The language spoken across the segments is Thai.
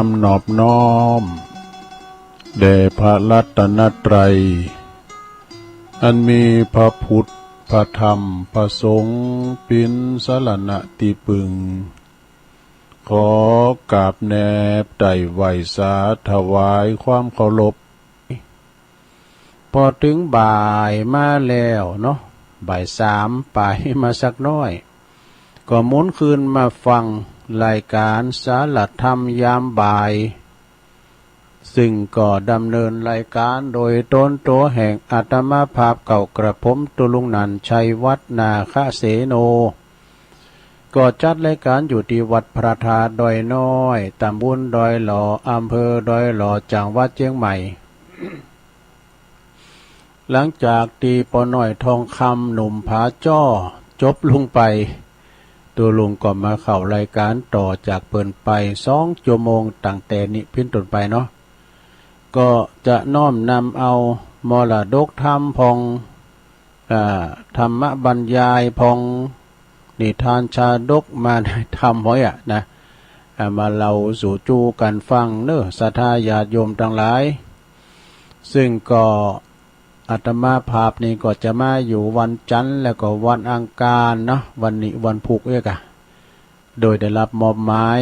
ความนอบน้อมแด่พระรัตนตรัยอันมีพระพุทธพระธรรมพระสงฆ์เป็นสรณะที่พึ่งขอกราบแนบไต่ไหวสาถวายความเคารพพอถึงบ่ายมาแล้วเนาะบ่ายสามไปมาสักน้อยก็หมุนคืนมาฟังรายการสารธรรมยามบ่ายซึ่งก็ดำเนินรายการโดยต้นตัวแห่งอาตมาภาพเก่ากระผมตุลุงนันชัยวัดนาคเสโนก็จัดรายการอยู่ที่วัดพระธาตุดอยน้อยตำบลดอยหล่ออำเภอดอยหล่อจังหวัดเชียงใหม่ หลังจากที่ปอน้อยทองคำหนุ่มผาจ้อจบลงไปตัวลุงก็มาเข้ารายการต่อจากเปิ่นไป2 ชั่วโมงตั้งแต่นี้เป็นต้นไปเนาะก็จะน้อมนำเอามรดกธรรมพองธรรมบรรยายพองนิทานชาดกมาทำไว้นะมาเล่าสู่จูกันฟังเนอะศรัทธาญาติโยมทั้งหลายซึ่งก็อาตมาภาพนี้ก็จะมาอยู่วันจันทร์แล้วก็วันอังคารเนาะวันนี้วันพุธโดยได้รับมอบหมาย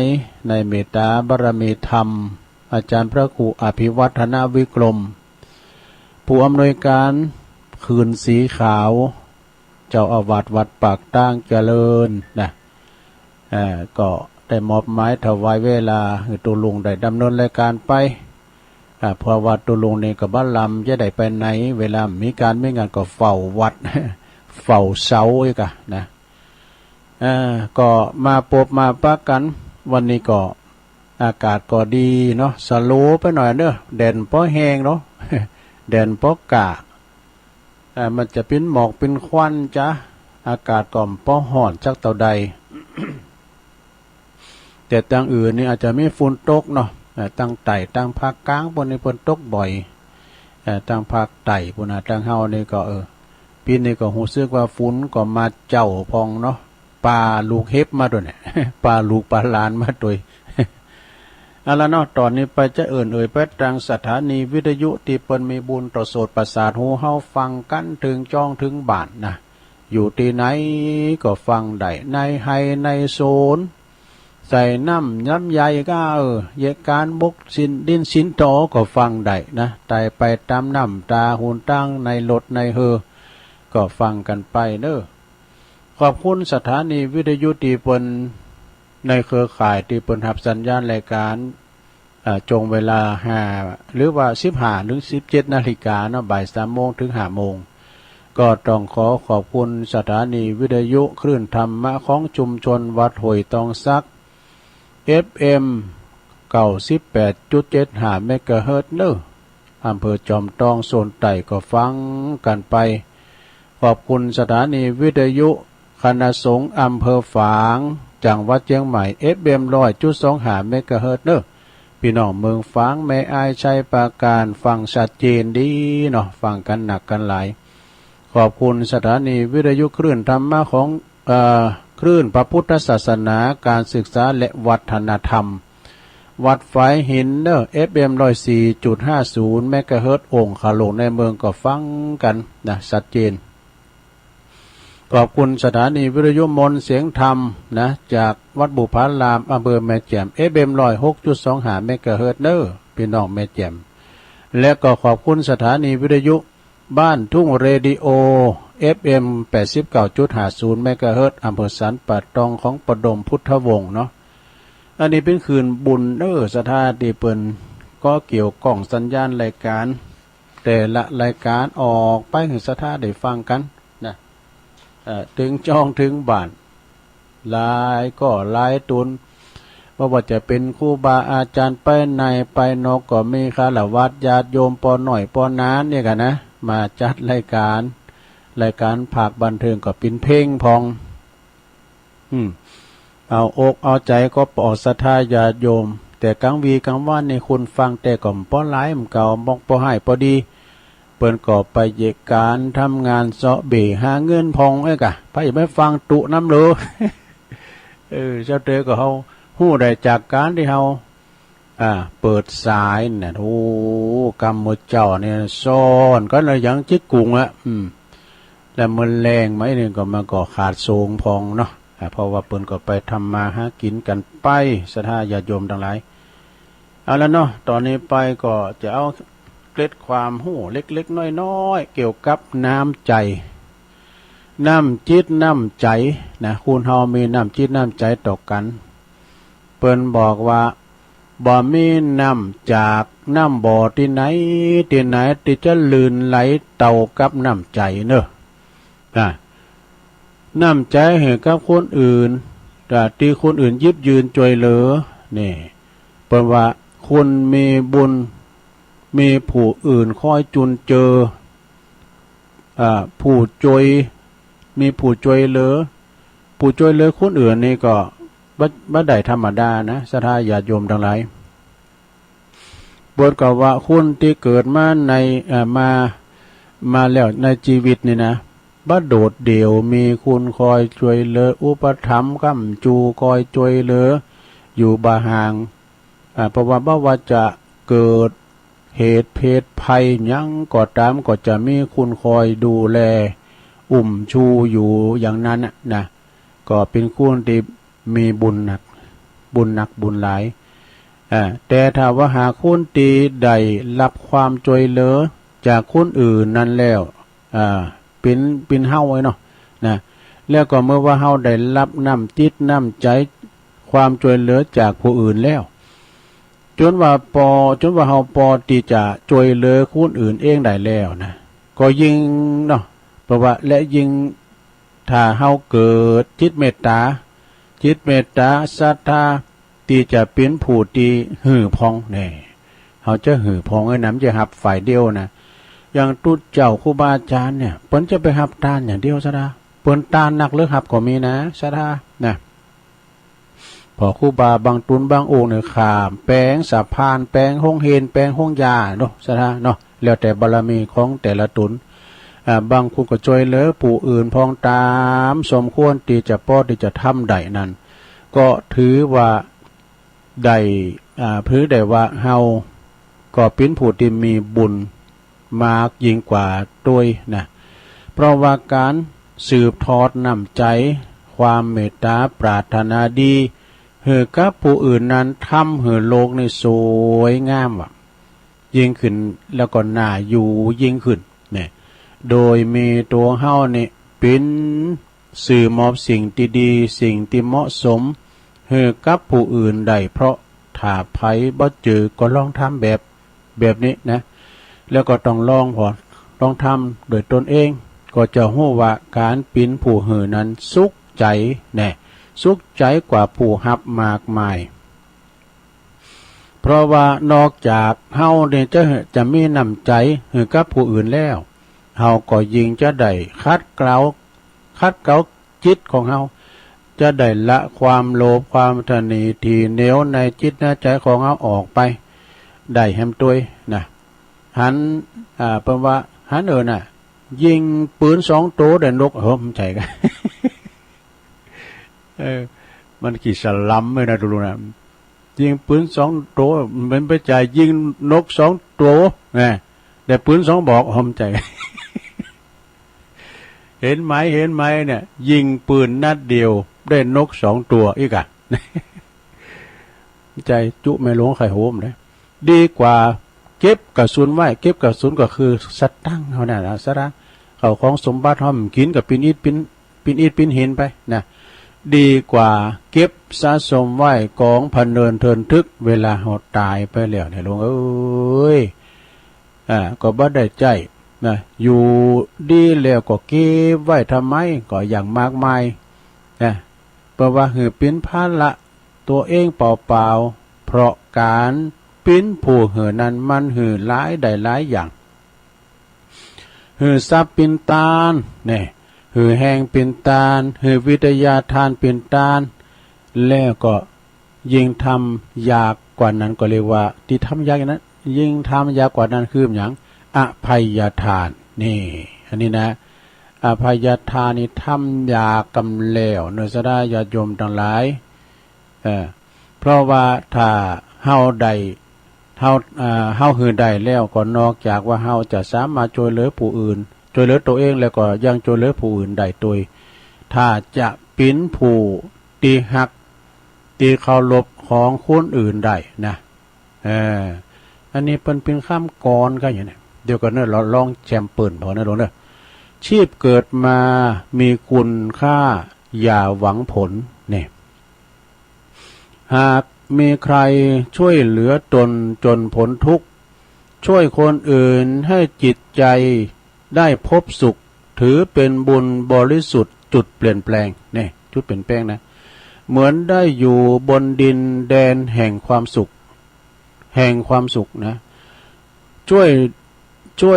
ในเมตตาบารมีธรรมอาจารย์พระครูอภิวัฒนวิกรมผู้อำนวยการคืนสีขาวเจ้าอาวาสวัดปากตั้งเจริญนะก็ได้มอบหมายถวายเวลาให้ตุลุงได้ดำเนินรายการไปเพราะว่าตุลุงนี่กับบ้านลำจะได้ไปไหนเวลามีการไม่งานก็เฝ้าวัด เฝ้าเสาอีกนะก็มาพบมาปะกันวันนี้ก็อากาศก็ดีเนาะสโลไปหน่อยเนอะแดดพอแห้งเนาะ แดดพอกะมันจะเป็นหมอกเป็นควันจ้ะอากาศก็พอห่อนจักเท่าใด แต่ทางอื่นนี่อาจจะไม่ฝุ่นตกเนาะตั้งไต่ตั้งภาคกลางบนนี้ฝนตกบ่อยตั้งภาคไต่ปุ่นตั้งเฮานี่ก็ปีนี้ก็หูซึกว่าฝุ่นก็มาเจ้าพองเนาะปลาลูกเห็บมาด้วยเนี่ย ปลาลูกปลาลานมาด้วย เอาละเนาะตอนนี้ไปจะไปทางสถานีวิทยุที่เปิ้นมีบุญต่อโสตประสาทหูเฮาฟังกันถึงจ้องถึงบ้านนะอยู่ที่ไหนก็ฟังได้ในไฮในโซนใส่น้ำใหญ่ก็เหตุการบกสินดินสินโตก็ฟังได้นะไต่ไปตามน้ำตาหุ่นตั้งในรถในก็ฟังกันไปเด้อขอบคุณสถานีวิทยุที่เปิ้นในเครือข่ายที่เปิ้นรับสัญญาณรายการจงเวลา5หรือว่า15 ถึง 17 นาฬิกาเนาะบ่าย 3 โมงถึง 5 โมงก็ต้องขอบคุณสถานีวิทยุคลื่นธรรมะของชุมชนวัดห้วยตองซัก FM 98.75 เมกะเฮิรตซ์เนอะอำเภอจอมทองโซนใต้ก็ฟังกันไปขอบคุณสถานีวิทยุคณะสงฆ์อำเภอฝางจังหวัดเชียงใหม่ FM 100.25 เมกะเฮิรตซ์เนอะพี่น้องเมืองฝางแม่อายชัยปราการฟังชัดเจนดีเนาะฟังกันหนักกันหลายขอบคุณสถานีวิทยุคลื่นธรรมะของคลื่นพระพุทธศาสนาการศึกษาและวัฒนธรรมวัดฝายหินเนอะ FM 104.50 เมกะเฮิรตซ์องค์ขาหลงในเมืองก็ฟังกันนะชัดเจนขอบคุณสถานีวิทยุมนต์เสียงธรรมนะจากวัดบุพารามอำเภอแม่แจ่ม FM 106.25 เมกะเฮิรตซ์เนอะพี่น้องแม่แจ่มและก็ขอบคุณสถานีวิทยุบ้านทุ่งเรดิโอ FM 89.50 เมกะเฮิรตซ์อำเภอสันป่าตองของประดมพุทธวงศ์เนาะอันนี้เป็นคืนบุญสถานีเปิ้นก็เกี่ยวกล่องสัญญาณรายการแต่ละรายการออกไปให้สถาได้ฟังกันนะถึงจ้องถึงบ้านหลายก็หลายตุนว่าจะเป็นครูบาอาจารย์ไปในไปนอกก็มีฆราวาสญาติโยมปอหน่อยปอนานเนี่ยกันนะมาจัดรายการภาคบันเทิงก็เป็นเพลงพองเอาอกเอาใจก็ปอศรัทธาญาติโยมแต่กลางวีกลางวันนี่คุณฟังแต่ก็ปอหลายมันเก่าบอกปอให้พอดีเปิ้นก็ไปเหตุการทำงานเสาะเบหาเงินพองกะไปไม่ฟังตุน้ำเลย เจ้าเตยก็เฮาฮู้ได้จากการที่เฮา เปิดสายเนี่ยโอ้กำมือเจ้าเนี่ยซ่อนก็เลยยังจิกกุงอะแล้วมันแรงไหมเนี่ยก็มันก็ขาดโศงพองเนาะเพราะว่าเปิ้นก็ไปทำมาหากินกันไปศรัทธาญาติโยมทั้งหลายเอาแล้วเนาะตอนนี้ไปก็จะเอาเกล็ดความหู้เล็กๆน้อยๆเกี่ยวกับน้ำใจน้ำจิตน้ำใจนะคุณเฮามีน้ำจิตน้ำใจต่อกันเปิ้นบอกว่าบ่มีน้ำจากน้ำบ่อที่ไหนที่จะลื่นไหลเต่ากับน้ำใจเนอะน้ำใจให้กับคนอื่นที่คนอื่นยิบยืนจวยเหลือนี่เปิ้นว่าคุณมีบุญมีผู้อื่นคอยจุนเจอผู้จวยมีผู้จวยเหลือผู้จวยเหลือคนอื่นนี่ก็บ่ได้ธรรมดานะศรัทธาญาติโยมทั้งหลายบทกล่าวว่าคุณที่เกิดมาในมาแล้วในชีวิตนี่นะบ่โดดเดี่ยวมีคุณคอยช่วยเหลืออุปถัมภ์ค้ำจูคอยช่วยเหลืออยู่บ่ห่างเพราะว่าบ่ว่าจะเกิดเหตุเพศภัยยังก็ตามก็จะมีคุณคอยดูแลชูอยู่อย่างนั้นนะก็เป็นคุณที่มีบุญหนักบุญหลายแต่ถ้าว่าหาคุณตีใดรับความช่วยเหลือจากคนอื่นนั้นแล้วเป็นเฮาไว้เนาะนะแล้วก็เมื่อว่าเฮาได้รับน้ำจิตน้ำใจความช่วยเหลือจากผู้อื่นแล้วจนว่าเฮาพอที่จะช่วยเหลือคนอื่นเองได้แล้วนะก็ยิ่งเนาะเพราะว่าและยิ่งถ้าเฮาเกิดจิตเมตตาศรัทธาที่จะเป็นผู้ที่หื่อพองแน่เขาจะหื่อพองไอ้น้ำจะหับฝ่ายเดียวนะอย่างตุเจ้าครูบาอาจารย์เนี่ยเปิ้นจะไปหับตานอย่างเดียวซะดาเปิ้นตานนักหรือหับก็มีนะซะดานะพอครูบาบางตุนบางองค์เนี่ยขามแปลงสะพานแปลงห้องเฮนแปลงห้องยาเนาะซะดาเนาะแล้วแต่บารมีของแต่ละตุนบางคนก็ช่วยเหลือผู้อื่นพองตามสมควรที่จะป้อที่จะทำได้นั้นก็ถือว่าได้พื้นได้ว่าเฮาก็เป็นผู้ที่มีบุญมากยิ่งกว่าด้วยนะเพราะว่าการสืบทอดน้ำใจความเมตตาปรารถนาดีให้กับผู้อื่นนั้นทำให้โลกในสวยงามยิ่งขึ้นแล้วก็น่าอยู่ยิ่งขึ้นเนี่ยโดยมีตัวเฮานี่เป็นสื่อมอบสิ่งที่ดีสิ่งที่เหมาะสมให้กับผู้อื่นได้เพราะถ้าไผบ่เจอก็ลองทำแบบนี้นะแล้วก็ต้องลองทำโดยตนเองก็จะรู้ว่าการปิ้นผู้หือนั้นสุขใจแน่สุขใจกว่าผู้รับมากมายเพราะว่านอกจากเฮาเนี่ยจะมีน้ำใจให้กับผู้อื่นแล้วเฮาก็ยิ่งจะได้คัดเกลาจิตของเฮาจะได้ละความโลภความตนีทีเหนียวในจิตในใจของเฮาออกไปได้แฮมตัวนะหันเพิ่นว่าหันน่ะยิงปืน2ตัวได้นกมันใช่กันมันกี่สลัมเลยนะดูนะยิงปืน2ตัวมันไปจ่ายยิงนก2ตัวนะแต่ปืน2บอกมันใจเห็นไหมเนี่ยยิงปืนนัดเดียวได้นก2ตัวอีกอ่ะใจจุไม่หลงไข่โหมเลยดีกว่าเก็บกระสุนไว้เก็บกระสุนก็คือสตังค์เขาเนี่ยนะสตังค์เขาของสมบัติห้อมกินกับปินหินไปนะดีกว่าเก็บสะสมไว้กองพันเนินเทินทึกเวลาเขาตายไปแล้วเนี่ยหลวงเอ้ยก็บ่ได้ใจนะอยู่ดีแล้วก็เก็บไว้ทำไมก็อย่างมากมายนะเพราะว่าหือเป็นภาระตัวเองเปล่าๆเพราะการปิ้นผู้หือนั้นมันหือหลายได้หลายอย่างหือทรัพย์ปินตาลเนี่ยหือแห่งปินตาลหือวิทยาทานปินตาลแล้วก็ยิ่งทำยากกว่านั้นก็เรียกว่าที่ทำยากอย่างนั้นยิ่งทำยากกว่านั้นคืออย่างอภัยทานนี่อันนี้นะอภัยทานนี่ทำยากกำแล้วเนื้อสดาญาติโยมทั้งหลายเพราะว่าถ้า เฮาได้เฮาหือได้แล้วก็นอกจากว่าเฮาจะสามารถช่วยเหลือผู้อื่นช่วยเหลือตัวเองแล้วก็ยังช่วยเหลือผู้อื่นได้โดยถ้าจะเป็นผู้ตีหักตีเคารพของคนอื่นได้นะอันนี้เป็นคำกรก็อย่างนี้เดี๋ยวกันเนอะเราลองแชมเปิลพอนะลงเนอะชีพเกิดมามีคุณค่าอย่าหวังผลเนี่ยหากมีใครช่วยเหลือตนจนพ้นทุกข์ช่วยคนอื่นให้จิตใจได้พบสุขถือเป็นบุญบริสุทธิ์จุดเปลี่ยนแปลงเนี่ยจุดเปลี่ยนแปลงนะเหมือนได้อยู่บนดินแดนแห่งความสุขนะช่ว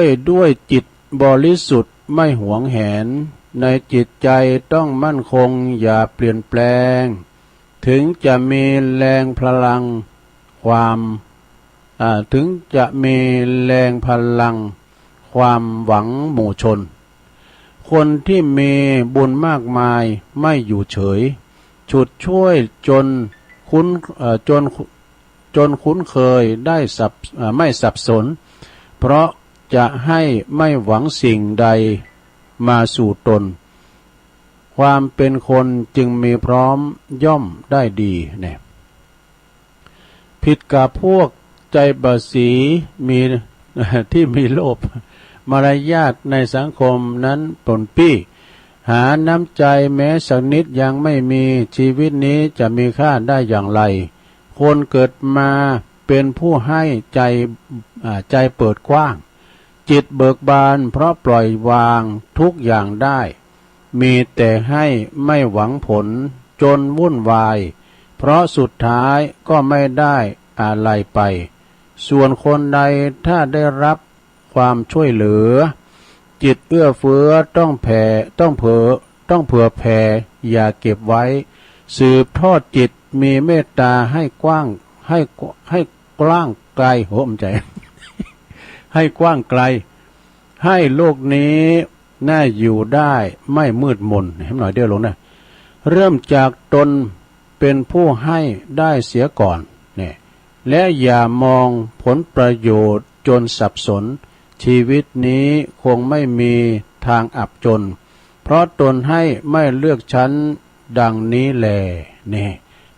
ยด้วยจิตบริสุทธิ์ไม่หวงแหนในจิตใจต้องมั่นคงอย่าเปลี่ยนแปลงถึงจะมีแรงพลังความหวังหมู่ชนคนที่มีบุญมากมายไม่อยู่เฉยฉุดช่วยจนคุ้นเคยได้ไม่สับสนเพราะจะให้ไม่หวังสิ่งใดมาสู่ตนความเป็นคนจึงมีพร้อมย่อมได้ดีเนี่ยผิดกับพวกใจบาสีมีที่มีโลภมารยาทในสังคมนั้นปนปี้หาน้ำใจแม้สักนิดยังไม่มีชีวิตนี้จะมีค่าได้อย่างไรคนเกิดมาเป็นผู้ให้ใจเปิดกว้างจิตเบิกบานเพราะปล่อยวางทุกอย่างได้มีแต่ให้ไม่หวังผลจนวุ่นวายเพราะสุดท้ายก็ไม่ได้อะไรไปส่วนคนใดถ้าได้รับความช่วยเหลือจิตเอื้อเฟื้อต้องเผื่อแผ่อย่าเก็บไว้สืบทอดจิตมีเมตตาให้กว้างไกลโหมใจ ให้กว้างไกลให้โลกนี้น่าอยู่ได้ไม่มืดมนให้หน่อยเดียวลงนะเริ่มจากตนเป็นผู้ให้ได้เสียก่อนเนี่ยและอย่ามองผลประโยชน์จนสับสนชีวิตนี้คงไม่มีทางอับจนเพราะตนให้ไม่เลือกชั้นดังนี้แลเนี่ย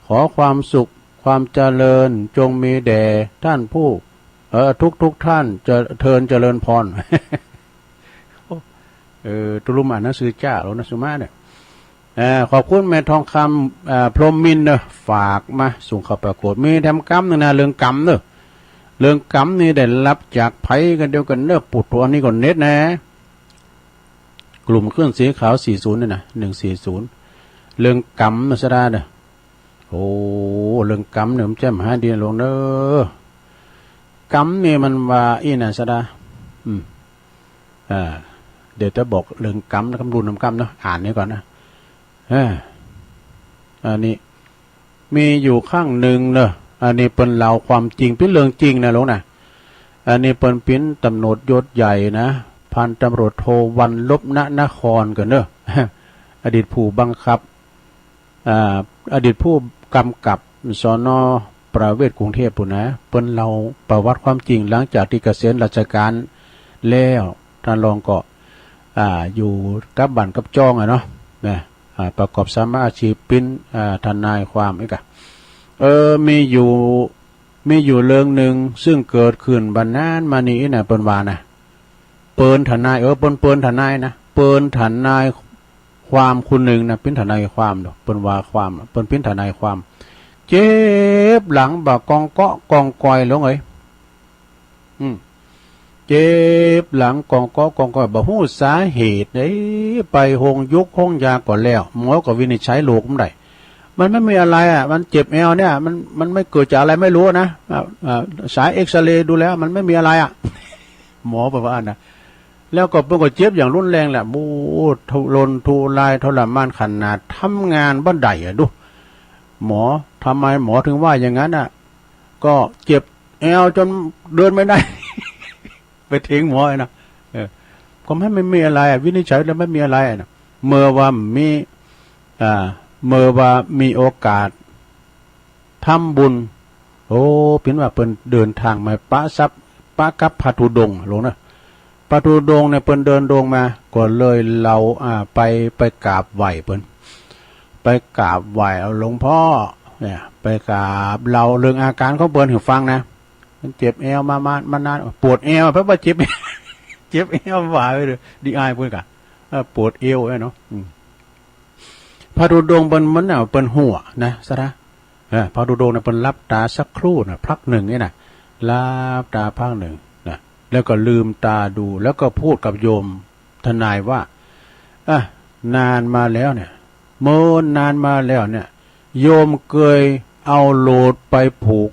ขอความสุขความเจริญจงมีแด่ท่านผู้ทุกท่านจะเทินเจริญพร ตุลุมอ่านหนังสือจ้าแล้วนะสุมาเนี่ยขอบคุณแม่ทองคำพรหมมินเนอะฝากมาส่งเข้าประกวดมีทำกรรมนะเรื่องกรรมเนอะเรื่องกรรมนี่ได้รับจากไผกันเดียวกันเนอะปุดตัวนี้ก่อนเน็ตนะกลุ่มเครื่องสีขาว40นี่นะ140เรื่องกรรมนะสดาเนอะโอ้เรื่องกรรมเนี่ยมันแจ่มหาดีลงเนอะกรรมนี่มันว่าอีน่ะสดาเดี๋ยวจะบอกเรื่องกรรมนะคำรุนกรรมเนาะอ่านนี้ก่อนนะอันนี้มีอยู่ข้างหนึ่งเนอะอันนี้เป็นเล่าความจริงเป็นเรื่องจริงนะลงนะอันนี้เป็นปิ้นตำรวจยศใหญ่นะพันตำรวจโทวันลบณนครกันเนอะอดีตผู้บังคับอดีตผู้กำกับสน.ประเวศกรุงเทพปุ่นนะเป็นเล่าประวัติความจริงหลังจากที่เกษียณราชการแล้วท่านรองก็อยู่กับบ้านกับจ้องเนาะประกอบสมาอาชีพปิ้นทนายความอีกมีอยู่เรื่องหนึ่งซึ่งเกิดขึ้นบันนานมานี้นะเปิ้นว่านะเปิ้นทนายเปิ้นทนายนะเปิ้นทนายความคนหนึ่งนะปิ้นทนายความเนาะเปิ้นว่าความเปิ้นปิ้นทนายความเจ็บหลังบ่กองเกาะกองกอยลงเอ้ยเจ็บหลังกองเกาะกองกอยบ่ฮู้สาเหตุเด้ไปโรงยุกโรงยาก่อนแล้วหมอก็วินิจฉัยโรคมันได้มันไม่มีอะไรมันเจ็บแอวเนี่ยมันไม่เกิดจากอะไรไม่รู้นะสายเอ็กซเรย์ดูแล้วมันไม่มีอะไรหมอบอกว่านะแล้วก็เพิ่งก็เจ็บอย่างรุนแรงแหละมูทุรายทรมานขนาดทำงานบ่ได้ดูหมอทำไมหมอถึงว่าอย่างนั้นก็เจ็บแอวจนเดินไม่ได้ ไปทิ้งหมอนะก็ไม่มีอะไรวินิจฉัยแล้วไม่มีอะไรนะเมื่อว่ามีโอกาสทำบุญ โอ้เป็นว่าเปิ้นเดินทางมาปะซับปะกับพระธุดงค์หลวงนะพระธุดงค์เนี่ยเปิ้นเดินดงมาก็เลยเราไปกราบไหว้เปิ้นไปกราบไหว้เอาหลวงพ่อเนี่ยไปกราบเราเรื่องอาการของเปิ้นให้ฟังนะมันเจ็บเอวมานานปวดเอวเพราะว่าเจ็บ เจ็บเอวหวายไปเลยดีอายเพิ่นกะปวดเอวเนาะพระธุดงค์เปิ้นมันน่ะเปิ้นหัวนะซะนะพระธุดงค์น่ะเปิ้นรับตาสักครู่น่ะพักหนึ่งนี่น่ะรับตาพักหนึ่งนะแล้วก็ลืมตาดูแล้วก็พูดกับโยมทนายว่านานมาแล้วเนี่ยเมื่อนานมาแล้วเนี่ยโยมเคยเอาโลดไปผูก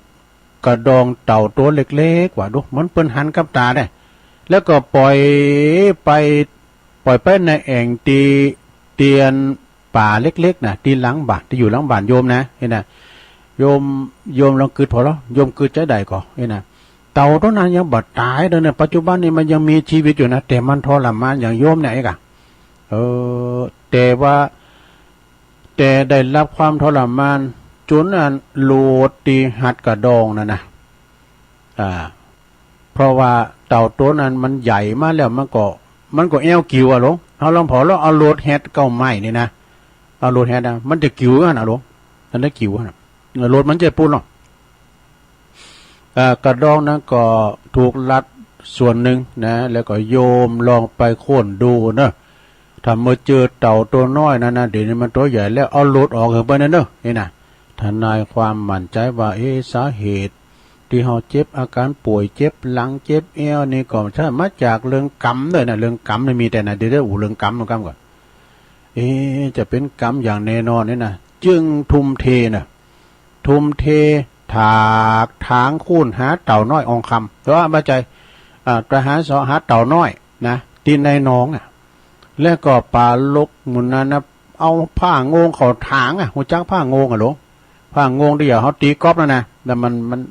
กระดองเต่าตัวเล็กๆว่าดูมันเปิ้นหันกับตาได้แล้วก็ปล่อยไปในแอ่งเตียนป่าเล็กๆนะที่หลังบ้านที่อยู่หลังบ้านโยมนะเห็นนะโยมลองคิดพอแล้วโยมคิดใจใดก่อนเห็นนะเต่าตัวนั้นยังบาดตายเลยเนี่ยปัจจุบันนี้มันยังมีชีวิตอยู่นะแต่มันทรมานอย่างโยมเนี่ยไอ้กะแต่ได้รับความทรมานจนอันโลดตีหัดกระดองนะเพราะว่าเต่าตัวนั้นมันใหญ่มากแล้วมันก็แอวกิ่วหลงเอาลองพอแล้วเอาโลดแฮดเก้าไม้นี่นะเอาโลดแฮดนะมันจะกิ่วกันหลงอันนั้นกิ่วนะโลดมันจะปูนหรอกกระดองนั้นก็ถูกรัดส่วนหนึ่งนะแล้วก็โยมลองไปโค่นดูนะถ้าเมื่อเจอเต่าตัวน้อยนะเดี๋ยวนี้มันตัวใหญ่แล้วเอาโลดออกไปนั่นเนอะนี่นะทนายความมั่นใจว่าสาเหตุที่เขาเจ็บอาการป่วยเจ็บหลังเจ็บเอวนี่ก็ใช่มาจากเรื่องกรรมด้วยนะเรื่องกรรมนี่มีแต่นะเดี๋ยวเรื่องกรรมก่อนจะเป็นกรรมอย่างแน่นอนนี่นะจึงทุ่มเทถากทางคูนหาเต่าน้อยองคำเพราะว่ามาใจกระหาเสาะหาเต่าน้อยนะตีนในน้องแล้วก็ปลาลกมุนนั้นนะเอาผ้างงเขาถางหัวจักผ้างงหลงผ้างงที่อย่างเขาตีกอล์ฟนะแต่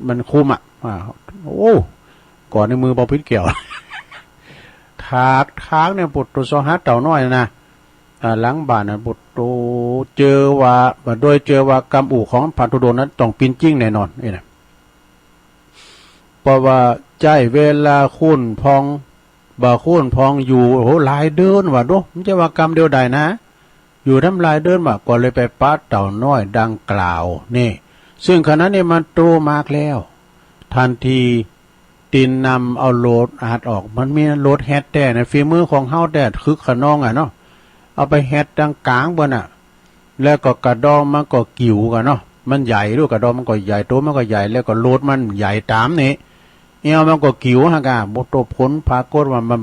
มันคุมโอ้ก่อนในมือบอพิษเกี่ยว ถากทางเนี่ยปุตตุสหัสเต่าน้อยนะหลังบ้านนะปุตตุเจอว่ากำอู่ของพระธุดงค์นั้นต้องปีนจิ้งแน่นอนนี่นะเพราะว่าใจเวลาคุ้นพองอยู่โอ้หลายเดือนว่ะดูมันจะว่ากรรมเดียวใดนะอยู่ทำลายเดินมาก่อนเลยไปปาเต่าน้อยดังกล่าวนี่ซึ่งขณะนี้มันโตมากแล้วทันทีตีนนำเอาโลดอาดออกมันมีโลดแฮดแต่ในฝีมือของเฮาแต่คึกขนองเนาะเอาไปแฮดดังกลางบนแล้วก็กระดองมันก็กิ่วกันเนาะมันใหญ่ด้วยกระดองมันก็ใหญ่โตมันก็ใหญ่แล้วก็โลดมันใหญ่ตามนี่เอวมันก็กิ่วฮะกะบ่ตผลปรากฏว่ามัน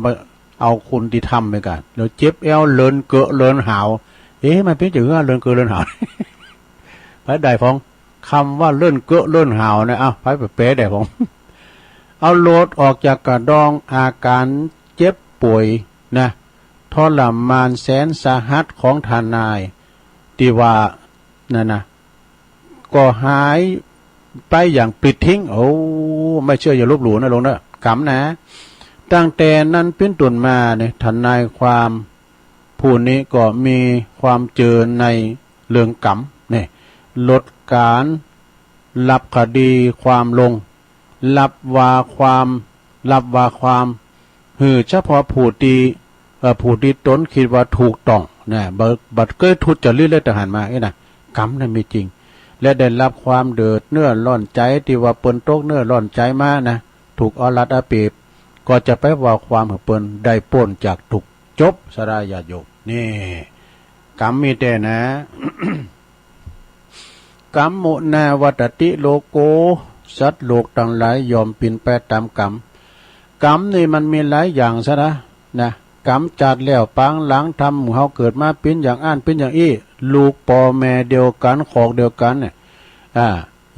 เอาคุณที่ทำไปกันแล้วเจ็บเอวเลินเกอะเลินหาวมันเป็นจื่อเลื่อนเกอเลื่อนหาวไปได้ฟองคำว่าเลื่อนเกอเลื่อนหาวนะไปเป๊ะได้ฟองเอาโลดออกจากกระดองอาการเจ็บป่วยนะทรมานแสนสาหัสของทนายที่ว่านั่นนะก็หายไปอย่างปลิดทิ้งไม่เชื่ออย่าลบหลู่นะลงนะกำนะตั้งแต่นั้นเป็นต้นมาเนี่ยทนายความผู้นี้ก็มีความเจอในเรื่องกรรมเนี่ยลดการรับคดีความลงรับว่าความเฉพาะผู้ที่ตนคิดว่าถูกต้องเนี่ยบัดเกิดทุจริตเลยทหารมานะกรรมนั้นมีจริงและได้รับความเดือดเนื้อร้อนใจที่ว่าเปิ้นตกเนื้อร้อนใจมานะถูกเอารัดเอาเปรียบก็จะไปว่าความของเปิ้นได้พ้นจากทุกจบสรายาโยมนี่กรรมมีแต่นะ กรรมมุนาวัตติโลโกสัตว์โลกทั้งหลายยอมปินแปตามกรรมนี่มันมีหลายอย่างซะนะกรรมจัดแล้วปางหลังทำเฮาเกิดมาเป็นอย่างอ้านเป็นอย่างอี้ลูกพ่อแม่เดียวกันของเดียวกันเนี่ย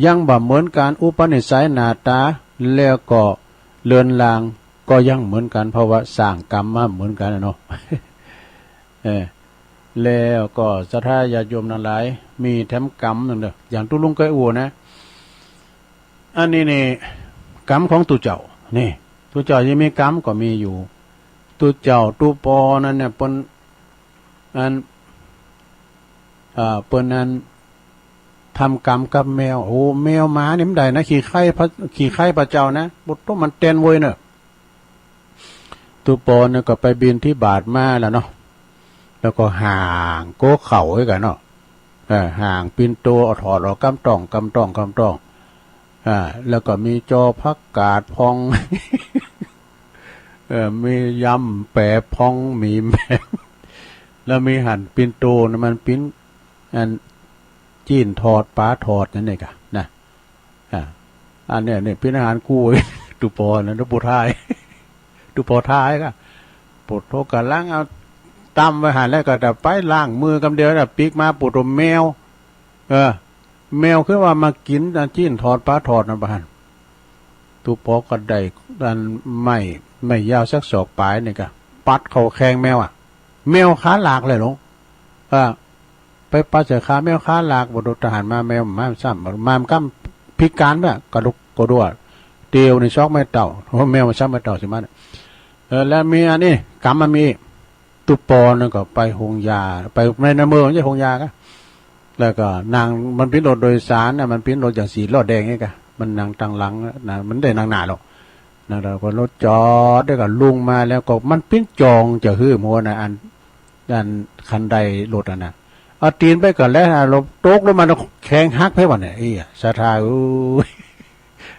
ยังบ่เหมือนการอุปนิสัยหน้าตาแล้วก็เลือนลางก็ยังเหมือนกันเพราะว่าสร้างกรรมมาเหมือนกันเนาะ แล้วก็ศรัทธาญาติโยมทั้งหลายมีแถมกรรมนึงเด้ออย่างตุลุงก้อยอูนะอันนี้นี่กรรมของตุเจ้านี่ตุเจ้ายังมีกรรมก็มีอยู่ตุเจ้าตุปอนั่นเนี่ยเปิ้นอันเปิ้นนั้นท ทำกรรมกับแมวโอ้แมวหมาเนี่ยมันได้นะขี่ไข่พระเจ้านะบุตรมันเต้นเว้ยเนอะตุปอนเนี่ยก็ไปบินที่บาทมาแล้วเนาะแล้วก็ห่างโก้เข่าไว้กันเนาะห่างปินโตถอดออกกำต้องแล้วก็มีจอพักกาดพอง มียำแปะพองมีแมวแล้วมีหั่นปินโตนะมันปิ้นอันจีนทอดปลาทอดนั่นเองนะอันเนี้ยเนี่ยเป็นอาหารกู้ ตุปอนะตุปท้าย ตุปอท้ายก็ปวดโทกันล้างเอาตำไว้หั่นแล้วก็แต่ไปล้างมือกำเดียวน่ะปีกมาปวดแมวแมวคือว่ามากินจีนทอดปลาทอดนะบ้านตุปอก็ได้ดันไม่ยาวสักศอกปลายนี่ก็ปัดเขาแข้งแมวแมวขาหลากเลยหลงไปปัดเสือขาแมวขาหลากบดทหารมาแมวมาซ้ำมามกั้มพิการแบบกระดุกกระดวดเตียวในช็อกไม่เต่าเพราะแมวมันซ้ำไม่เต่าใช่ไหมแล้วมีอันนี้กำมันมีตุปอนึงก็ไปหงยาไปในเมืองไม่ใช่หงยาก็แล้วก็นางมันปิ้นรถโดยสารมันปิ้นรถอย่างสีรถแดงนี่ก็มันนางตังหลังนะมันได้นางหนาหรอกนะเราก็รถจอดได้กับลุงมาแล้วก็มันปิ้นจองจะหื้อมัวนะอันคันใดรถนะเอาตีนไปก่อนแล้วเราโต๊กแล้วมันแข็งฮักให้วันเนี่ยสะทา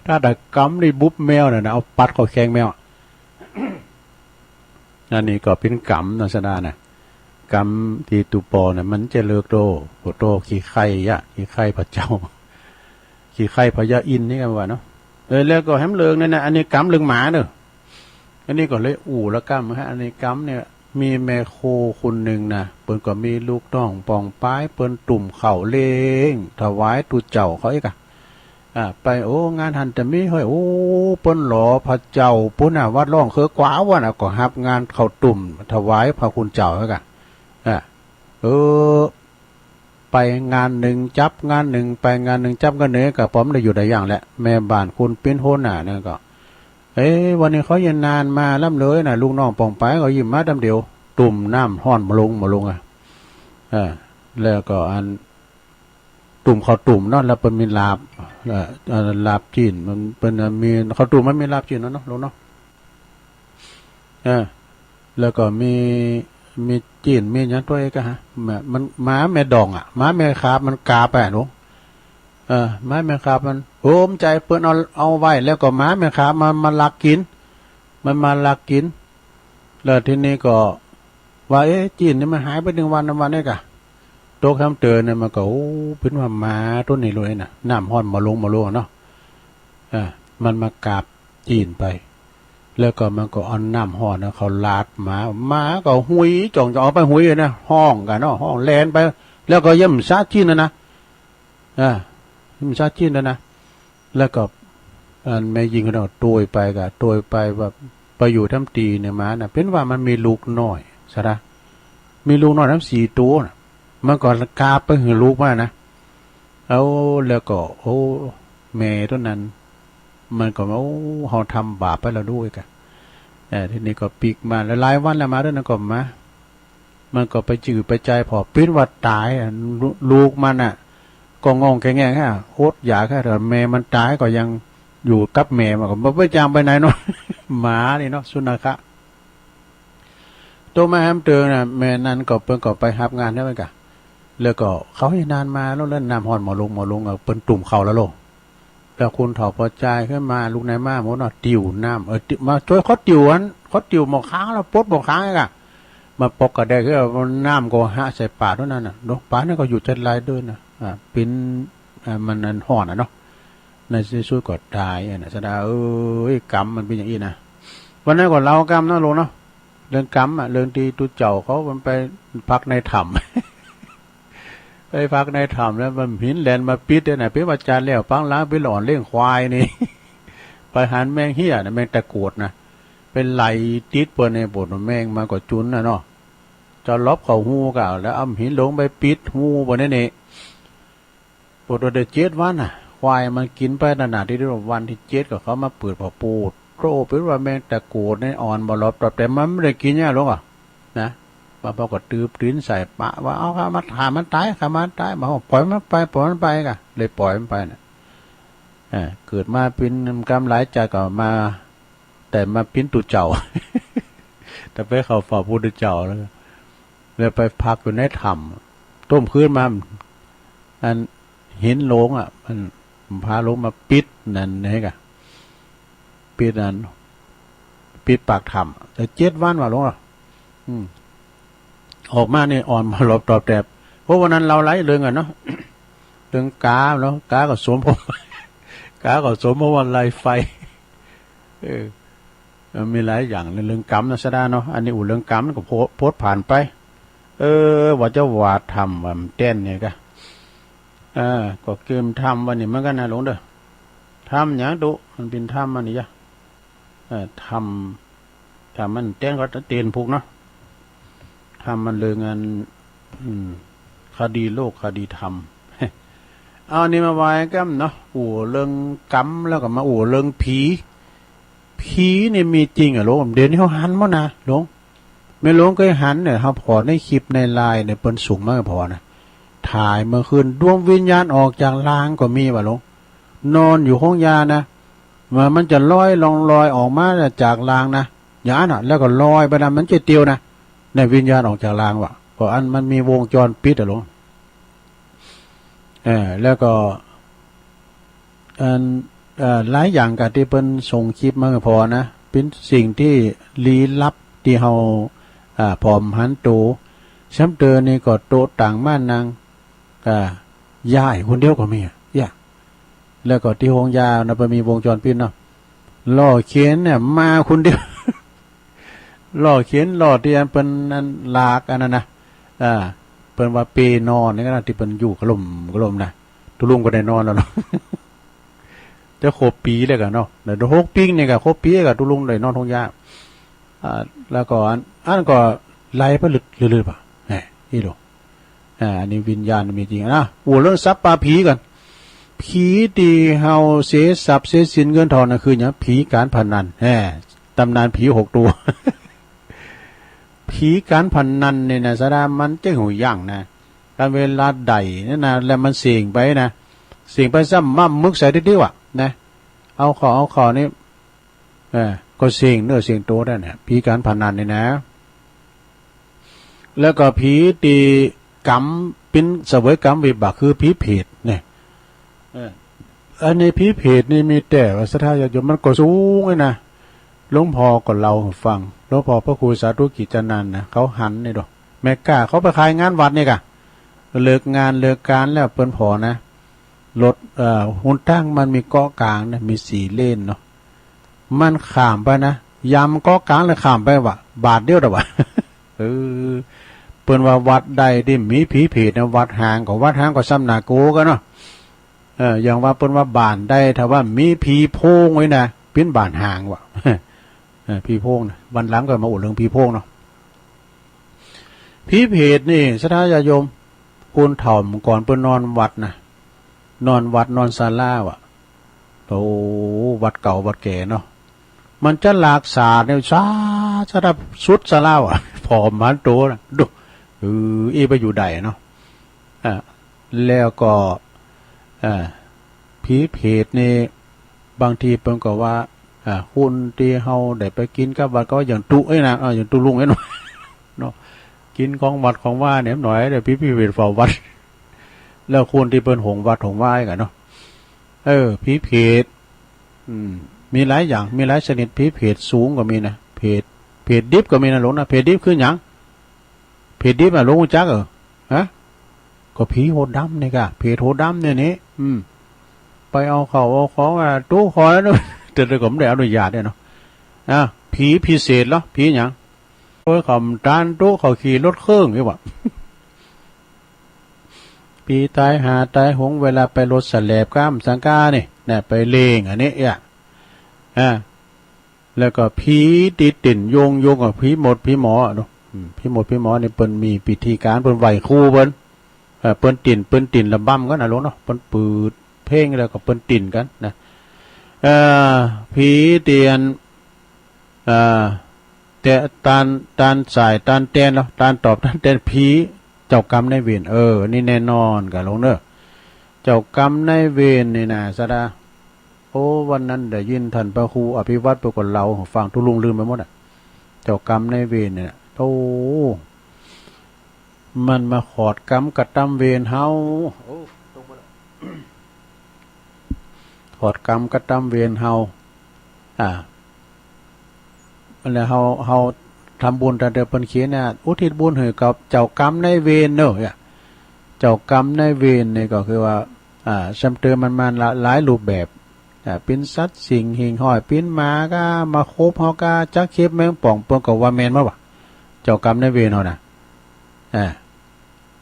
ถ้าแต่กำนี่บุ๊บแมวเนี่ยนะเอาปัดเขาแข็งแมวอันนี้ก็เป็นกำนะสนานะกำที่ตุปอเนี่ยมันจะเลิกโตขี้ไข่ขี้ไข่พระเจ้าขี้ไข่พญาอินนี่กันว่าเนาะแล้วก็แฮมเลิงเนี่ยนะอันนี้กำเลิงหมาเนอะอันนี้ก็เลยแล้วกำฮะอันนี้กำเนี่ยมีแม่โคคนหนึ่งนะเปิ้นก็มีลูกน้องปองป้ายเปิ้นตุ่มเข่าเลงถวายตุเจ้าเขาอีกไปงานหันจะมีเฮ้ยเปิ้นหล่อพระเจ้าปุ้นวัดร่องเคอกว้าวน่ะก็รับงานเข้าตุ่มถวายพระคุณเจ้าอีกไปงานหนึ่งจับงานหนึ่งไปงานหนึ่งจับกันเนื้อกับผมได้อยู่ได้อย่างแหละแม่บ้านคุณปิ้นโหน่ะเนี่ยก็วันนี้เขาเย็นนานมาล่ำเลยนะลูกน้องปองไปก็ยิ้มมาดำเดียวตุ่มน้ำห้อนมาลงแล้วก็อันตุ่มเขาตุ่มเนาะแล้วเป็นมีลาบจีนมันเป็นมีเขาตุ่มมันมีลาบจีนเนาะลงเนาะแล้วก็มีจีนมีอย่างตัวเองก็ฮะมันม้าแม่ดองม้าแม่คาบมันกาไปหนูม้าแม่คาบมันโหมใจเปิ้นเอาไว้แล้วก็ม้าแม่คาบมาลักกินมันมาลักกินแล้วทีนี้ก็ว่าจีนนี่มันหายไป1 วันนี่กะโตคำเตือนเนี่ยมันก็เป็นว่าม้าต้นนี้เลยน่ะน้ำห้อนมาลงเนาะมันมากราบจีนไปแล้วก็มันก็เอาน้ำห้อนนะเขาลาดม้าก็หุยจ่องจะเอาไปหุยนะห้องกันเนาะห้องแลนไปแล้วก็ย่ำซาจีนนะย่ำซาจีนนะแล้วก็อันแม่ยิงเขาตัวไปแบบไปอยู่ทั้งตีเนี่ยม้าน่ะเป็นว่ามันมีลูกน้อยใช่ไหมมีลูกน้อยทั้ง4 ตัวนะมันก็กาไปหือลูกมานะแล้วก็แม่ต้นนั้นมันก็เขาทำบาปไปแล้วด้วยกันทีนี้ก็ปีกมาหลายวันแล้วมาด้วยนะก็มันก็ไปจืดไปใจพอปิ้นว่าตายลูกมันก็งงแง่โคตรอยากแค่แต่แม่มันตายก็ยังอยู่กับแม่มันก็ไม่จำไปไหนเนาะ หมานี่เนาะสุนัขะตัวแม่แฮมเตอร์น่ะแม่นั้นก็เพิ่งก็ไปรับงานได้ไหมกะแล้วก็เขาให้นานมาแล้วเล่นน้ำห้อนหมอลงเปิ้นตุ่มเข่าแล้วโลแล้วคุณถอดพอใจขึ้นมาลูกนายมาหมดเนาะติวน้ำมาช่วยเขาติวหมอค้างแล้วปดหมอค้างไงกะมาปกกระเดกก็น้ำก็ใส่ปากเท่านั้นน่ะเนาะปากนั่นก็อยู่จัดลายด้วยนะปิ้นมันนั่นห่อนเนาะในช่วยกดตายนะแสดงกรรมมันเป็นอย่างนี้นะวันนั้นก็เล่ากรรมนะลงเนาะเรื่องกรรมเรื่องที่ตุเจ้าเขามันไปพักในถ้ำ ไปพักในถ้ำแล้วมันหินแลนมาปิดเนี่ยเป็นวัจจานแล้วปังล้างไปหลอนเลี้ยงควายนี่ ไปหันแมงเหี้ยนะแมงตะกรวดนะเป็นไหลติดเปิดในบทแมงมาก็จุนนะเนาะจะลบเขาหูก่าแล้วเอาหินลงไปปิดหูบนนี้นี่ปวดเดือด7 วันควายมันกินไปขนาดที่วันที่7ก็เขามาเปิดพอปูดโตเป็นว่าแมงตะกรวดในอ่อนบ่ลบแต่มันไม่ได้กินเนี่ยหรอกนะ ป้าก็ตืบลิ้นใส่ปะว่าเอาข้ามาถามมันตายข้ามันตายมาปล่อยมันไปกะเลยปล่อยมันไปน่ะเกิดมาเป็นกรรมหลายใจก็มา แต่มาปิ้นตุเจ้า แต่ไปเข้าฝ่าพุทธเจ้าแล้วไปพักอยู่ในถ้ำต้มคืนมาอันเห็นโลงอ่ะมันพาโลงมาปิดนั่นนี่กะปิดนั่นปิดปากถ้ำแต่7 วันว่าโลงอ่ะออกมาเนี่ยอ่อนมาหลบตอบแตบเพราะวันนั้นเราไล่เรื่องอ่ะเนาะ เรื่องกาแล้วกาก็สวมผม กาก็สวมเพราะวันไล่ไฟมีหลายอย่างเรื่องกรรมนะสดาเนาะอันนี้เรื่องกรรมก็โพสผ่านไปว่าจะวาดทำว่ามันเต้นเนี่ยก็ก็เกมทำวันนี้มันก็น่าหลงเด้อทำอย่างดุมันเป็นทำมันนี่จ้ะทำมันเต้นก็จะเตียนผูกเนาะทำมันเลยงานคดีโลกคดีธรรม เอานี่มาไว้กันเนาะเรื่องกรรมแล้วก็มาเรื่องผีนี่มีจริงอ่ะลุงเดี๋ยวนี้เขาหันมั้งนะลุงไม่ลุงก็หันเนี่ยเขาพอในคลิปในไลน์เนี่ยเปิ้นสูงมากพอนะถ่ายเมื่อคืนดวงวิญญาณออกจากลางก็มีว่ะลุงนอนอยู่ห้องยานะมันจะลอยออกมาจากลางนะอย่างนั้นอ่ะแล้วก็ลอยไปนะมันจะเตียวนะในวิญญาณออกจากลางว่ะเพราะอันมันมีวงจรปิดอ่ะลุงแล้วก็หลายอย่างกับที่เปิ้นส่งคลิปมาพอนะเป็นสิ่งที่ลี้ลับที่เฮาพร้อมหันโตซ้ำเตอนี่ก็โตต่างม่านนางย่ายคนเดียวก็มีแล้วก็ที่โรงยานะไปมีวงจรปิดเนาะล่อเขียนเนี่ยมาคนเดียว ล่อเขียนล่อที่อันเป็นนั้นลากอันนั้นนะเปิ้นว่าเปนอนนี่ก็ที่เปิ้นอยู่กลมนะตุลุงก็ได้นอนแล้วเนาะ จะครบปีเลยกันเนาะเดี๋ยว6 ปีเนี่ยก็ครบปีกับตุลุงเลยนอนทงยาแล้วก็อันก็ไล่ไปลึกๆป่ะนี่ดูอันนี้วิญญาณมีจริงนะเรื่องทรัพย์ปลาผีกันผีที่เฮาเสียทรัพย์เสียสินเงินทองน่ะคือหยังผีการพนันตำนานผี6 ตัว ผีการพนันเนี่ยนะสดามันเจ้าหูย่างนะการเวลาใดนั่นนะแล้วมันเสี่ยงไปนะเสี่ยงไปซ้ำมั่มมึกใส่ดิๆว่ะนะเอาขอนี่ก็เสี่ยงเนื้อเสี่ยงตัวได้เนี่ยผีการพนันเนี่ยนะแล้วก็ผีตีกรรมเป็นเสวยกรรมวิบากคือผีเพศเนี่ยอันนี้ผีเพศนี่มีแต่ว่าสถาญาติโยมมันก็สูงเลยนะหลวงพ่อก็เล่าให้ฟังหลวงพ่อพระครูสาธุกิจนันท์นะเขาหันนี่ดอกแม่กล้าเขาไปขายงานวัดนี่กะเลิกงานเลิกการแล้วเปิ้นพอนะรถหุ่นตั้งมันมีเกาะกลางนะมี4 เลนเนาะมันข้ามไปนะยามเกาะกลางเลยข้ามไปว่ะบาทเดียวดอกว่ะ เปิ้นว่าวัดใดที่มีผีเพศนะวัดห่างก็ซ้ำนาโกกันเนาะอย่างว่าเปิ้นว่าบ้านได้ถ้าว่ามีผีโพงไว้นะเป็นบ้านห่างว่ะ ผีโพงนะวันหลังก็มาอุดเรื่องผีโพงเนาะผีเพศนี่สถาญาติโยมคุณถ่อมก่อนเปิ้นนอนวัดนะนอนวัดนอนศาลาว่ะโอ้วัดเก่าวัดแก่เนาะมันจะหลากสาดเนี่ยจะดับสุดศาลาว่ะผอมมันโตนะดูไปอยู่ใดเนาะแล้วก็ผีเพศนี่บางทีเพิ่นก็ว่าคุณที่เฮาได้ไปกินกับวัดก็อย่างตุนะอย่างตุลุงเนาะเนาะกินของวัดของว่าเนี่ยหน่อยเดี๋ยวผีเพศเฝ้าวัดแล้วคุณที่เปิ้นหงวัดหงว่ากันเนาะผีเพศมีหลายอย่างมีหลายชนิดผีเพศสูงก็มีนะเพศดิบก็มีนะหลวงนะเพศดิบคือหยังเพศดิบหลวงจักก็ผีโหดดำนี่กะเพศโหดดำเนี่ยนี่ไปเอาเขาเอาของตู้คอยแล้วแต่ก็ไม่ได้อนุญาตเนี่ยเนาะผีพิเศษเหรอผีหยังโอ้ยขำจานตู้เขาขี่รถเครื่องนี่วะ ปีตายหาตายหงเวลาไปรถสแลบก้ามสังกาเนี่ยไปเลงอันนี้แล้วก็ผีติดติ่นโยงกับผีหมดผีหมอเนาะผีหมดผีหมอนี่เปิ้นมีพิธีการเปิ้นไหวคู่เปิ้นติ่นระบำกันนะลูกเนาะเปิ้นปืดเพ่งแล้วก็เปิ้นติ่นกันนะผีเตียน แต่ตานสายตานแตนแล้วตานตอบตานแตนผีเจ้ากรรมนายเวรนี่แน่นอนกะลงเนอะเจ้ากรรมนายเวรนี่นะสดาโอ้วันนั้นได้ยินท่านพระครูอภิวัตรไปกว่าเราฟังทุลุงลืมไปหมดอ่ะเจ้ากรรมนายเวรเนี่ยโอ้มันมาขอดกรรมกระทำเวรเฮาขอดกรรมกระทำเวรเฮามันแล้วเฮาทำบุญแต่เดิมเพิ่นเขียนเนี่ยอุทิศบุญให้กับเจ้ากรรมนายเวรเนอะเจ้ากรรมนายเวรเนี่ยก็คือว่าซ้ำเติมมันหลายรูปแบบเป็นสัตว์สิ่งหิ่งห้อยเป็นหมาก็มาคบเฮาก็จักเข็บแมงป่องเปิ้นก็ว่าแม่นบ่วะเจ้ากรรมนายเวรเฮาน่ะ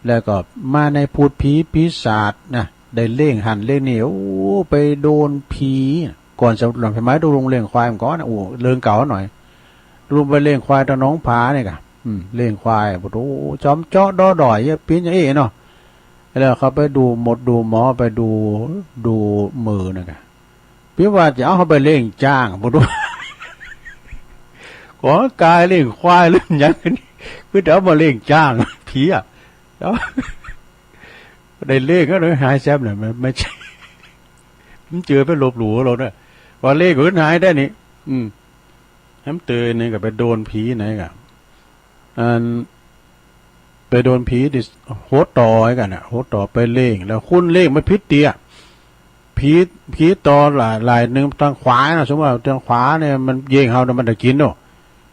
แล้วก็มาในพูดผีปีศาจนะได้เล่งหันเล่งนี่โอ้ไปโดนผีก่อนจะหลังไฟไม้ดูลงเลี้ยงควายมันก่อนโอ้เรื่องเก่าหน่อยลุงไปเลี้ยงควายตะน้องผาเนี่ยกะเลี้ยงควายโอ้จอมเจาะดอดอยปีนอย่างนี้เนาะแล้วเขาไปดูหมดดูหมอไปดูมือนะกะพี่ว่าจะเอาเขาไปเลี้ยงจ้างบ่รู้ขอกายเลี้ยงควายเรื่องอย่างนี้พี่จะเอามาเลี้ยงจ้างผีอ่ะแล้วได้เลี้ยงก็เลยหายแซบเนี่ยไม่ใช่ผมเจอไปลบหลู่เราเนี่ยว่าเลี้ยงก็หายได้นี่น้ำเตยนี่ก็ไปโดนผีไหนกับไปโดนผีดิโหดต่อให้กันโหดต่อไปเล่งแล้วคุณเล่งไม่พิษเตียผีต่อหลายหนึ่งทางขวานะสมมติว่าทางขวาเนี่ยมันเย่งเฮาเนี่ยมันจะกินเนาะ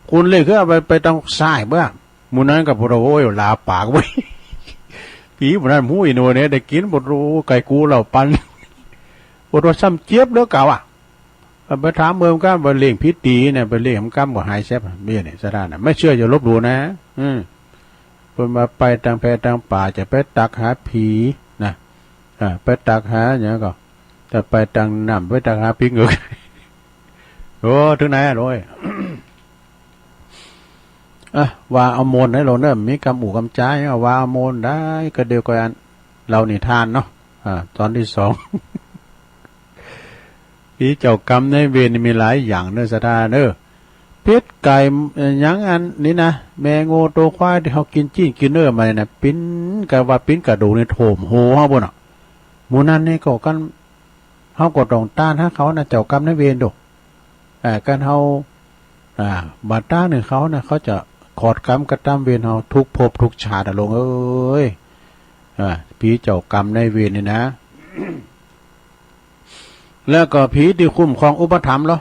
คุณเล่งคือเอาไปทางซ้ายเบ้างมูนั้นกับพวกเราโอ้ยลาปากไว้ผีมูนั้นมูอีโนเนี่ยได้กินบทรู้ไก่กูเราปันบทว่าซ้ำเจี๊ยบเลือเก่าไปถามเมืองก้ามไปเลี้ยงพิษตีเนี่ยไปเลี้ยงก้ามกับหายแซบเบี้ยเนี่ยสถานไม่เชื่ออย่าลบหลู่นะเป็นมาไปทางแพทางป่าจะไปตักหาผีนะไปตักหาอย่างก็จะไปทางน้ำไปตักหาผีเงือกโอ้ถึงไหนโรยว่าเอาโมนให้เราเนี่ยมีกำอู่กำใจว่าเอาโมนได้ก็เดียวกันเรานี่ทานเนาะตอนที่สองผีเจ้ากรรมในเวรมีหลายอย่างเนื้อสะดาเนื้อเป็ดไก่ยังอันนี้นะแมงโง่ตัวควายที่เขากินจี้กินเนื้อมาเนี่ยปิ้นกะว่าปิ้นกระดูกในโถมโหเฮาบ่น่ะหมู่นั้นนี่ก็กันเฮาก็ต้องต้านให้เขานะเจ้ากรรมในเวรดอกกันเฮาบาดต้านนึงเขานะเขาจะขอดกรรมกระทำเวรเฮาทุกภพทุกชาติลงเอ้ยผีเจ้ากรรมในเวรนี่นะ แล้วก็ผีที่คุ้มครองอุปถัมภ์เหรอ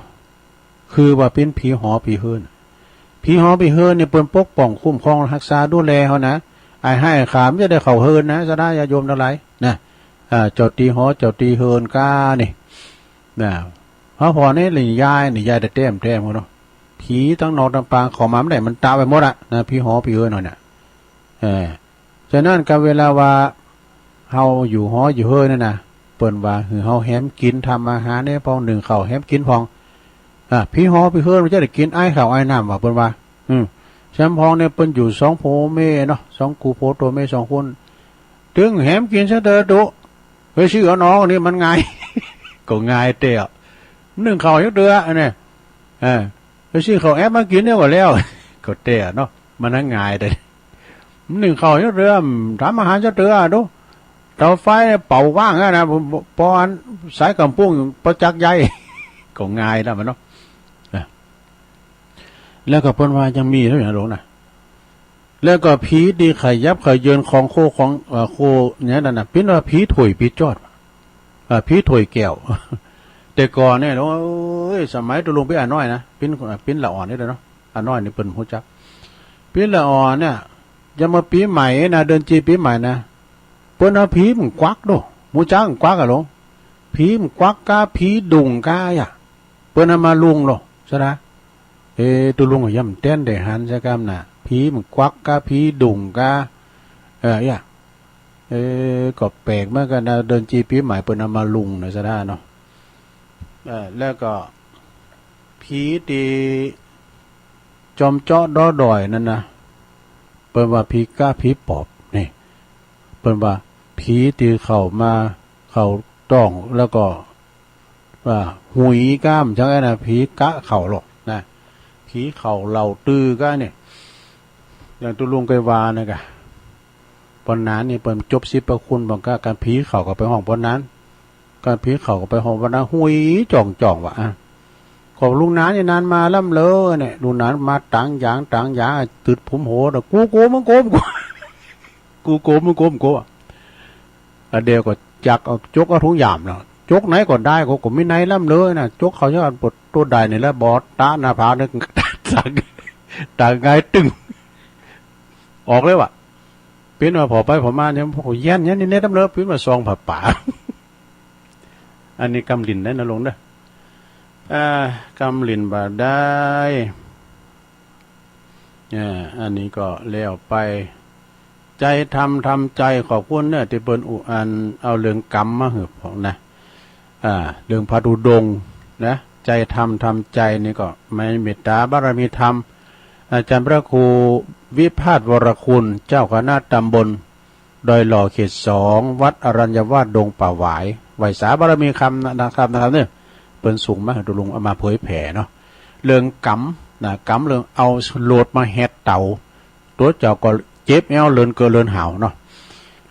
คือว่าเป็นผีหอผีเฮิรนผีหอผีเฮิรนเนี่ยเปิ้นปกป้องคุ้มครองรักษาดูแลเขานะไอ้ให้ขามจะได้เข้าเฮิรนนะจะได้ญาโยมทั้งหลายนะเจ้าตีหอเจ้าตีเฮิรนก้านี่นะพระพอนี่หลียายนี่ยายแต่แต้มเขาเนาะผีทั้งนอกทั้งปางขอมาไม่ได้มันตาไปหมดอะนะผีหอผีเฮิรนหน่อยเนี่ยฉะนั้นกับเวลาว่าเฮาอยู่หออยู่เฮิรนนั่นนะเปิ้นว่าคือเฮาแฮมกินทำอาหารเนี่ยพองหนึ่งเข่าแฮมกินพองพี่หอพี่เฮิรนมันจะได้กินไอ้ข้าวไอ้น้ำว่าเปิ้นว่าแชมพองเนี่ยเปิ้นอยู่2โพเมเนาะ2กูโพตัวเม2คนถึงแฮมกินซะเด้อตุเฮ้ยชื่อน้องนี่มันง่าย ก็ง่ายเตะนึ่งข้าวยักเดืออันนี้เฮ้ยชื่อข้าวแอปมากินเนี่ยก็แล้ว ก็เตะเนาะมันนั่งง่ายเด้นึ่งข้าวยักเดือทำอาหารซะเด้อตุเตาไฟเป่าว่างนะปอนสายกำปุ้งประจักษ์ใหญ่ ก็ง่ายแล้วมันเนาะแล้วก็เพิ่นว่ายังมีเท่าอย่างหลงนะแล้วก็ผีดีไข่ยับไข่เยินของโคของโคเนี่ยนั่นน่ะเป็นว่าผีถวยผีจอดผีถวยแก้ว แต่ก่อนเนี่ยหลวงเอ้ยสมัยตัวลงไปน้อยนะเป็นละอ่อนนี่เลยเนาะน้อยนี่เปิ้นฮู้จักเป็นละอ่อนเนี่ยจะมาปีใหม่นะเดือนจีปีใหม่นะเปิ้นเอาผีมันควักโดฮู้จักควักอะหลงผีมันควักกาผีดุงกาอ่ะเปิ้นเอามาลุงโลซะนะตุลุงก็ย่ำเต้นได้หันซะกำน่ะผีมันควักกาผีดุงกาย่ะก็แปลกเหมือนกันนะเดินจีปีใหม่เปิ้นเอามาลุงนะซะได้เนาะแล้วก็ผีที่จอมเจาะดอดอยนั่นนะเปิ้นว่าผีกาผีปอบนี่เปิ้นว่าผีที่เข้ามาเข้าต้องแล้วก็ว่าหุยก้ามจังไงนะผีกะเข้าหรอกนะผี ผีเข่าเหล่าตื้อก็เนี่ยอย่างตุลุงไกวานะกะปนนั้นนี่เปิ่นจบสิประคุณบอกก็การผีเข่าก็ไปห้องปนนั้นการผีเข่าก็ไปห้องปนนั้นหุยจ่องว่ะขอบลุงนั้นนี่นานมาล่ำเลยเนี่ยลุงนั้นมาต่างอย่างตึดผมโหดกูโกมึงโกมกูโกมึงโกมกูเดียวก็จักเอาจกเอาทุกอย่างเนาะจกไหนก็ได้ก็ไม่ไหนล่ำเลยนะจกเขาจะปวดตัวใดนี่แล้วบอสตาหน้าผาเนี่ยต่างไงตึงออกเลยว่ะปิ้นมาพอไปพอมาเนี่ยพอแย่นนี่เนี่ยตั้มเลิฟปิ้นมาซองผับป่าอันนี้กำลินได้นะลงเด้อกำลินบาได้อันนี้ก็แล้วไปใจทำใจขอบคุณเนี่ยที่เปิ้นอุอันเอาเรื่องกรรมมาเหอะของนะเรื่องพระธุดงค์นะใจทำใจนี่ก็ไม่เมตตาบารมีธรรมอาจารย์พระครูวิพาทวรคุณเจ้าคณะตำบลดอยหล่อเขต2วัดอรัญญวาสดงป่าหวายไหวสาบารมีคำนะครับเนี่ยเปิ้นสูงมากตุลุงเอามาเผยแผ่เนาะเรื่องกรรมนะกรรมเรื่องเอาโหลดมาแฮดเต่าตัวเจ้าก็เจ็บแอวเลินเกินเลินห่าวเนาะ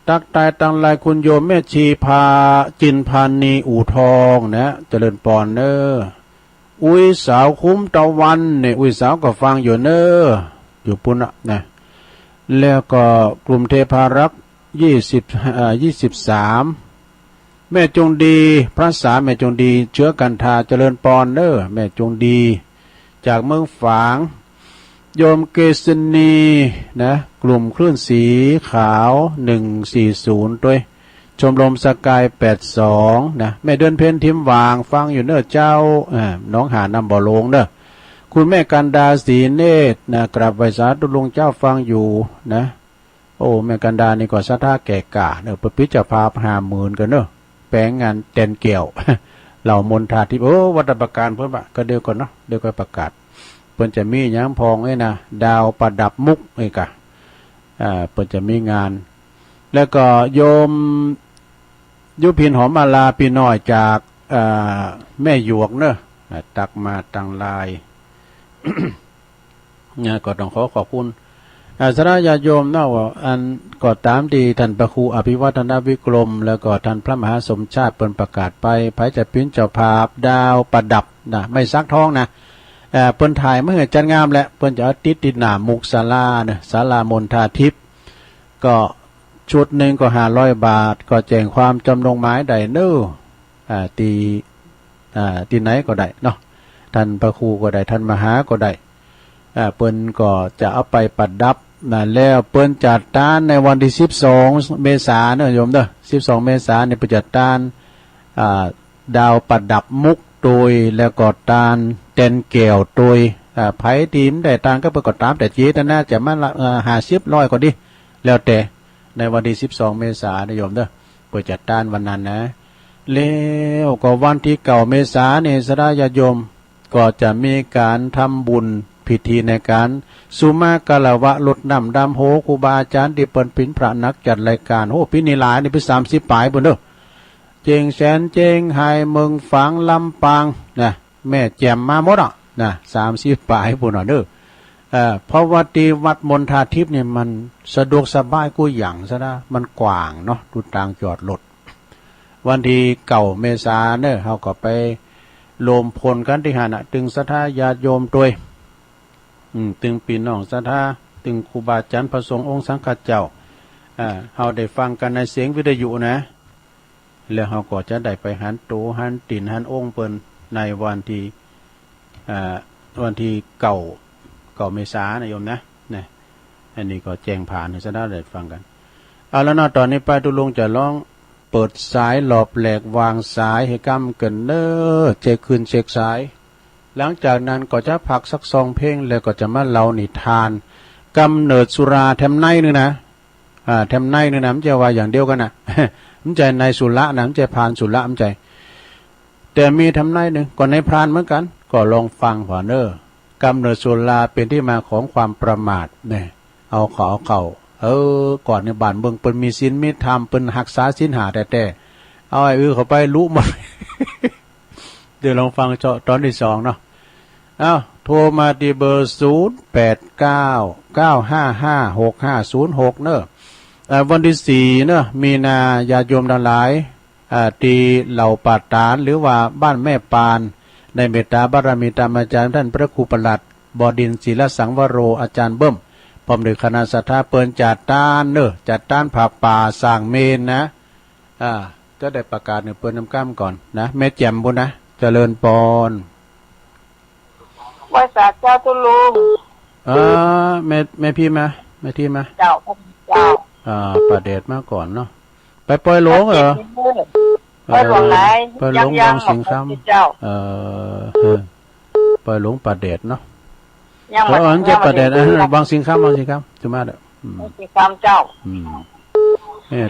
ตักตายตังลายคุณโยมแม่ชีพาจินพานีอู่ทองนะเจริญปอนเนออุ้ยสาวคุ้มตะวันเนี่ยอุ้ยสาวก็ฟังอยู่เนออยู่ปุ่นนะแล้วก็กลุ่มเทพารักษ์23แม่จงดีพระสาแม่จงดีเชื้อกันทาเจริญปอนเนอแม่จงดีจากเมืองฝางโยมเกษณีนะกลุ่มคลื่นสีขาว140ด้วยชมรมสกาย82นะแม่เดือนเพ็ญทิมวางฟังอยู่เนอเจ้าน้องหานำบ่อลงเนอคุณแม่กันดาสีเนตรนะกราบไหว้สาธุลุงเจ้าฟังอยู่นะโอ้แม่กันดานี่ก็สะท่าแก่กะเนอประพิจภาพ50,000กันเนอแปลงงานเต็นเกี่ยวเหล่ามนทาทิพย์วัดประการเพิ่นก็เดียวก่อนเนาะเดี๋ยวก็ประกาศเพิ่นจะมีหยังพองไอ้นะดาวประดับมุกไอ้กะเพิ่นจะมีงานแล้วก็โยมยุพินหอมมาลาปีน้อยจากแม่หยวกเนอะตักมาตังลาย เนี่ยก็ต้องขอบคุณสระญาโยมเนาะว่าอันก็ตามดีท่านพระครูอภิวัฒนวิกรมแล้วก็ท่านพระมหาสมชาติเปิ้นประกาศไปไผจะปิ้นเจ้าภาพดาวประดับนะไม่ซักท้องนะเปิ้นถ่ายเมื่อจัดงามแล้วเปิ้นจะเอาติดหน้ามุกศาลาเนี่ยศาลามนทาทิพย์ก็ชุดหนึ่งก็500 บาทก็แจ้งความจำลงหมายได้เน้อตีไหนก็ได้เนาะท่านพระครูก็ได้ท่านมหาก็ได้เปิ้นก็จะเอาไปประดับนะแล้วเปิ้นจัดการในวันที่12 เมษายนเนอะโยมเด้อ12 เมษายนนี่เปิ้นจัดการดาวประดับมุกโดยแล้วก็ตานเต็นแก้วโดยไผทีมได้ตานก็เปิ้นก็ตามแต่เจตนาจะมา50 100ก็ดีแล้วแต่ในวันที่12 เมษายนโยมเด้อเปิ้นจัดการวันนั้นนะแล้วก็วันที่9 เมษายนนี่สระญาโยมก็จะมีการทำบุญพิธีในการสุมากะละวะลดน้ำดำโหครูบาอาจารย์ที่เปิ้นเป็นพระนักจัดรายการโหปีนี้หลายนี่เป็น30 ปลายพุ่นเด้อเจงแสนเจงไฮเมืองฝางลำปางนะแม่แจ่มมาหมดอ่ะนะ30 ปลายพุ่นเด้อเพราะว่าที่วัดมณฑาทิพย์เนี่ยมันสะดวกสบายกูอย่างซะนะมันกว้างเนาะทุกทางจอดรถวันที่9 เมษายนเด้อเฮาก็ไปรวมพลกันที่หานะตึงศรัทธาญาติโยมด้วยตึงปีน้องศรัทธาตึงครูบาอาจารย์พระสงฆ์องค์สังฆเจ้าเฮาได้ฟังกันในเสียงวิทยุนะแล้วเฮาก็จะได้ไปหันโตหันตินหันองค์เปิ้นในวันที่9 เมษายนนะโยมนะอันนี้ก็แจ้งผ่านให้ซะได้ฟังกันเอาแล้วเนาะตอนนี้ไปตุลงจะร้องเปิดสายหลอบแหลกวางสายให้กำกันเน้อเจคืนเช็คสายหลังจากนั้นก็จะพักสัก2 เพลงแล้วก็จะมาเล่านิทานกำเนิดสุราแถมในนึงนะแถมในนึงนะมันจะว่าอย่างเดียวกันนะ มันใจในสุระนะมันใจพานสุระมันใจแต่มีแถมในนึงก็ในพรานเหมือนกันก็ลองฟังพอเน้อกำเนิดสุราเป็นที่มาของความประมาทเนี่ยเอาเข่าก่อนในบ้านเมืองเปิ้นมีศีลมีธรรมเปิ้นรักษาศีล5แต่เอาไอ้เข้าไปรู้หมด เดี๋ยวลองฟังตอนที่2เนาะ โทรมาที่เบอร์0899555656เนอะวันที่4เนอะมีนาญาติโยมทั้งหลายตีเหล่าป่าตานหรือว่าบ้านแม่ปานในเมตตาบารมีตามอาจารย์ท่านพระครูประหลัดบดินทร์ศิลสังวโรอาจารย์เบิ้มพร้อมด้วยคณะสัทธาเปิลจัดต้านเนอะจัดต้านผักป่าสร้างเมนนะจะได้ประกาศเนี่ยเปิดน้ำก้ามก่อนนะแม่แจ่มบุญนะเจริญปอนว่าสาเจ้าตุลุงแม่พี่มาแม่ที่มาเจ้าประเดชมาก่อนเนาะไปปล่อยหลวงเหรอปล่อยหลวงไหนปล่อยหลวงบางสิงคำปล่อยหลวงประเดชเนาะเพราะอันจะประเดชบางสิงคำจุมาเด้อบางสิงคำเจ้า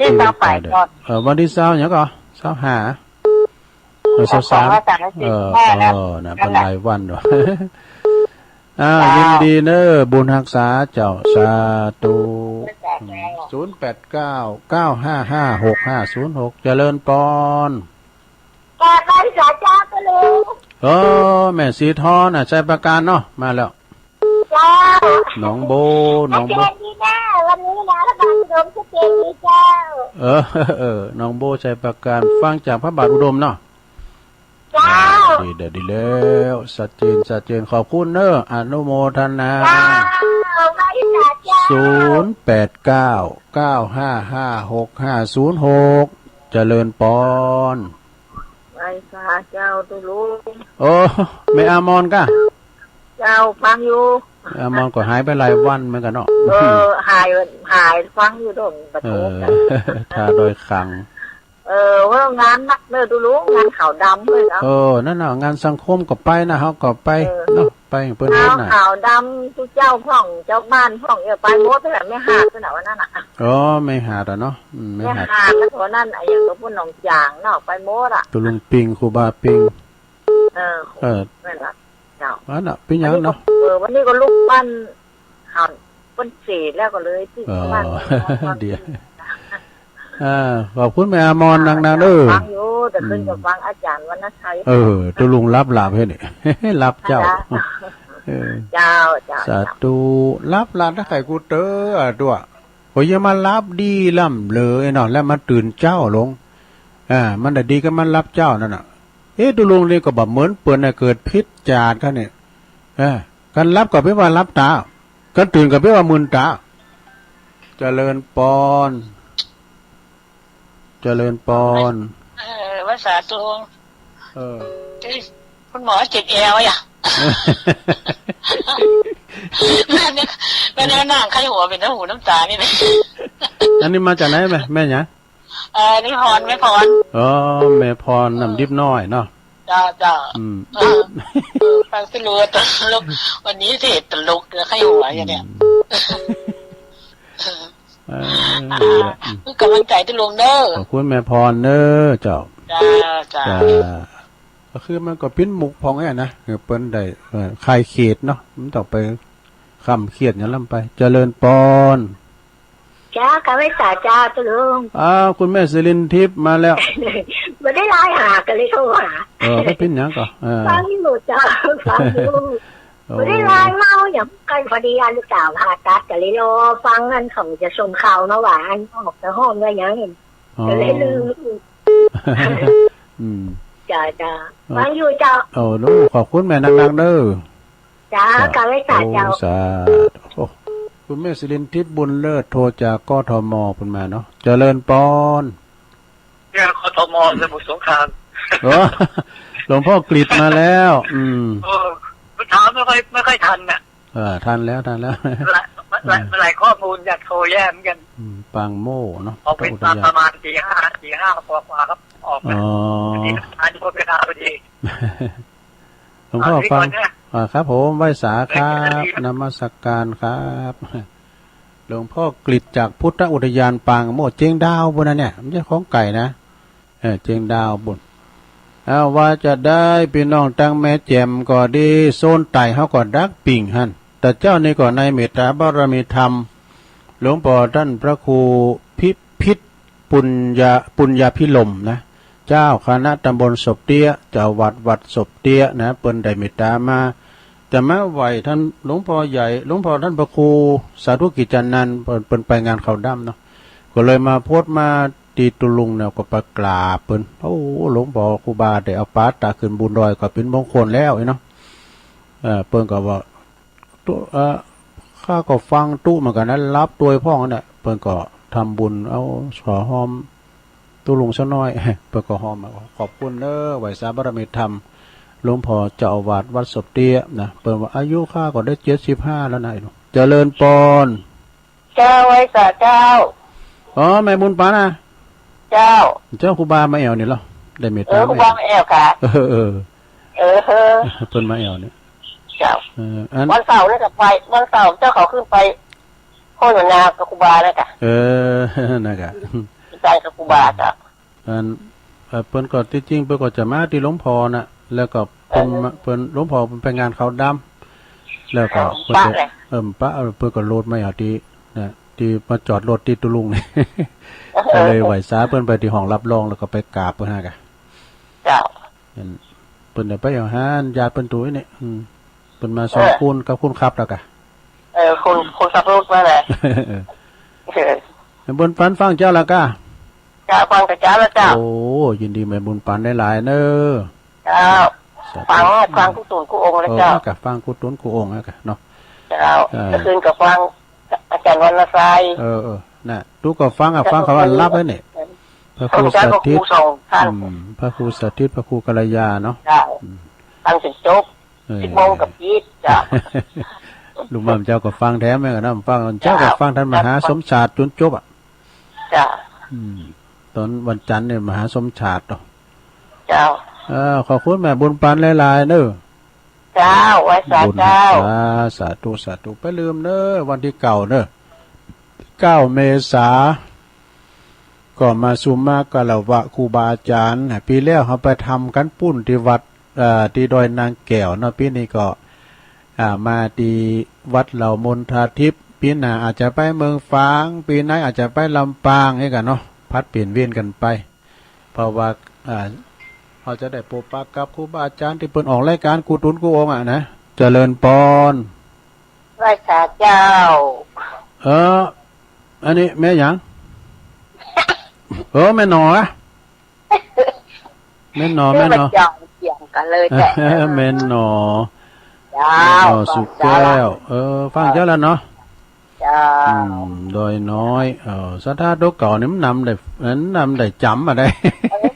ที่ตาไปก่อนวันที่20เนี่ยก็2523นะเป็นรายวันด้วยยินดีเนอะบุญรักษาเจ้าสาธุ0899555656เจริญปอนกาได้สาเจ้าก็เลยแม่สีทอนใจประการเนาะมาแล้วจ้าน้องโบน้องโบดีนะวันนี้นะพระบาทอุดมชัดเจนดีเจ้าน้องโบใจประการฟังจากพระบาทอุดมเนาะดีแล้วสัจเจนขอบคุณเนอะอนุโมทนา0899555656เจริญปอนไว้สาเจ้าตุลุงไม่อามอนกะเจ้าฟังอยู่อามอนก็หายไปหลายวันเหมือนกันเนาะหายฟังอยู่ตรงประตูถ้าโดยขังว่างานนักเลยดูรู้งานขาวดำเลยนะนั่นน่ะงานสังคมก็ไปนะเขาก็ไปเนาะไปเปิ้นนั่นน่ะขาวดำทุกเจ้าพ่องเจ้าบ้านพ่องไปหมดแต่ไม่หาดขนาดว่านั่นน่ะไม่หาดเนาะไม่หาดแล้วตัวนั่นอย่างตัวพุ่นหนองจางเนาะไปหมดตัวลุงปิงครูบาปิงนั่นล่ะเจ้าน่ะเป็นยังเนาะวันนี้ก็ลูกปั้นหันปั้นเศษแล้วก็เลยที่บ้านเดียวขอบคุณแม่อมรนางเด้อฟังอยู่แต่ขึ้นกับฟังอาจารย์วรรณชัยตัวลุงรับหลับให้นี่รับเจ้าสาธุรับหลานถ้าใครกูเตอด้วยโอ้ยมารับดีล่ำเลยเนาะแล้วมาตื่นเจ้าลงมันได้ดีก็มันรับเจ้านั่นน่ะตัวลุงนี่ก็แบบเหมือนเปื่อนเกิดพิษจาดกันเนี่ยกันรับก็ไม่ว่ารับตากันตื่นก็ไม่ว่ามึนตาเจริญปอนเจริญปอนภาษาตัวคุณหมอเจ็บแอวอ่ะแม่เนี่ยนั่งไข้หัวเป็นน้ำหูน้ำตานี่เลยอันนี้มาจากไหนแม่เนี่ยนี่พรแม่พรแม่พรน้ำดิบน้อยเนาะจ้าฟังสรุปตลกวันนี้เทศตลกไข้หัวอย่างเนี้ยกำลังใจที่ลงเด้อขอบคุณแม่พรเด้อเจ้าจ้าก็คือมันก็ปิ้นหมุกพองไงนะเปิ้นได้คลายเขตเนาะมันต่อไปคำเขียดอย่างลำไปเจริญปอนจ้าข้าพเจ้าจ้าตุลุงคุณแม่ศิรินทิพย์มาแล้วไม่ได้ไล่หากันเลยโทรหาก็เป็นอย่างก่อนฟังอยู่จ้าฟังอยู่ไม่ได้ไล่เมาอย่างกันพอดีอันลูกสาวผ่าตัดกันเลยรอฟังอันเขาจะส่งข่าวมาหวานออกจากห้องอะไรอย่างเงี้ยก็เลยลืมจ้าฟังอยู่จ้าลูกขอบคุณแม่นักๆเด้อจ้าการไว้สาเจ้าคุณแม่ศิรินทิพย์บุญเลิศโทรจากกทมคุณมาเนาะเจริญปอนเนี่ยกทมสมุทรสงครามหลวงพ่อกฤษมาแล้วถามไม่ค่อยทันน่ะทันแล้วหลายข้อมูลอยากโทรแย่เหมือนกันปางโม่เนาะออกเป็นประมาณตีห้ากว่าครับออกมาอันนี้เป็นอาพอดีหลวงพ่อฟังครับผมไหว้สาครับนมัสการครับหลวงพ่อกฤษจากพุทธอุทยานปางโม่เจียงดาวบนนั้นเนี่ยไม่ใช่ของไก่นะเจียงดาวบุญว่าจะได้พี่น้องตั้งแม่แจ่มก็ดีโซนไต่เขาก็ดักปิ่งหันแต่เจ้านี่ก็ในเมตตาบารมีธรรมหลวงพ่อท่านพระครูพิษปุญญาพิลมนะเจ้าคณะตำบลศพเตี้ยเจ้าวัดศพเตี้ยนะเปิ้นได้เมตตามา แต่แม้ไหวท่านหลวงพ่อใหญ่หลวงพ่อท่านพระครูสาธุกิจจันนันท์เป็นไปงานเขาดำเนาะก็เลยมาโพสต์มาตีตุลุงเนี่ยก็ไปกราบเปิ้นโอ้หลวงพ่อครูบาได้เอาปาตาขึ้นบุญดอยก็เป็นมงคลแล้วเนาะเปิ้นก็ว่าตัวข้าก็ฟังตู้เหมือนกันนะรับตัวพ่อเนี่ยเปิ้นก็ทำบุญเอาขอหอมตุลุงซะน้อยเปิ้นก็หอมขอบคุณเด้อไหวสาบารมีธรรมหลวงพ่อเจ้าอาวาสวัดศพเตี้ยนะเปิ้นว่าอายุข้าก็ได้75แล้วนายเจริญปอนเจ้าไว้สาเจ้าอ๋อแม่บุญปานะเจ้าครูบามาแอวนี่เหรอได้เมตตาครูบามาแอวค่ะเพิ่นมาแอวเนี่ยเจ้าวันเสาร์นี่กับไปวันเสาร์เจ้าเขาขึ้นไปโค่นนากับครูบาแล้วค่ะนะครับใจกับครูบาจ้ะเพิ่นก็ที่จริงเพิ่นก็จะมาที่หลวงพ่อน่ะแล้วก็เพิ่นหลวงพ่อไปงานเขาดำแล้วก็เพิ่นป้าเพิ่นก็โลดไม่เอาที่นะที่มาจอดรถที่ตุลุงนี่ก็เลยไหวสาเพิ่นไปที่ห้องรับรองแล้วก็ไปกราบเพิ่นฮะกะจ้าเพิ่นไปเอาหาญาติเพิ่นตุ้ยนี่เพิ่นมา2คูณกับคุณครับแล้วกะคุณขับรถมาแหละบุญปันฟังเจ้าละกะจ้าฟังกับเจ้าแล้วจ้าโอ้ยินดีแม่บุญปันได้หลายเด้อจ้าฟังกุตุนกุองค์แล้วเจ้ากะฟังกุตุนกุองค์แล้วกะเนาะเจ้าก็คืนกับฟังอาจารย์วรรณไสน่ะทุกก็ฟังฟังเขาว่ารับไว้เนี่ยพระครูสาธิตพระครูสาธิตพระครูกัลยาเนาะฟังจนจบ10 โมงกับยีดจ้าลุงมั่มเจ้าก็ฟังแท้แม่ก็นำฟังเจ้าก็ฟังท่านมหาสมชาติจนจบอ่ะจ้าตอนวันจันทร์เนี่ยมหาสมชาติเจ้าขอบคุณแม่บุญปันหลายๆเด้อเจ้าไว้สาเจ้าสาธุไปลืมเด้อวันที่9เด้อ9 เมษาก็มาสุมากะละวะครูบาอาจารย์ปีแล้วเขาไปทำกันปุ้นที่วัดที่ดอยนางแก้วเนาะปีนี้ก็มาที่วัดเหล่ามนทาทิพย์ปีหน้าอาจจะไปเมืองฝางปีไหนอาจจะไปลำปางให้กันเนาะพัดเปลี่ยนเวียนกันไปเพราะว่าเขาจะได้ปกปักกับครูบาอาจารย์ที่เปิดออกรายการกูตุนกูองนะเจริญปอนไหว้สาเจ้าอันนี้แม่หยังแม่หนอแม่หนอเกี่ยงกันเลยแต่แม่หนอเจ้าสุกแก้วฟังเจ้าแล้วเนาะเจ้าโดยน้อยสถาตุเก่านี่มันนำได้จำมาได้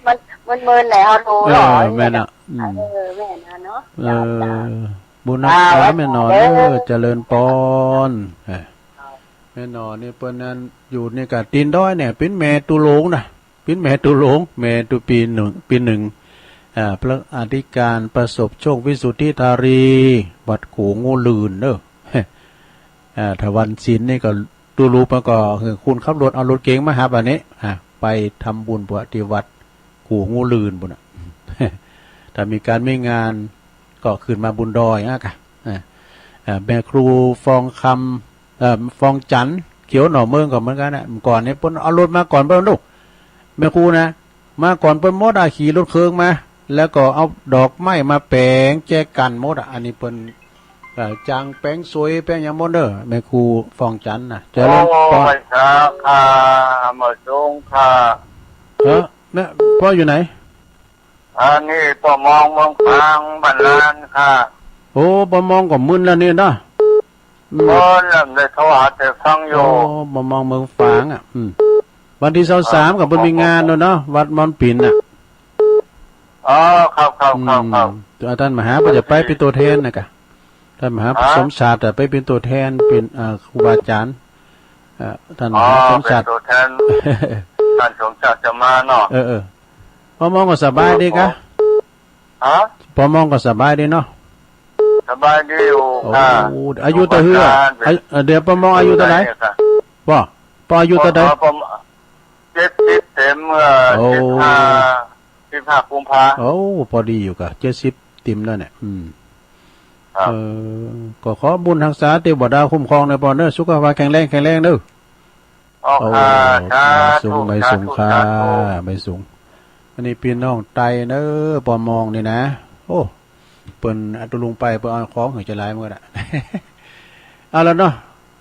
มันเมินไหนเอาดูหรอแม่น่ะแม่น่ะเนาะบุญนักแม่หนอเจริญปอนแม่หนอนี่เปิ้นนั้นอยู่ในกะตีนด้อยเนี่ยเป็นแม่ตุลงนะเป็นแม่ตุลงแม่ตุปีหนึ่งพระอธิการประสบโชควิสุทธิธารีวัดกูงูลืนเด้อทวันศิลป์นี่ก็ตูรู้มาก็คือคุณขับรถเอารถเก๋งมาหาบัดนี้ไปทำบุญปฏิวัติกูงูลืนบุญถ้ามีการไม่งานก็ขึ้นมาบุญดอยกะแม่ครูฟองคำฟองจันเขียวหน่อเมืองก็เหมือนกันนะก่อนนี้เปิ้นเอารถมาก่อนเปิ้นลูกแม่ครูนะมาก่อนเปิ้นมดขี่รถเครื่องมาแล้วก็เอาดอกไม้มาแปลงแจกันมดอันนี้เปิ้นจางแป้งสวยแป้งอย่างมดเด้อแม่ครูฟองจันน่ะเจริญพรค่ะมาจงค่ะแม่พ่ออยู่ไหนอันนี้ปอมองเมืองฟางบ้านลานค่ะโอ้ปอมองก็มึนแล้วนี่นะมึนแล้วได้โทรหาแต่ฟังอยู่ปอมองเมืองฟางวันที่23กับเพิ่นมีงานเนาะวัดมอนปิ่นครับท่านมหาก็จะไปเป็นตัวแทนนะกะท่านมหาสมชาติไปเป็นตัวแทนเป็นครูบาอาจารย์ท่านมหาสมชาติตัวแทนท่านสมชาติจะมาเนาะปอมองก็สบายดีกะปอมองก็สบายดีเนาะสบายดีอยู่ค่ะอายุเท่าไหร่เดี๋ยวปอมองอายุเท่าไหร่ป่ะปออายุเท่าไหร่70เต็ม15กุมภาโอ้พอดีอยู่กะ70ติ่มแล้วเนี่ยก็ขอบุญรักษาเทวดาคุ้มครองในปอเด้อสุขภาพแข็งแรงเด้อสูงไม่สูงค่ะไม่สูงอันนี้พี่น้องไตเด้อปอมองนี่นะโอ้ เปิ้นอัตุลุงไปเปิ้นเอาของหือจะหลายมื้อละ เอาแล้วเนาะ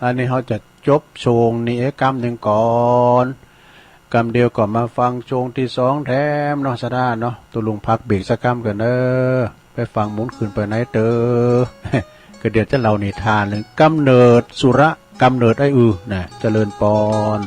อันนี้เขาจะจบโชงนี้กรรมหนึ่งก่อนกรรมเดียวก่อนมาฟังโชงที่สองแถมเนาะสะดาเนาะตุลุงพักเบรกสักกรรมกันเด้อไปฟังหมุนขึ้นไปไหนเด้อ ก็เดี๋ยวจะเล่านิทานเรื่องกำเนิดสุระกำเนิดไอ้นะเจริญปอน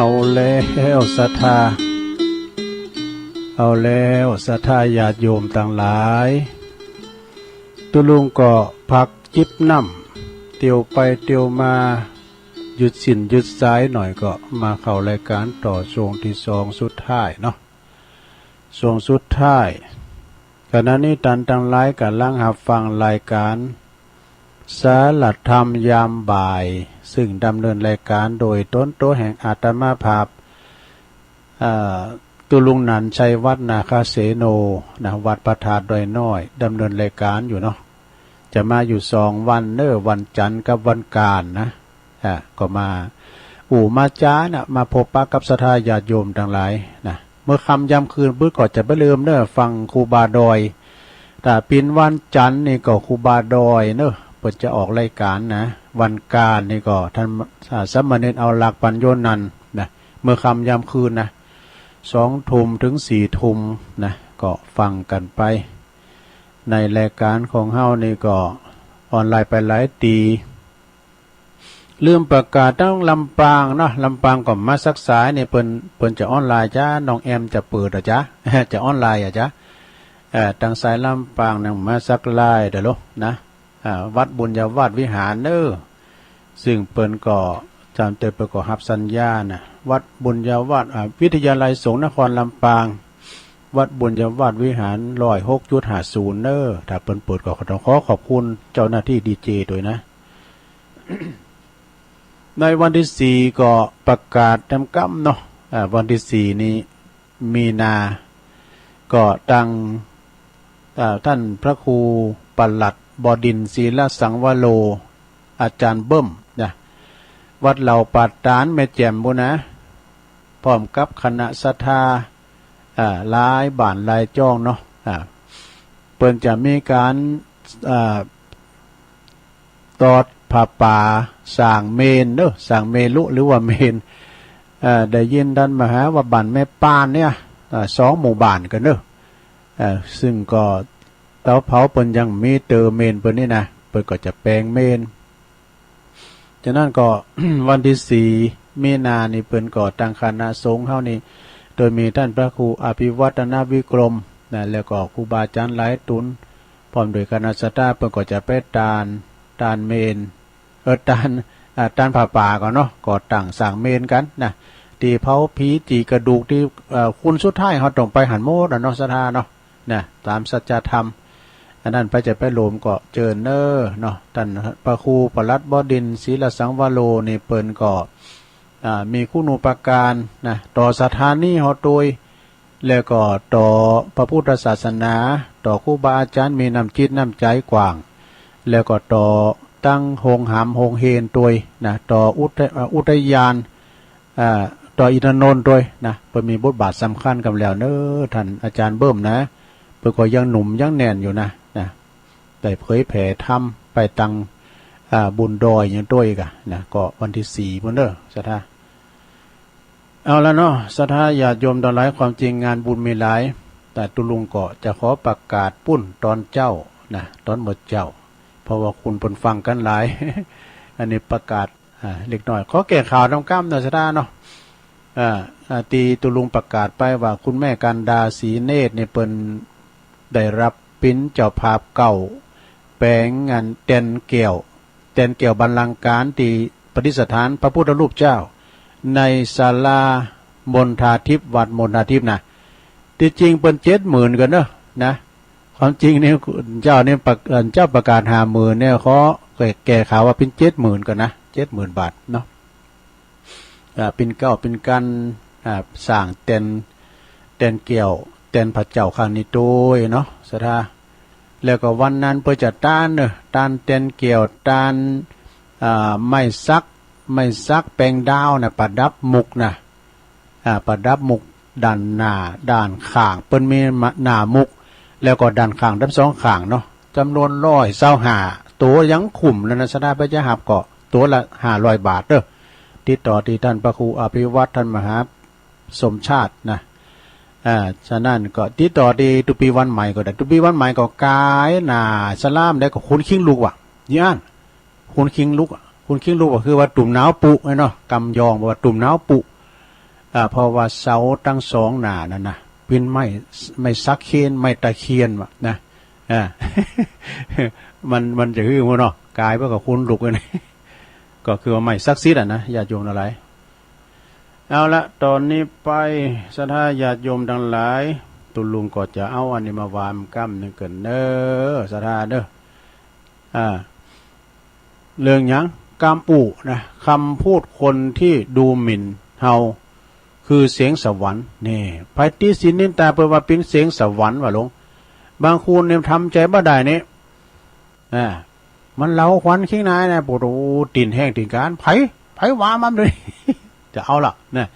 เอาแล้วศรัทธาเอาแล้วศรัทธาญาติโยมต่างหลายตุลุงก็พักจิบน้ำเตียวไปเตียวมาหยุดสินหยุดสายหน่อยก็มาเข้ารายการต่อช่วงที่สองสุดท้ายเนาะช่วงสุดท้ายขณะนี้ตันตั้งหลายกันล่างหับฟังรายการสาลธรรมยามบ่ายซึ่งดำเนินรายการโดยต้นโตแห่งอาตมาภาพตุลุงนันชัยวัฒนาคาเสโนนะวัดประทาดดอยน้อยดำเนินรายการอยู่เนาะจะมาอยู่2 วันวันจันทร์กับวันการนะก็มามาจ้านะมาพบปะกับศรัทธาญาติโยมทั้งหลายนะเมื่อค่ำยามคืนบื้อก็จะไปลืมฟังครูบาดอยแต่ปีนวันจันทร์นี่ก็ครูบาดอยเปิดจะออกรายการนะวันการนี่ก็ท่านสัมมาเนรเอาหลักปัญโยนันนะเมื่อค่ำยามคืนนะ2 ทุ่มถึง4 ทุ่มนะก็ฟังกันไปในรายการของเฮานี่ก็ออนไลน์ไปหลายตีลืมประกาศต้องลำปางเนาะลำปางก็มาสักสายเนี่ยเปิ้นจะออนไลน์จ้าน้องแอมจะเปิดอ่ะจ้า จะออนไลน์อ่ะจ้าทางสายลำปางนั่งมาสักไลน์เด้อลูกนะวัดบุญญาวาสวิหารซึ่งเปิ้นก็จำเตยเปิ้นก็รับสัญญานะวัดบุญญาวาสวิทยาลัยสงฆ์นครลำปางวัดบุญญาวาสวิหาร106.50ถ้าเปิ้นเปิดก็ต้องขอบคุณเจ้าหน้าที่ดีเจด้วยนะ ในวันที่4ก็ประกาศจำกัมเนาะวันที่4นี้มีนาก็ตั้งท่านพระครูปลัดบดินทร์ศีลสังวโรอาจารย์เบิ้มนะวัดเหล่าปาตานแม่แจ่มบุนะพร้อมกับคณะศรัทธาหลายบ้านหลายจ้องเนาะเปิ้นจะมีการตอดผ้าป่าสร้างเมนสร้างเมลุหรือว่าเมนได้ยินท่านมหาว่าบ้านแม่ป้านเนี่ย2 หมู่บ้านกันซึ่งก็เตาเผาเปิ้นยังมีเตอเมนเปิ้นนี่นะเปิ้นก็จะแปลงเมนฉะนั้นก็ วันที่4 มีนานี่เปิ้นก็ตั้งคณะสงฆ์เฮานี่โดยมีท่านพระครูอภิวัฒนวิกรมนะแล้วก็ครูบาอาจารย์หลายตุนพร้อมด้วยคณะศรัทธาเปิ้นก็จะไปตานเมนตานผ้าป่าก่อนเนาะก็ตั้งสร้างเมนกันนะที่เผาผีจีกระดูกที่คุณสุดท้ายเฮาต้องไปหันโมดเนาะศรัทธาเนาะนะตามสัจธรรมอันนั้นไปจะไปโลมก็เจิญเนาะท่านพระครูปลัดบดินทร์ศีลสังวโรนี่เปิ้นก็มีคุณูปการนะต่อสถานีเฮาโดยแล้วก็ต่อพระพุทธศาสนาต่อครูบาอาจารย์มีน้ำจิตน้ำใจกว้างแล้วก็ต่อตั้งโรงหามโรงเฮนตัวนะต่ออุทยานต่ออินทนนท์ด้วยนะเพิ่นมีบทบาทสำคัญกับแล้วท่านอาจารย์เบิ่มนะเพิ่นก็ยังหนุ่มยังแน่นอยู่นะได้เผยแผ่ธรรมไปตังบุญดอยอย่างด้วยกะนะก็วันที่4พุ่นศรัทธาเอาแล้วเนาะศรัทธาญาติโยมทั้งหลายความจริงงานบุญมีหลายแต่ตุลุงก็จะขอประกาศปุ้นตอนเจ้านะตอนหมดเจ้าเพราะว่าคุณเพิ่นฟังกันหลาย อันนี้ประกาศเล็กน้อยขอแก้ข่าวน้ำก้ามศรัทธาเนาะตีตุลุงประกาศไปว่าคุณแม่กันดาศรีเนตรเนี่ยเปิ้นได้รับปิ้นเจ้าภาพเก่าแปลงงานเต็นเกี่ยวบรรลังการที่ประดิษฐานพระพุทธรูปเจ้าในศาลามณฑาทิพย์วัดมณฑาทิพย์นะที่จริงเป็น70,000กันนะความจริงเนี่ยเจ้าเนี่ยเจ้าประกาศ50,000เนี่ยเขาแก้ข่าวว่าเป็น70,000กันนะ70,000 บาทเนาะเป็นเก้าเป็นกันสร้างเต็นเกี่ยวเต็นพระเจ้าข้างนี้ด้วยเนาะศรัทธาแล้วก็วันนั้นเพื่อจะต้านเต็นเกี่ยวต้านไม่ซักแปลงดาวนะประดับมุกนะประดับมุกด้านหน้าด้านข้างเปิ้นมีหน้ามุกแล้วก็ด้านข้างทั้ง2 ข้างเนาะจำนวน125ตัวยังขุ่มแล้วนะศรัทธาพระเจ้าหับก็ตัวละ500 บาทติดต่อที่ท่านพระครูอภิวัตท่านมหาสมชาตินะฉะนั้นก็ติดต่อที่ตุปีวันใหม่ก็ได้ตุปีวันใหม่ก็กายหน้าสลามได้ก็คุณคิงลูกว่ะย่านคุณคิงลูกก็คือว่าตุ่มหนาวปุเนาะกำยองว่าตุ่มหนาวปุ เพราะว่าเสาตั้งสองหน้านั่นนะเป็นไม่ซักเคียนไม่ตะเคียนวะนะมันจะคือมันเนาะกายเพื่อกับคุณลุกเลยก็คือว่าไม่ซักซิดนะญาติโยมอะไรเอาละตอนนี้ไปศรัทธาญาติโยมทั้งหลายตุลุงก็จะเอาอันนี้มาวามกั้มหนึ่งเกินเด้อศรัทธาเด้อเรื่องยังกามอุนะคำพูดคนที่ดูหมิ่นเฮาคือเสียงสวรรค์นี่ไปที่สินนินตาเปิดว่าเป็นเสียงสวรรค์ว่ะหลวงบางคนเนี่ยทำใจบ่ได้เนี่ยมันเล่าควันขี้นายนะปวดตีนแห้งตีนการไผว่ามันเลย จะเอาล่ะเนี่ย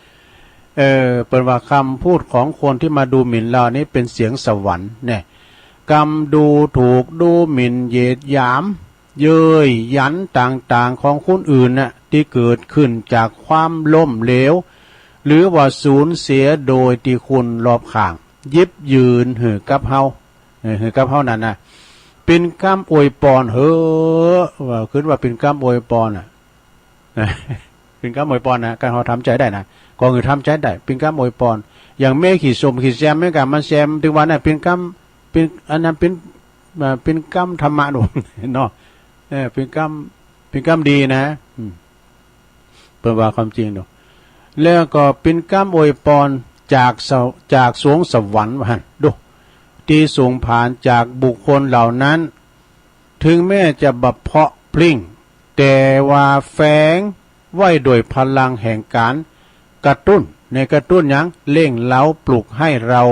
เปิดว่าคำพูดของคนที่มาดูหมิ่นเรานี่เป็นเสียงสวรรค์เนี่ยกรรมดูถูกดูหมิ่นเหยียดหยามเย้ยยันต่างๆของคนอื่นน่ะที่เกิดขึ้นจากความล้มเหลวหรือว่าสูญเสียโดยที่คุณรอบข้างยิบยืนหือกับเฮานั่นน่ะเป็นกรรมอวยปอนว่าคิดว่าเป็นกรรมอวยปอนอ่ะเป็นกรรมอวยปอนนะการเขาทำใจได้นะก็คือทำใจได้เป็นกรรมอวยปอนอย่างแม่ขี่สมขี่แซมแม่กับมันแซมถึงวันน่ะเป็นกรรมเป็นอันนั้นเป็นกรรมธรรมะหนุ่มเนาะเป็นกรรมดีนะเปิดว่าความจริงเนาะแล้วก็เป็นกรรมอวยปอนจากสวงสวรรค์ว่าดูที่ส่งผ่านจากบุคคลเหล่านั้นถึงแม้จะบัพเพาะพลิ้งแต่ว่าแฝงไว้โดยพลังแห่งการกระตุ้นในกระตุ้นยังเล่งเล้าปลุกให้เรา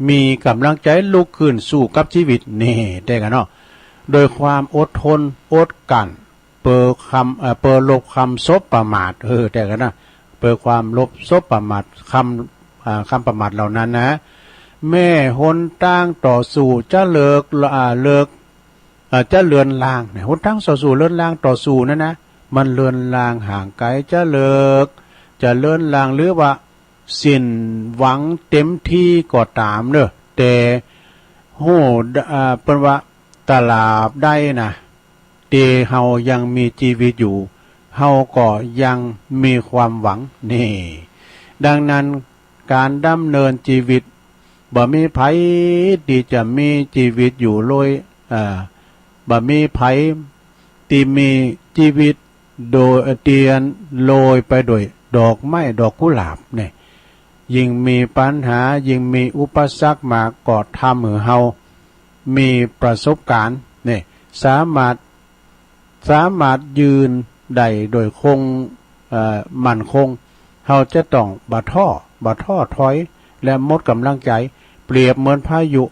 มีกำลังใจลุกขึ้นสู้กับชีวิตนี่ได้กันเนาะโดยความอดทนอดกันเปิดลบคำซบประมาทได้กันนะเปิดความลบซบประมาทคำประมาทเหล่านั้นนะแม่หนตั้งต่อสู้จะเลิกจะเลือนลางเนี่ยหนตั้งต่อสู้เลือนลางต่อสู้นั่นนะมันเลือนลางห่างไกลจะเลิกจะเลือนลางหรือว่าสิ้นหวังเต็มที่ก็ตามเนอะแต่โหเป็นว่าตลาบได้นะเตเฮายังมีชีวิตอยู่เฮาก็ยังมีความหวังนี่ดังนั้นการดำเนินชีวิตบ่มีไผที่จะมีชีวิตอยู่โดยบ่มีไผที่มีชีวิตโดยเตียนโรยไปโดยดอกไม้ดอกกุหลาบเนี่ยยิ่งมีปัญหายิ่งมีอุปสรรคมาก็ทำให้เฮามีประสบการณ์เนี่ยสามารถยืนได้โดยคงมั่นคงเฮาจะต้องบ่ท้อถอยและหมดกำลังใจเปรียบเหมือนพายุ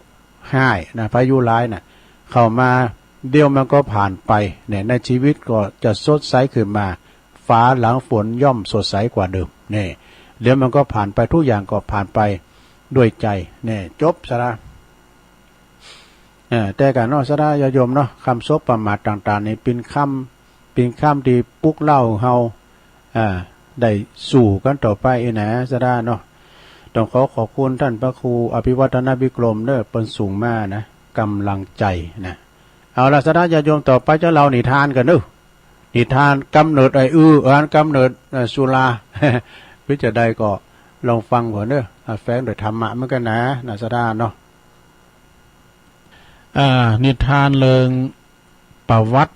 ห้ายนะพายุร้ายน่ะเข้ามาเดี๋ยวมันก็ผ่านไปเนี่ยในชีวิตก็จะสดใสขึ้นมาฟ้าหลังฝนย่อมสดใสกว่าเดิมเนี่ยเดี๋ยวมันก็ผ่านไปทุกอย่างก็ผ่านไปด้วยใจเนี่ยจบซะละแต่การนอกซะละญาติโยมเนาะคำซบประมาทต่างๆนี่เป็นคำที่ปลุกเล่าเฮาได้สู่กันต่อไปนะซะละเนาะต้องขอบคุณท่านพระครูอภิวัฒนวิกรมเด้อเป็นสูงมากนะกำลังใจนะเอาละซะละญาติโยมต่อไปจะเล่านิทานกันเด้อนิทานกำเนิดกำเนิดสุราวิจะได้ก็ลองฟังก่อนเด้อแฝงโดยธรรมะเหมือนกันนะสะดาเนาะนิทานเริงประวัติ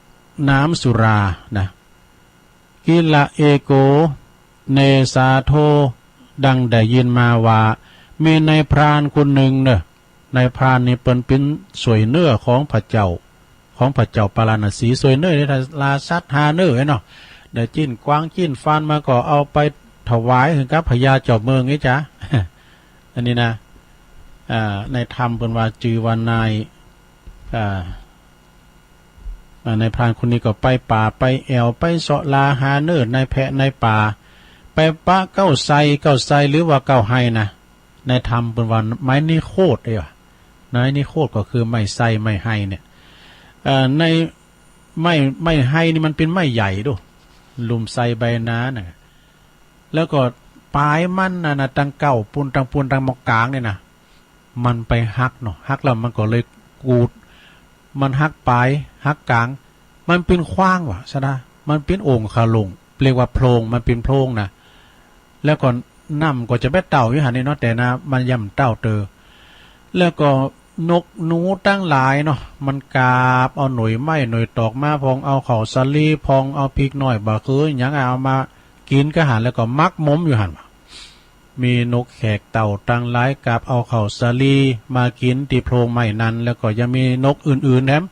น้ำสุรานะกิละเอโกเนสาโทดังได้ยินมาว่ามีนายพรานคนหนึ่งเนอะนายพรานนี่เป็นสวยเนื้อของพระเจ้าปาราณสีสวยเนื้อในลาซัดฮาเนื้อเนาะได้จิ้นกวางจิ้นฟานมาก็เอาไปถวายถึงกับพญาเจ้าเมืองนี่จ้ะ อันนี้นะในธรรมเป็นว่าจือวันนายในพรานคนนี้ก็ไปป่าไปแอวไปเสาะลาหาเนื้อในแพะในป่าไปปะเก้าไซหรือว่าเก้าไฮนะในธรรมเป็นว่าไม้นิโคตรวะไม้นิโคตรก็คือไม้ไซไม้ไฮเนี่ยในไม้ไฮนี่มันเป็นไม้ใหญ่ด้วยลุมไซใบนาเนี่ยแล้วก็ปลายมันนะตังเก้าปูนตังมอกลางเนี่ยนะมันไปหักเนาะหักแล้วมันก็เลยกูดมันหักปลายหักกลางมันเป็นขว้างว่ะซะนะมันเป็นโอ่งคาลงเรียกว่าโพรงมันเป็นโพรงนะแล้วก็ น้ำก็จะไปเต่าอยู่หันนี่เนาะแต่นะมันย่ำเต่าเตอแล้วก็นกหนูตั้งหลายเนาะมันกาบเอาหน่วยไม้หน่วยตอกมาพองเอาข้าวสาลีพองเอาพริกหน่อยบ่คือหยังเอามากินก็หันแล้วก็มักม้มอยู่หันมีนกแขกเต่าตั้งหลายกาบเอาข้าวสาลีมากินตีโพรงไม้นั้นแล้วก็ยังมีนกอื่นๆแถม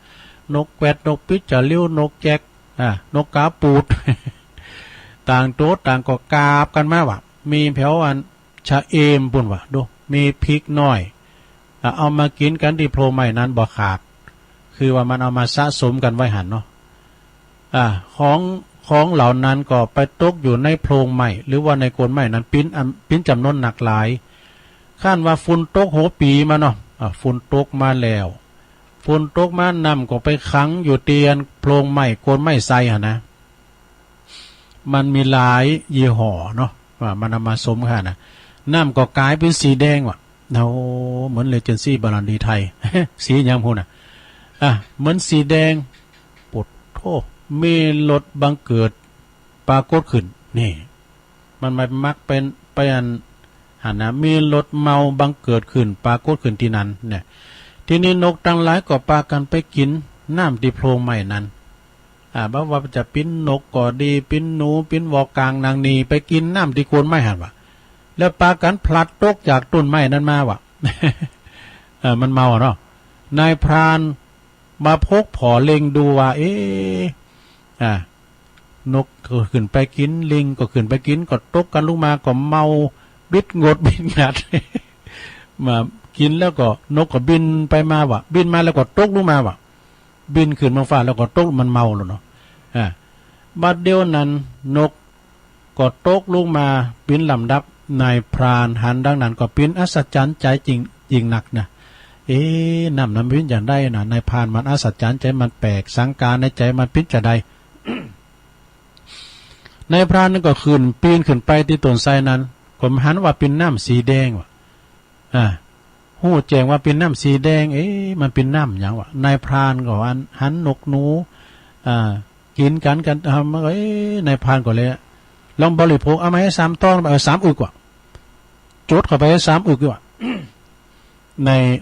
นกแกวดนกปิดจะเลี้ยวนกแจกนกกาปูด ต่างโต๊ะต่างก็กาบกันมาว่ะมีแถวอันชะเอมปุ่นว่ะดูมีพริกน้อยเอามากินกันที่โพรงไม้นั้นบ่ขาดคือว่ามันเอามาสะสมกันไว้หันเนาะของเหล่านั้นก็ไปตกอยู่ในโพรงไม้หรือว่าในโคนไม้นั้นปิ้นจำนวนหนักหลายข้านว่าฝุ่นตกโหปีมาเนาะฝุ่นตกมาแล้วฝุ่นตกมานำก็ไปขังอยู่เตียนโพรงไม้โคนไม้ไซหั่นนะมันมีหลายยี่ห้อเนาะว่ามันเอามาสมกันนะน้ำก็กลายเป็นสีแดงว่ะโอ้เหมือนเลเจนซี่บาลันดีไทย สียังพูดเหมือนสีแดงปวดโทมีรถบังเกิดปรากฏขึ้นนี่มันไม่มักเป็นไปอันหันนะมีรถเมาบังเกิดขึ้นปรากฏขึ้นที่นั้นเนี่ยทีนี้นกตั้งหลายก็ปากันไปกินน้ำที่โพรงไม้นั้นบ่ว่าจะปิ้นนกก็ดีปิ้นหนูปิ้นวอกลางนางนีไปกินน้ำที่โคนไม้หันว่ะแล้วปากันพลัดตกจากต้นไม้นั้นมาว่ะ มันเมาเนาะนายพรานมาพกผอเล็งดูว่านกก็ขึ้นไปกินลิงก็ขึ้นไปกินก็ตกกันลงมาก็เมาบิดงดบิดงัด มากินแล้วก็นกก็บินไปมาว่ะบินมาแล้วก็ตกลงมาว่ะบินขึ้นมาฟ้าแล้วก็ตกมันเมาแล้วเนาะบัดเดียวนั้นนกก็ตกลงมาปินลำดับนายพรานหันดังนั้นก็ปินอัศจรรย์ใจจริงหนักนะน้ำพินอย่างได้นะนายพรานมันอัศจรรย์ใจมันแปลกสังการในใจมันพินจะได้ นายพรานนั่นก็ขึ้นปีนขึ้นไปที่ต้นไทรนั้นก็หันว่าเป็นน้ำสีแดงว่ะหู้แจ้งว่าเป็นน้ำสีแดงมันเป็นน้ำอย่างวะนายพรานก็หันนกหนูกินกันทำนายพรานก็เลยลองบริโภคเอามาให้3 ต้อง3 อึกว่ะจดเข้าไปให้3 อึกว่ะ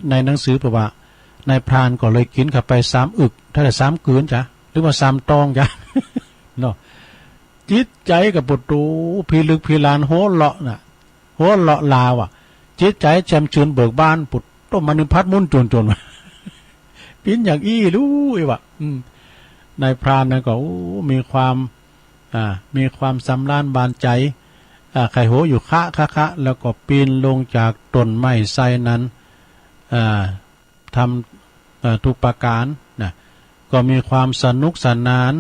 ในหนังสือบอกว่านายพรานก็เลยกินเข้าไป3 อึกถ้าแต่3 กืนจ้ะหรือว่า3 ตองจ้ะ เนาะจิตใจกับปุตูพิลึกพิลานโหเลาะน่ะโหเลาะลาวอ่ะจิตใจแจ่มชื่นเบิกบานปุดต้มมันพัดมุ่นจนมา ปิ้นอย่างรู้ว่ะนายพรานนั่นก็มีความสำราญบานใจไข่โหอยู่คะแล้วก็ปีนลงจากต้นไม้ไทรนั้นทำทุกประการนะก็มีความสนุกสนาน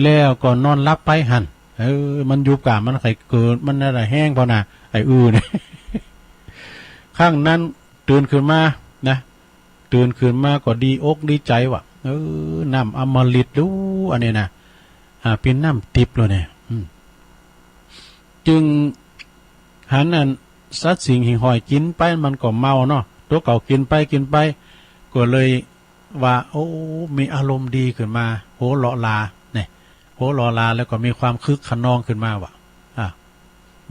แล้วก็นอนรับไปหันมันยุบกะมันไข่เกิดมันอะไรแห้งพอนะไอ้เนี่ย ข้างนั้นตื่นขึ้นมานะตื่นขึ้นมาก็ดีอกดีใจว่ะน้ำอมฤตดูอันนี้นะเป็นน้ำทิพย์เลยเนี่ยจึงหันนั้นสัตว์สิ่งหิ่งหอยกินไปมันก็เมาเนาะตัวเก่ากินไปก็เลยว่ามีอารมณ์ดีขึ้นมาโหหล่อลาเนี่ยโหหล่อลาแล้วก็มีความคึกขนองขึ้นมาว่ะ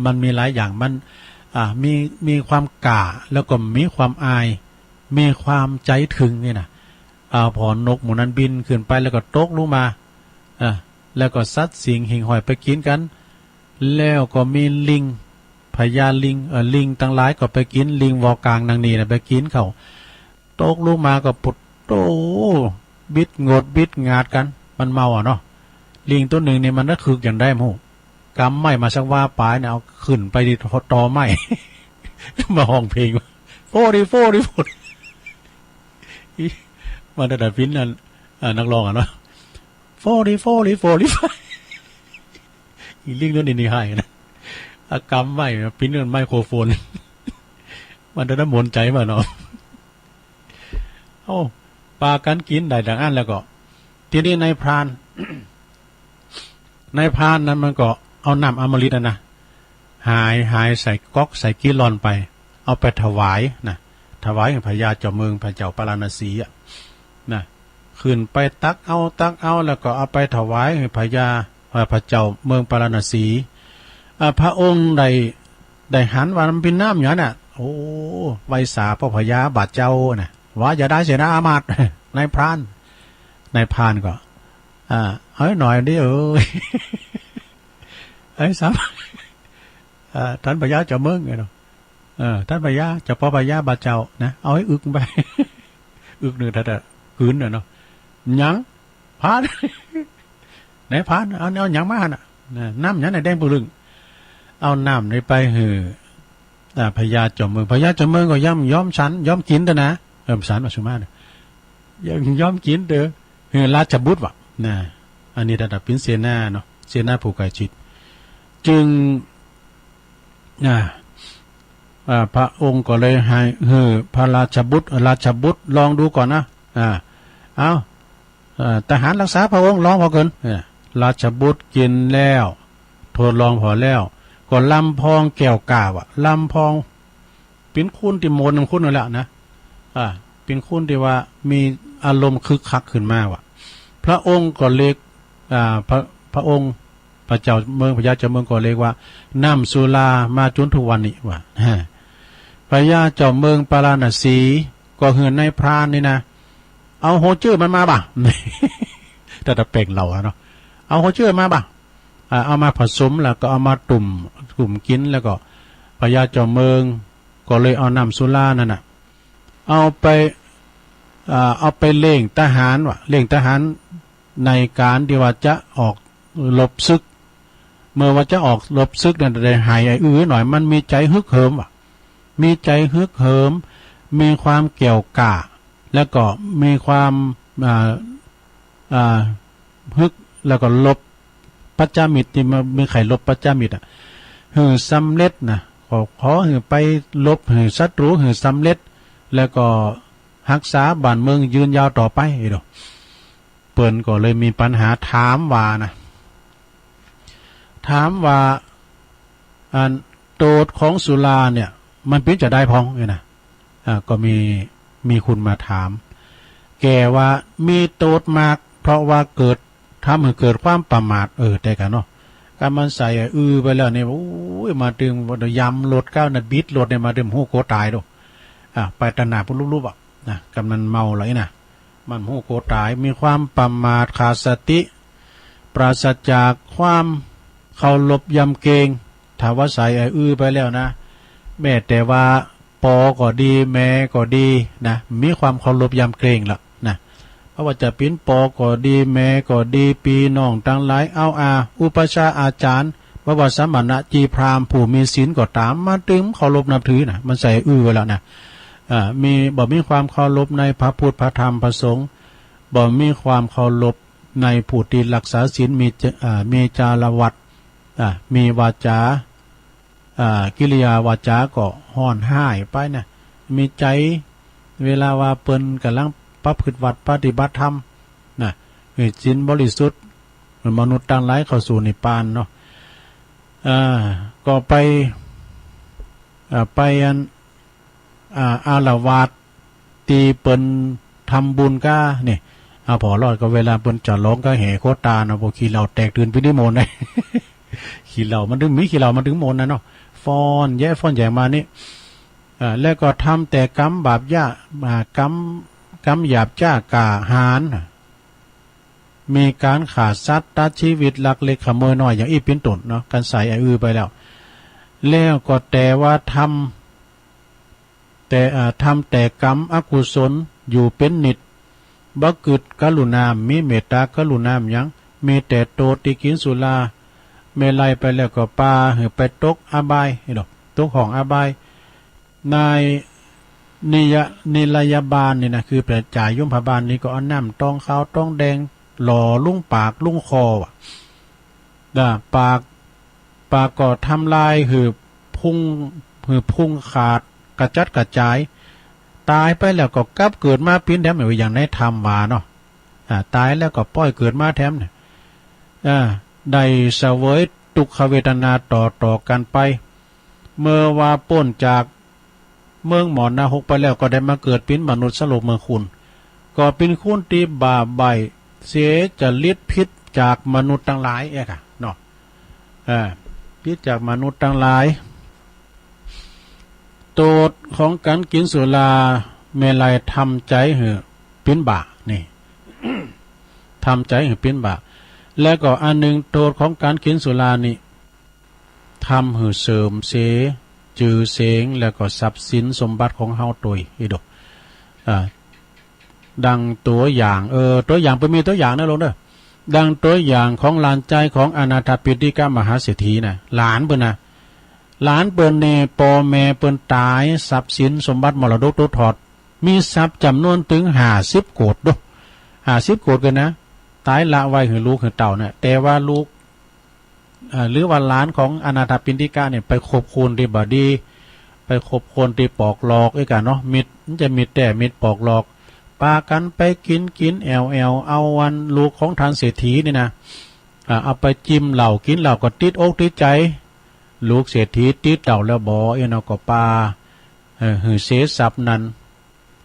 มันมีหลายอย่างมันมีความกล้าแล้วก็มีความอายมีความใจถึงนี่นะพอนกหมูนั้นบินขึ้นไปแล้วก็ตกลงมาแล้วก็สัตว์สิ่งหิ่งหอยไปกินกันแล้วก็มีลิงพญาลิงลิงตั้งหลายก็ไปกินลิงวอกลางนางนีนะไปกินเขาตกลงมาก็ปุดโตบิดงดบิดงาดกันมันเมาเนาะลิงตัวหนึ่งเนี่ยมันน่าคึกอย่างได้มู่กำไม้มาสักว่าปลายเนี่ยเอาขึ้นไปที่ตอไม้ มาห้องเพลงโฟดิมันแต่ฟินนั่นนักร้องเนาะโฟดิอีลิงตัวนี้ให้นะกำไม้ปิ้นเงินไมโครโฟน มันจะได้มนใจมาเนาะปลากันกินได้ดังอันแล้วก็ทีนี้นายพราน นายพรานนั้นมันก็เอาน้ำอมฤตนะหายใส่ก๊อกใส่กิลอนไปเอาไปถวายนะถวายให้พญาเจ้าเมืองพระเจ้าปาราณสีนะขึ้นไปตักเอาแล้วก็เอาไปถวายให้พระเจ้าเมืองปาราณสีพระองค์ใด ได้หันว่ามันเป็นน้ำอย่างนั้นน่ะโอ้ไวสาพ่อพญาบาดเจ้าน่ะว่าอย่าได้เสียนะอามาตย์ นายพรานก็เฮ้ยหน่อยดิไอ้สามท่านพญาเจ้าเมืองไงเนาะท่านพญาเจ้าพ่อพญาบาดเจ้านะเอาให้อึกไป อึกหนึ่งถ้าจะคืนเนาะยังพาน ไหนพานเอาหยังมาน่ะน้ำหยังไหนแดงปุลึงเอาน้ำในไปหือพญาเจ้าเมืองก็ย้อมฉันย้อมกินเด้อนะฉันมาสุมาเนี่ยยังย้อมกินเด้อหือราชบุตรวะนะอันนี้ระดับเป็นเสนาเนาะเสนาผู้ไกลชิดจึงพระองค์ก็เลยให้พระราชบุตรลองดูก่อนนะเอาทหารรักษาพระองค์ลองพอเกินราชบุตรกินแล้วทดลองพอแล้วก็ลำพองแก้วกาวะลำพองเป็นคุณที่โมนคุณนั่นแหละนะเป็นคุณที่ว่ามีอารมณ์คึกคักขึ้นมาวะพระองค์ก็เรียกพระองค์พระเจ้าเมืองพญาเจ้าเมืองก็เรียกว่าน้ำสุรามาจนทุกวันนี้ว่ะพญาเจ้าเมืองปาราณสีก็เหือนในพรานนี่นะเอาโฮเจอร์มันมาบ่ะ แต่ตะเป่งเราเนาะเอาโฮเจอร์มาบ่ะเอามาผสมแล้วก็เอามาตุ่มกินแล้วก็พญาเจ้าเมืองก็เลยเอาน้ำสุรานั่นน่ะเอาไปเล่งทหารว่ะเล่งทหารในการที่ว่าจะออกรบศึกเมื่อว่าจะออกรบศึกนั่นได้หายหน่อยมันมีใจฮึกเหิมว่ะมีใจฮึกเหิมมีความเกี่ยวก่าแล้วก็มีความฮึกแล้วก็ลบปัจจามิตรที่มีไข่ลบปัจจามิตรสำเร็จนะขอไปลบศัตรูสำเร็จแล้วก็รักษาบ้านเมืองยืนยาวต่อไปเนาะเปิ้นก็เลยมีปัญหาถามว่าโตดของสุราเนี่ยมันเป็นจะได้พองนะก็มีคุณมาถามแกว่ามีโตดมากเพราะว่าทำให้เกิดความประมาทแต่กันเนาะการมันใส่ไปแล้วเนี่ยโอ้ยมาดึงยำรถก้าวนะบิดรถเนี่ยมาดึงหูโคตายดูไปตนาปุ๊บนะกำนันเมาเลยนะมันหูโคตายมีความประมาทขาดสติปราศจากความเคารพยำเกรงถ้าว่าใส่ไปแล้วนะแม้แต่ว่าปอก็ดีแม่ก็ดีนะมีความเคารพยำเกรงละนะเพราะว่าจะเป็นปอก็ดีแม่ก็ดีปีน้องตั้งหลายอุปชาอาจารย์ว่าสมณะจีพรามผู้มีศีลก็ตามมาตึงเคารพนับถือนะมันใส่ไว้แล้วนะมีความเคารพในพระพุทธพระธรรมพระสงฆ์มีความเคารพในผู้ที่รักษาศีลมีจารวัตมีวาจากิริยาวาจาก็ห่อนห้ายไปนะมีใจเวลาว่าเปิ้นกำลังประพฤติวัดปฏิบัติธรรมนะศีลบริสุทธิ์มนุษย์ต่างหลายเข้าสู่นิพพานเนาะก็ไปอาละวาดตีเปิ้นทำบุญก้าเนี่ยพอรอดก็เวลาเปิ้นจะร้องก็แห่โคตาเนาะพวกขี้เหล้าแตกตื่นไปด้วยโมนเลย ขี้เหล้ามันถึงโมนนะเนาะฟ้อนแย่มานี่แล้วก็ทำแต่กรรมบาปยากรรมหยาบจ้ากาหารมีการขาดสัตว์ตัดชีวิตลักเล็กขโมยน้อยอย่างอีเป็นต้นเนาะการใส่ไปแล้วก็แต่ว่าทำแต่กรรมอกุศลอยู่เป็นนิดบักกึดกรุณามีเมตตากรุณายังมีแต่โตติกินสุราเมลัยไปแล้วก็ปาไปตกอบายตกของอบายนายนิรยาบาลนี่นะคือประจ่ายยมพบาลนี่ก็เอาน้ำต้องขาวต้องแดงหล่อลุ่งปากลุ่งคอว่ะปากก็ทำลายพุ่งขาดกระจัดกระจายตายไปแล้วก็กลับเกิดมาปิ้นแถมอย่างในธรรมมาเนาะตายแล้วก็ปล่อยเกิดมาแถมเนี่ยได้เสวยทุกขเวทนาต่อกันไปเมื่อว่าพ้นจากเมืองหมอนาหกไปแล้วก็ได้มาเกิดเป็นมนุษย์สโลกเมืองคุณก็เป็นคุณตีบาใบเสียจะลิดพิษจากมนุษย์ทั้งหลายเนาะพิษจากมนุษย์ทั้งหลาย โตดของการกินสุราเมลัยทำใจเหอะเป็นบานี่ ทำใจให้เป็นบาปแล้วก็อันหนึ่งโทษของการกินสุรานี่ทำให้เสริมเสจือเสงแล้วก็ทรัพย์สินสมบัติของเฮาตัวอีดอกดังตัวอย่างตัวอย่างเป็นมีตัวอย่างนะลงเด้อดังตัวอย่างของหลานใจของอนาถปิฎกมหาเศรษฐีนะหลานเปิ้นนะหลานเปิ้นเนปอแม่เปิ้นตายทรัพย์สินสมบัติมรดกตกทอดมีทรัพย์จำนวนถึง50 โกฏด้วย50 โกฏกันนะตายละไว้ให้ลูกให้เต่าเนี่ยแต่ว่าลูกหรือว่าหลานของอนาถปิณฑิกะเนี่ยไปคบคูณที่บดีไปคบคนที่ปอกหลอกไอ้กันเนาะมิดจะมิดแต่มิดปอกหลอกปากันไปกินเอาวันลูกของทานเศรษฐีนี่นะเอาไปจิ้มเหล้ากินเหล้าก็ติดอกติดใจลูกเศรษฐีติดเหล้าแล้วบ่เนาะก็ปาหือเสทรัพย์นั้น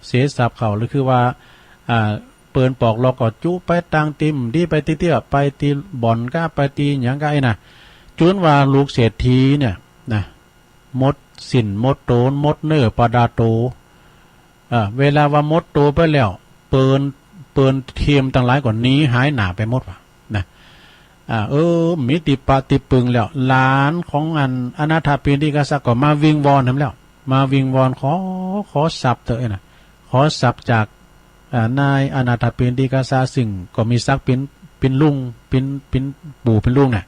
เสทรัพย์เขาหรือคือว่าเปินปอกหลอกก็จุไปตังติมดีไปตีเตี้ยไปตีบ่อนก้าไปตีหยังก้าไอ้น่ะจนว่าลูกเศรษฐีเนี่ยนะมดสินมดโตนมดเนื้อปดาโตเวลาว่ามดโตไปแล้วเปินเทียมต่างหลายกว่านี้หายหนาไปหมดว่ะนะมิติปฏิปึงแล้วหลานของอนาถปิณฑิกษัตริย์ก็มาวิงวอนทำแล้วมาวิงวอนขอทรัพย์เถอะนะขอทรัพย์จากนายอนาถปิณฑิกษัตริย์ซึ่งก็มีศักดิ์เป็นลุงเป็นปู่เป็นลุงน่ะ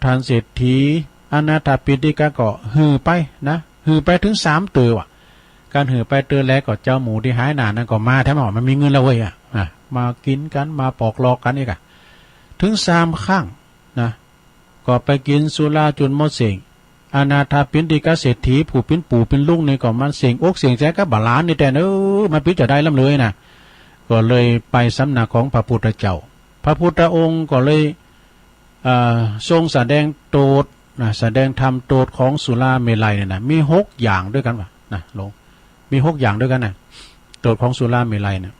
ท่านเศรษฐีอนาถปิณฑิกะก็หือไปนะหือไปถึง3 ตัวว่ะการหือไปเตือนแล้วก็เจ้าหมูที่หายหนานั่นก็มาแท้หมอมันมีเงินแล้วเว้ยมากินกันมาปอกหลอกกันอีกถึง3 ครั้งนะก็ไปกินสุราจนหมดเสียงอนาถปิณฑิกะเศรษฐีผู้เป็นปู่เป็นลุงนี่ก็มันเสียงอกเสียงใจกับบาลานนี่แต่มันพิจารณาล้ำเลยนะก็เลยไปสำนักของพระพุทธเจ้าพระพุทธองค์ก็เลยทรงแสดงโตดแสดงธรรมโตดของสุราเมลัยเนี่ยนะมี6 อย่างด้วยกันว่ะนะลงมี6 อย่างด้วยกันนะโตดของสุราเมลัยเนี่ย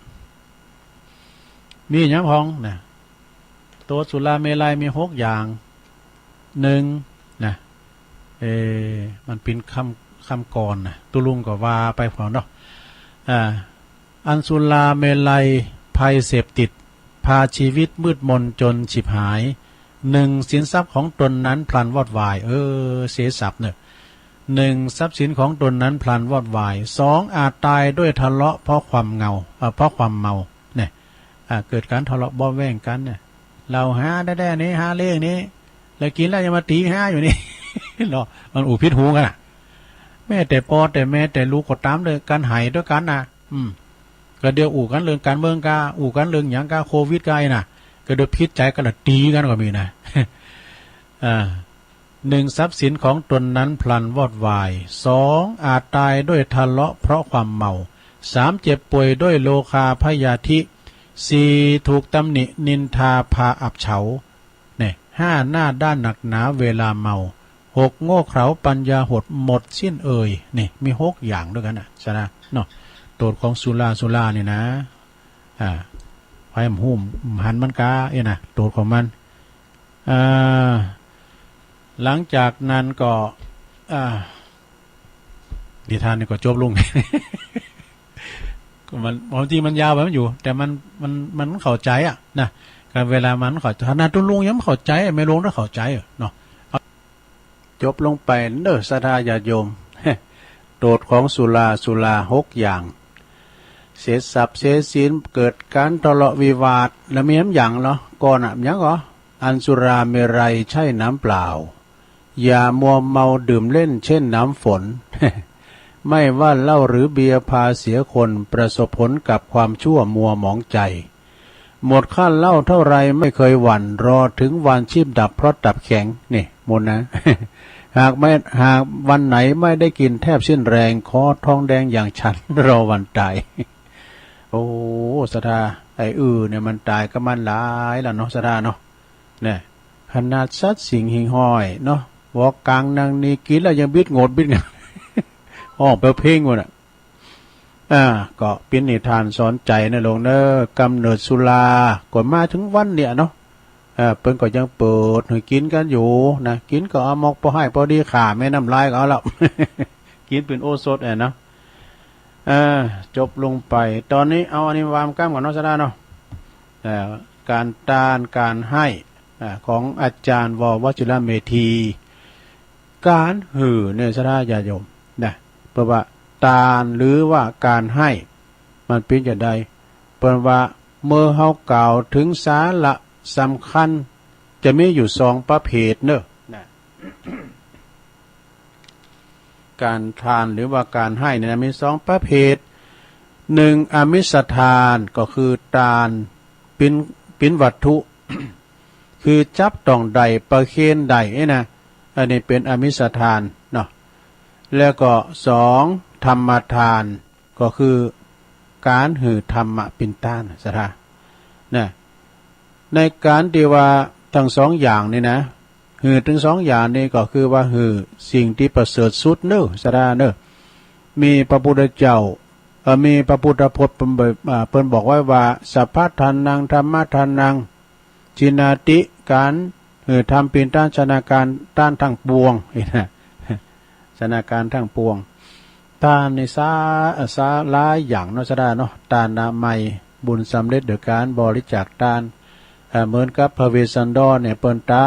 มีอย่างพ้องนะโตดสุราเมลัยมี6 อย่าง1นะมันเป็นคำก่อนนะตุลุงก็ว่าไปพอเนาะอันสุราเมลัยภัยเสพติดพาชีวิตมืดมนจนฉิบหาย1สินทรัพย์ของตนนั้นพลันวอดวายเสียทรัพย์เนี่ย1ทรัพย์สินของตนนั้นพลันวอดวาย2อาจตายด้วยทะเลาะเพราะความเพราะความเมาเนี่ยเกิดการทะเลาะเบาะแว้งกันเนี่ยเราหาได้นี้หาเลขนี้แล้วกินแล้วยังมาตี5อยู่นี่ เนาะมันอู่พิษหูกันอ่ะแม่แต่ปอแต่แม่แต่ลูกก็ตามเลยการหายด้วยกันนะก็เดี๋ยวอู่กันเรื่องการเมืองกาอู่กันเรื่องอย่างกาโควิดกาน่ะก็เดี๋ยวพิษใจกันละตีกันก็มีนะ 1ทรัพย์สินของตนนั้นพลันวอดวาย2อาจตายด้วยทะเลาะเพราะความเมา3เจ็บป่วยด้วยโลคาพยาธิ4ถูกตำหนินินทาพาอับเฉาเนี่ย5หน้าด้านหนักหนาเวลาเมา6โง่เขลาปัญญาหดหมดสิ้นนี่มี6 อย่างด้วยกันนะใช่ไหมเนาะโทษของสุรานี่นะไฟหุ่มหันมันกานะโทษของมันหลังจากนั้นก็นิทานนี่ก็จบลง มันบางทีมันยาวไปมันอยู่แต่มันเข้าใจนะการเวลามันเข้าใจขนาดตุลุงยังเข้าใจไม่ลงถ้าเข้าใจเนาะจบลงไปเด้อศรัทธาญาติโยม โทษของสุรา6 อย่างเสียทรัพย์เสียศีลเกิดการทะเลาะวิวาทแล้วมีน้ำอย่างเหรอก่อนยังเหรออันสุราเมรัยใช่น้ำเปล่าอย่ามัวเมาดื่มเล่นเช่นน้ำฝน ไม่ว่าเหล้าหรือเบียร์พาเสียคนประสบผลกับความชั่วมัวหมองใจหมดค่าเหล้าเท่าไรไม่เคยหวั่นรอถึงวันชีพดับเพราะตับแข็งนี่หมดนะ หากวันไหนไม่ได้กินแทบสิ้นแรงคอทองแดงอย่างฉัน รอวันตาย โอ้ศรัทธาไอ้เนี่ยมันตายก็มันหลายแล้วเนาะศรัทธาเนาะเนี่ยขนาดสัตว์สิงหิงห้อยเนาะวอกกลางนางนี่กินแล้วยังบิดโงดบิดไง เปลวเพ่งหมดก็เป็นนิทานสอนใจนะลงเนกำเนิดสุราก่อนมาถึงวันเนี่ยเนาะเพิ่นก็ยังเปิดให้กินกันอยู่นะกินก็เอามอกพอให้พอดีขาแม่น้ำลายก็เอาแล้ว กินเป็นโอสถเนาะจบลงไปตอนนี้เอาอันนี้วามก้ามก่อนเนาะซะได้เนาะการตานการให้ของอาจารย์ววชิรเมธีการหือเนี่ยซะได้ญาติโยมนะเพราะว่าตานหรือว่าการให้มันเป็นอย่างใดเปิ้นว่าเมื่อเฮากล่าวถึงสาระสำคัญจะมีอยู่2ประเภทเนอะนะการทานหรือว่าการให้เนี่ยมี2ประเภท1อมิสทานก็คือทานเป็นวัตถุ คือจับต้องใดประเคนใดนะอันนี้เป็นอมิสทานเนาะแล้วก็2ธรรมทานก็คือการหือธรรมะปินต้านสถานะในการที่ว่าทั้ง2อย่างนี่นะหือทั้ง2อย่างนี้ก็คือว่าหือสิ่งที่ประเสริฐสุดเนอะสถาเนอะมีพระพุทธเจ้ามีพระพุทธพจน์เพิ่นบอกไว้ว่าสัพพทานังธรรมทานังจินาติการทำเป็นต้านชนาการต้านทั้งปวงนะชนาการทั้งปวงต้านในสาหลายอย่างเนาะซะได้เนาะต้านนามัยบุญสำเร็จโดยการบริจาคต้านเหมือนกับพระเวสสันดรเนี่ยเปิ้นต้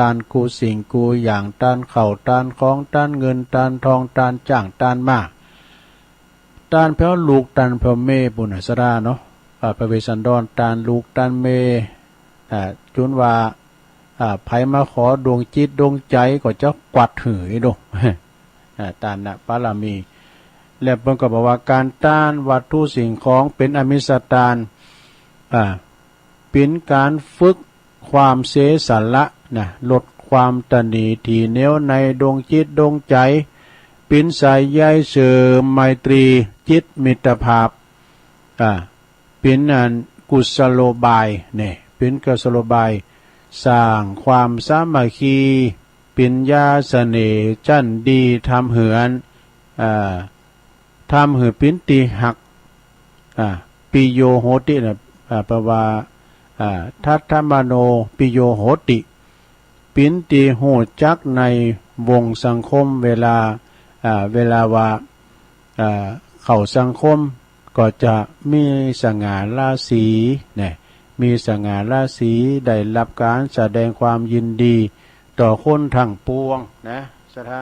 านกูสิ่งกูอย่างต้านเข้าต้านของต้านเงินต้านทองต้านจ้างต้านมาต้านเพราะลูกต้านเพราะแม่บุญซะได้เนาะพระเวสสันดรต้านลูกต้านแม่จุนว่าไผมาขอดวงจิตดวงใจก็จะกวัดหือดงต้านนะปารามีและเพิ่นก็บอกว่าการต้านวัตถุสิ่งของเป็นอมิสทานเป็นการฝึกความเสสละนะลดความตนีทีเหนียวในดวงจิตดวงใจเป็นสายใยเสริมไมตรีจิตมิตรภาพเป็นกุศโลบายเนี่ยเป็นกุศโลบายสร้างความสามัคคีปิญญาเสน่ห์จันดีทำเหือนทำเหือปินติหักปิโยโหตินะแปลว่าทัตถมโนปิโยโหติปินติโหจักในวงสังคมเวลาว่าเข้าสังคมก็จะมีสง่าราศีเนี่ยมีสง่าราศีได้รับการแสดงความยินดีต่อคนทั้งปวงนะสถา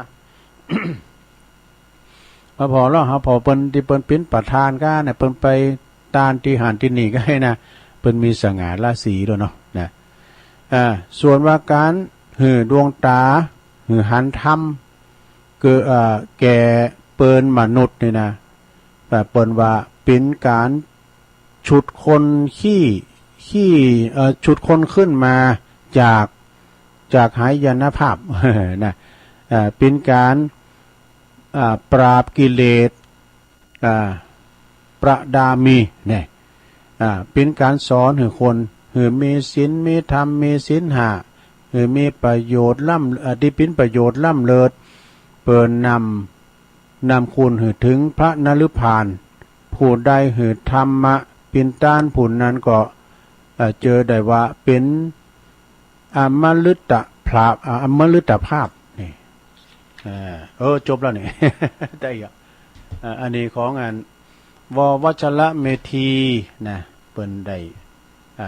พอแล้วพอเปิ้นที่เปิ้นเป็นประธานก็เนี่ยเปิ้นไปตานที่หันที่นี่ก็ให้นะเปิ้นมีสง่าราศีด้วยเนาะนะส่วนว่าการหือดวงตาหือหันธรรมคือแก่เปิ้นมนุษย์นี่นะแต่เปิ้นว่าเป็นการฉุดคนขี้ฉุดคนขึ้นมาจากหายนะภาพ นะเป็นการปราบกิเลสประดามีเนี่ยเป็นการสอนให้คนให้มีศีลมีธรรมมีศีลห้าให้มีประโยชน์ที่เป็นประโยชน์ล้ำเลิศเปิดนำคุณให้ถึงพระนฤพานผู้ใดให้ธรรมะเป็นต้านผุนนั้นก็เจอได้ว่าเป็นอมฤตภาพนี่จบแล้วนี่ ได้อ่ะอันนี้ของววัชระเมธีนะเปิ้นได้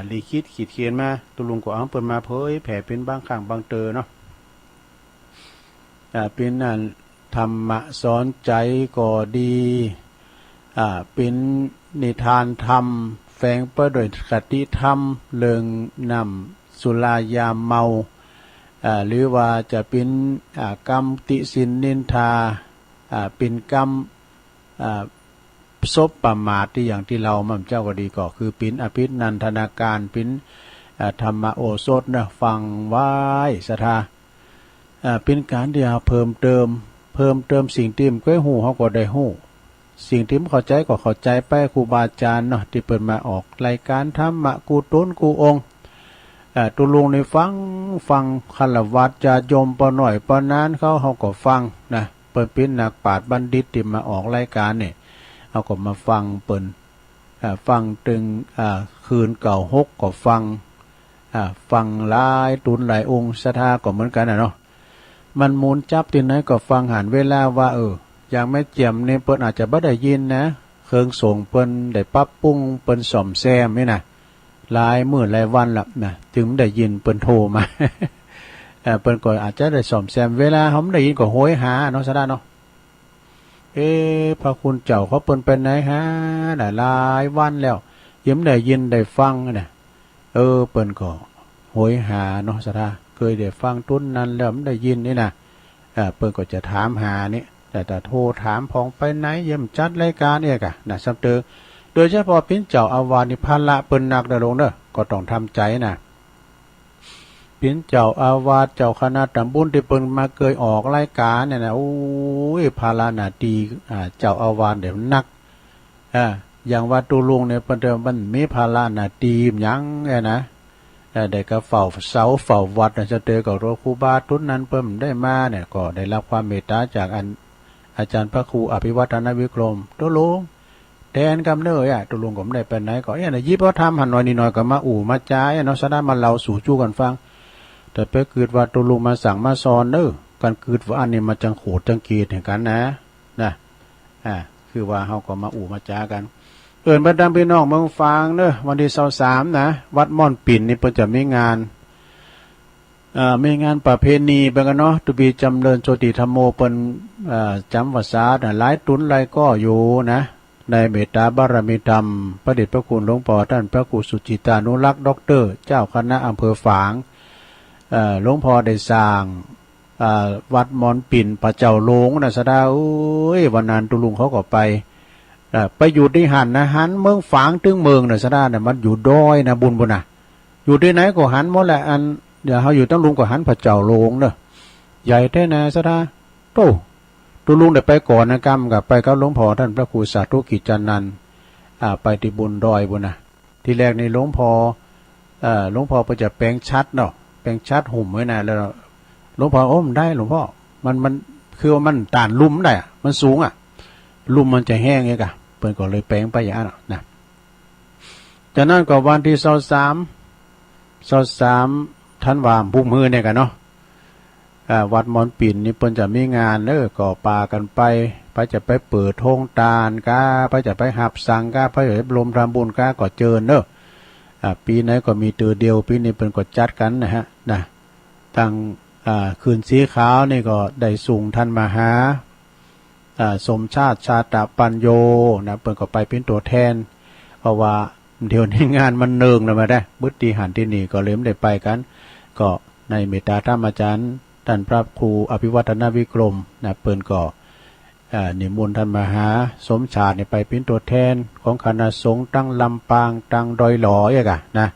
ลิขิตขีดเขียนมาตุลุงก็เอาเปิ้นมาเผยแผ่เป็นบางครั้งบางเตอเนาะเป็นธรรมะสอนใจก็ดีเป็นนิทานธรรมแฝงไปด้วยคติธรรมเริงนำสุรายาเมาหรือว่าจะเป็นกรรมติสินนินทาเป็นกรรมซบประมาทที่อย่างที่เรามั่มเจ้าก็ดีก็คือเป็นอภินันทนาการเป็นธรรมโอสถนะฟังไว้ศรัทธาเป็นการที่เพิ่มเติมสิ่งที่ไม่หูเขาก็ได้หูสิ่งที่ไม่เข้าใจก็เข้าใจไปครูบาอาจารย์เนาะที่เปิดมาออกรายการธรรมะกูต้นกูองค์ตุลุงในฟังคารวะจะยมปะหน่อยปะนานเขาก็ฟังนะเปิดเป็นนักปราชญ์บัณฑิตที่มาออกรายการเนี่ยเขาก็มาฟังเปิดฟังตึงคืนเก่าหกก็ฟังหลายตุนหลายองค์ศรัทธาก็เหมือนกันเนาะมันมูลจับที่ไหนก็ฟังหันเวลาว่า อย่างแม่เจียมนี่เปิ้นอาจจะบ่ได้ยินนะเครื่องส่งเปิ้นได้ปรับปรุงเปิ้นซ่อมแซมนี่นะหลายมื้อหลายวันละนะจึงได้ยินเปิ้นโทรมา เปิ้นก็อาจจะได้ซ่อมแซมเวลาเฮาได้ยินก็โหยหาเนาะซะดาเนาะพระคุณเจ้าเขาเปิ้นไปไหนฮะได้หลายวันแล้วยังได้ยินได้ฟังน่ะเปิ้นก็โหยหาเนาะซะดาเคยได้ฟังตุ้นนั้นแล้วมันได้ยินนี่นะเปิ้นก็จะถามหานี่แต่โทรถามพองไปไหนเยี่ยมจัดรายการเนี่ยกะนะซับเตอโดยเฉพาะพิ้นเจ้าอาวาสนี่ภาระเปิ้นหนักเด้อลงเด้อก็ต้องทำใจนะพิ้นเจ้าอาวาสเจ้าคณะตำบลที่เปิ้นมาเคยออกรายการเนี่ยนะโอ้ยภาระหน้าที่เจ้าอาวาสเดี๋ยวหนักอย่างว่าตุลุงเนี่ยเปิ้นมันมีภาระหน้าที่หยังนะได้ก็เฝ้าเสาเฝ้าวัดนะจะเจอกับครูบาทุนนั้นเพิ่มได้มาเนี่ยก็ได้รับความเมตตาจากอาจารย์พระครูอภิวัฒนวิกรมตุลุงแทนกำเนิดตุลุงก็ไม่ได้ไปไหนก็เนี่ยยิบเขาทำหันหน่อยนิดหน่อยก็มามาจ่ายเนาะสะดามาเล่าสู่จู้กันฟังแต่ไปเกิดว่าตุลุงมาสั่งมาสอนการเกิดว่าอันนี้มาจังโขดจังเกียดเห็นกันนะคือว่าเขาก็มามาจ่ากันเอิ้นบรรดาพี่น้องเมืองฟางวันที่23นะวัดม่อนปิ่นนี่เพิ่นจะมีงานมีงานประเพณีเบิ่งกันเนาะตุบีจำเริญโชติธรรมโมเปิ้นจำวาษาหลายตุนหลายก็อยู่นะในเมตตาบารมีธรรมพระเดชพระคุณหลวงพ่อท่านพระครูสุจิตานุรักษ์ด็อกเตอร์เจ้าคณะอำเภอฝางหลวงพ่อได้สร้างวัดม่อนปิ่นพระเจ้าโลงนะสะดาวันนั้นตุลุงเขาก็ไปอยู่ที่หันนะหันเมืองฝางถึงเมืองน่ะซะได้น่ะมันอยู่ดอยนะบุญน่ะอยู่ที่ไหนก็หันหมดแหละเดี๋ยวเฮาอยู่ตั้งลุงก็หันพระเจ้าโลงเด้อใหญ่แท้นะซะได้ตุลุงได้ไปก่อนนะกรรมกับไปกับหลวงพ่อท่านพระครูสาธุกิจจันนันท์ไปที่บุญดอยบุญน่ะที่แรกนี่หลวงพ่อเพิ่นจะแปลงชัดเนาะแปลงชัดหุ่มไว้น่ะแล้วหลวงพ่อมันได้หลวงพ่อมันคือว่ามันต้านลุ่มได้มันสูงลุ่มมันจะแห้งไงกะเปิ้นก็เลยแปลงไปอย่างนั้นนะจากนั้นก็วันที่23ธันวาคมพรุ่งมื้อเนี่ยกันเนาะวัดม่อนปิ่นนี่เปิ้นจะมีงานก่อปลากันไปจะไปเปิดโรงทานกาไปจะไปหับสั่งกาไปจะลมทำบุญกาก็เจิญปีไหนก็มีตัวเดียวปีนี้เปิ้นก็จัดกันนะฮะตั้งคืนสีขาวนี่ก็ได้ส่งท่านมหาสมชาติชาตปัญโยนะเปิ้นก็ไปเป็นตัวแทนเพราะว่าเดี๋ยวนี้งานมันเนิงแล้วมาได้บุตรีหันที่นี่ก็เลยไม่ได้ไปกันก็ในเมตตาธรรมอาจารย์ท่านพระครูอภิวัฒนวิกรมนะเปิ้นก็นิมนต์ท่านมหาสมชาติไปเป็นตัวแทนของคณะสงฆ์ตั้งลำปางตั้งดอยหลอนะ